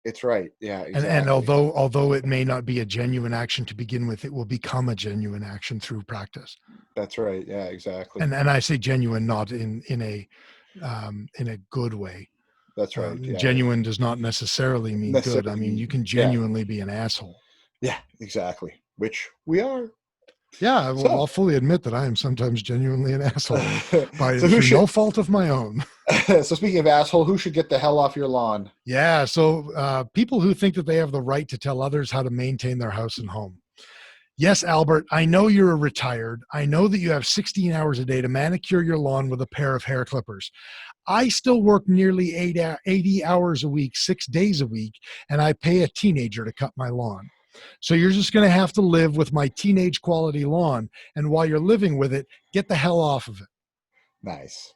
It's right. Yeah. Exactly. And although it may not be a genuine action to begin with, it will become a genuine action through practice. That's right. Yeah, exactly. And I say genuine, not in a good way. That's right. Yeah. Genuine does not necessarily mean good. I mean, you can genuinely be an asshole. Yeah, exactly. Which we are. Yeah, well, I'll fully admit that I am sometimes genuinely an asshole through no fault of my own. So speaking of asshole, who should get the hell off your lawn? Yeah, so people who think that they have the right to tell others how to maintain their house and home. Yes, Albert, I know you're retired. I know that you have 16 hours a day to manicure your lawn with a pair of hair clippers. I still work nearly 80 hours a week, 6 days a week, and I pay a teenager to cut my lawn. So you're just going to have to live with my teenage quality lawn. And while you're living with it, get the hell off of it. Nice.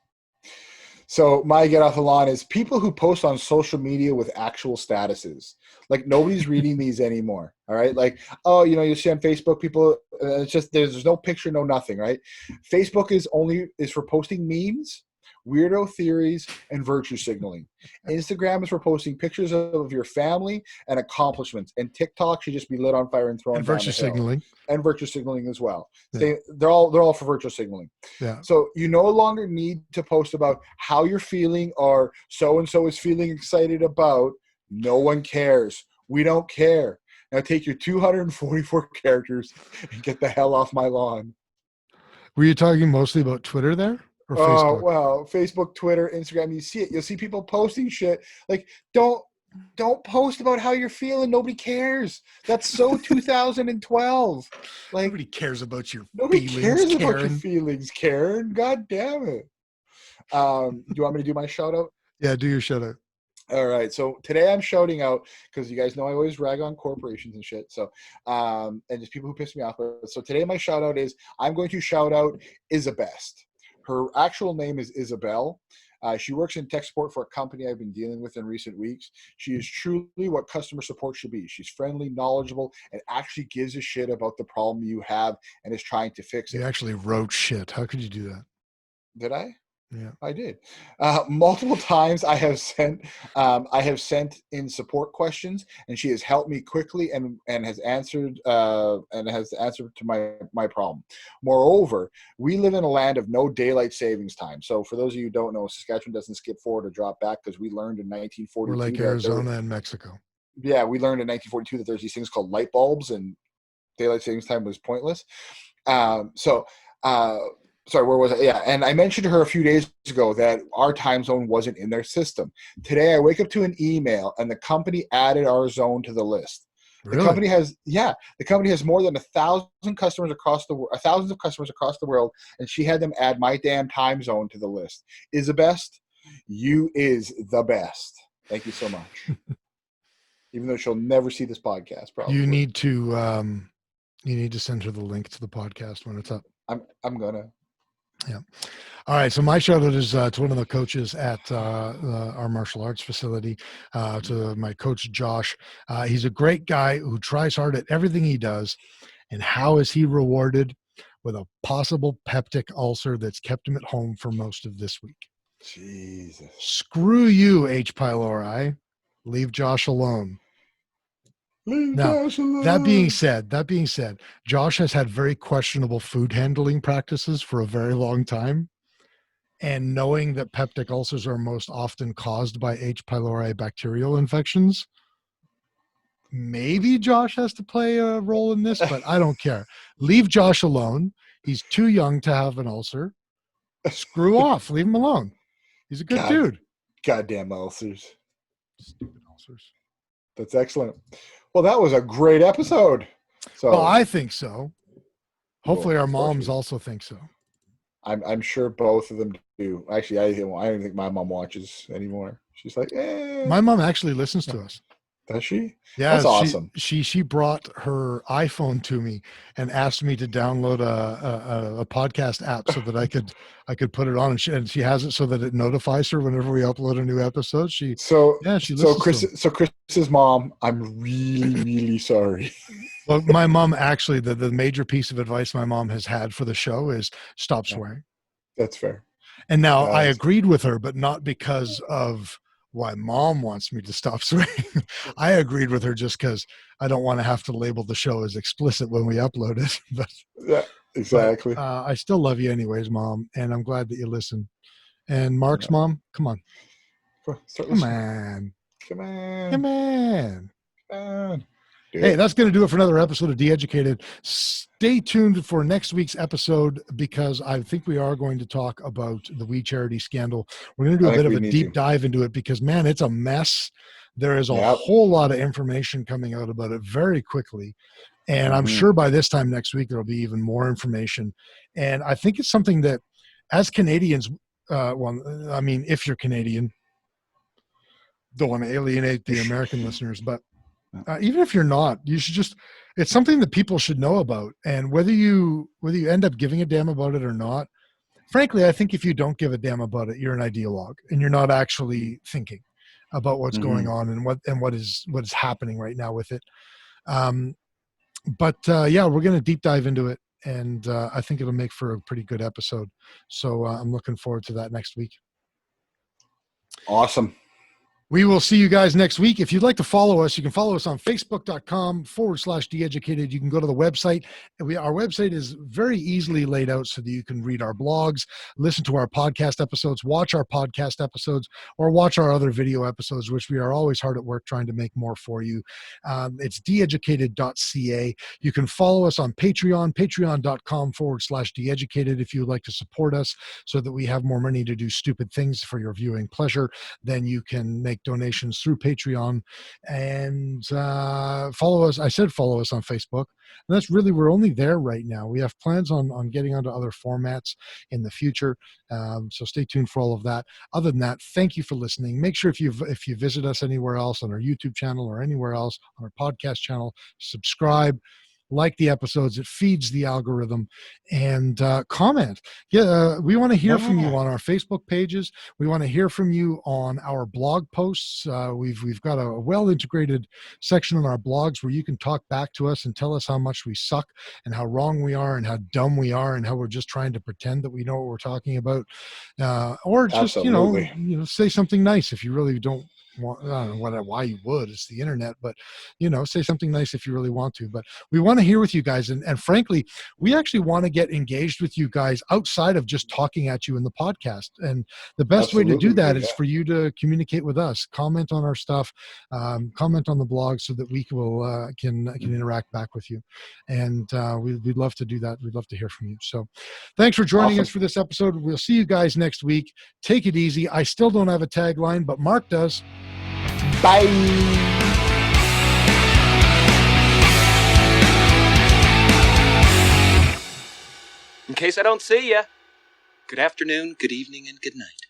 So my get off the lawn is people who post on social media with actual statuses. Like, nobody's reading these anymore. All right. Like, oh, you see on Facebook, people, it's just, there's no picture, no nothing. Right. Facebook is for posting memes weirdo theories, and virtue signaling. Instagram is for posting pictures of your family and accomplishments, and TikTok should just be lit on fire and thrown And down virtue the hill. signaling. And virtue signaling as well. Yeah. They're all for virtue signaling. Yeah. So you no longer need to post about how you're feeling or so-and-so is feeling excited about. No one cares. We don't care. Now take your 244 characters and get the hell off my lawn. Were you talking mostly about Twitter there or Oh, Facebook? well, Facebook, Twitter, Instagram, you see it. You'll see people posting shit. Like, don't post about how you're feeling. Nobody cares. That's so 2012. Like, Nobody cares about your nobody feelings, cares Karen. about your feelings, Karen. God damn it. Do you want me to do my shout out? Yeah, do your shout out. All right. So today I'm shouting out because you guys know I always rag on corporations and shit. So, and just people who piss me off. So today my shout out is I'm going to shout out Isabest. Her actual name is Isabel. She works in tech support for a company I've been dealing with in recent weeks. She is truly what customer support should be. She's friendly, knowledgeable, and actually gives a shit about the problem you have and is trying to fix it. You actually wrote shit. How could you do that? Did I? Yeah, I did. Multiple times I have sent in support questions, and she has helped me quickly and has answered to my problem. Moreover, we live in a land of no daylight savings time. So for those of you who don't know, Saskatchewan doesn't skip forward or drop back because we learned in 1942. we're like Arizona and Mexico. Yeah, we learned in 1942 that there's these things called light bulbs, and daylight savings time was pointless. Sorry, where was I? Yeah, and I mentioned to her a few days ago that our time zone wasn't in their system. Today, I wake up to an email, and the company added our zone to the list. Really? The company has more than 1,000 customers across the world, thousands of customers across the world, and she had them add my damn time zone to the list. Isabest, you is the best. Thank you so much. Even though she'll never see this podcast, probably. You need to send her the link to the podcast when it's up. I'm gonna. Yeah. All right. So my shout out is to one of the coaches at our martial arts facility, to my coach, Josh. He's a great guy who tries hard at everything he does. And how is he rewarded? With a possible peptic ulcer that's kept him at home for most of this week. Jesus. Screw you, H. pylori. Leave Josh alone. Now, that being said, Josh has had very questionable food handling practices for a very long time. And knowing that peptic ulcers are most often caused by H. pylori bacterial infections, maybe Josh has to play a role in this, but I don't care. Leave Josh alone. He's too young to have an ulcer. Screw off. Leave him alone. He's a good dude. Goddamn ulcers. Stupid ulcers. That's excellent. Well, that was a great episode. So, well, I think so. Hopefully our moms also think so. I'm sure both of them do. Actually, I don't even think my mom watches anymore. She's like, My mom actually listens to us. Does she? Yeah, that's awesome. She brought her iPhone to me and asked me to download a podcast app so that I could put it on, and she has it so that it notifies her whenever we upload a new episode. She listens. So Chris's mom, I'm really sorry. Well, my mom actually, the major piece of advice my mom has had for the show is stop swearing. That's fair. And now I agreed with her, but not because of why mom wants me to stop swearing. I agreed with her just because I don't want to have to label the show as explicit when we upload it. But yeah, exactly. But, I still love you anyways, Mom, and I'm glad that you listen. And Mark's mom, come on. Come on. Hey, that's going to do it for another episode of DeEducated. Stay tuned for next week's episode because I think we are going to talk about the We Charity scandal. We're going to do a bit of a deep dive into it because, man, it's a mess. There is a whole lot of information coming out about it very quickly. And I'm sure by this time next week, there'll be even more information. And I think it's something that as Canadians, if you're Canadian, don't want to alienate the American listeners, but even if you're not, you should it's something that people should know about. And whether you end up giving a damn about it or not, frankly, I think if you don't give a damn about it, you're an ideologue and you're not actually thinking about what's going on and what is happening right now with it. We're going to deep dive into it and I think it'll make for a pretty good episode. So I'm looking forward to that next week. Awesome. We will see you guys next week. If you'd like to follow us, you can follow us on facebook.com/DeEducated. You can go to the website. Our website is very easily laid out so that you can read our blogs, listen to our podcast episodes, watch our podcast episodes, or watch our other video episodes, which we are always hard at work trying to make more for you. It's DeEducated.ca. You can follow us on Patreon, patreon.com/DeEducated. If you would like to support us so that we have more money to do stupid things for your viewing pleasure, then you can make donations through Patreon, and follow us. I said follow us on Facebook, and that's really, we're only there right now. We have plans on getting onto other formats in the future, so stay tuned for all of that. Other than that, thank you for listening. Make sure if you visit us anywhere else on our YouTube channel or anywhere else on our podcast channel, subscribe, like the episodes. It feeds the algorithm, and comment. We want to hear from you on our Facebook pages. We want to hear from you on our blog posts. We've got a well-integrated section on our blogs where you can talk back to us and tell us how much we suck and how wrong we are and how dumb we are and how we're just trying to pretend that we know what we're talking about, or just say something nice if you really don't want. I don't know why you would. It's the internet, but say something nice if you really want to. But we want to hear with you guys, and frankly, we actually want to get engaged with you guys outside of just talking at you in the podcast. And the best way to do that is for you to communicate with us, comment on our stuff, comment on the blog, so that we can interact back with you. And we'd love to do that. We'd love to hear from you. So thanks for joining us for this episode. We'll see you guys next week. Take it easy. I still don't have a tagline, but Mark does. Bye. In case I don't see ya, good afternoon, good evening, and good night.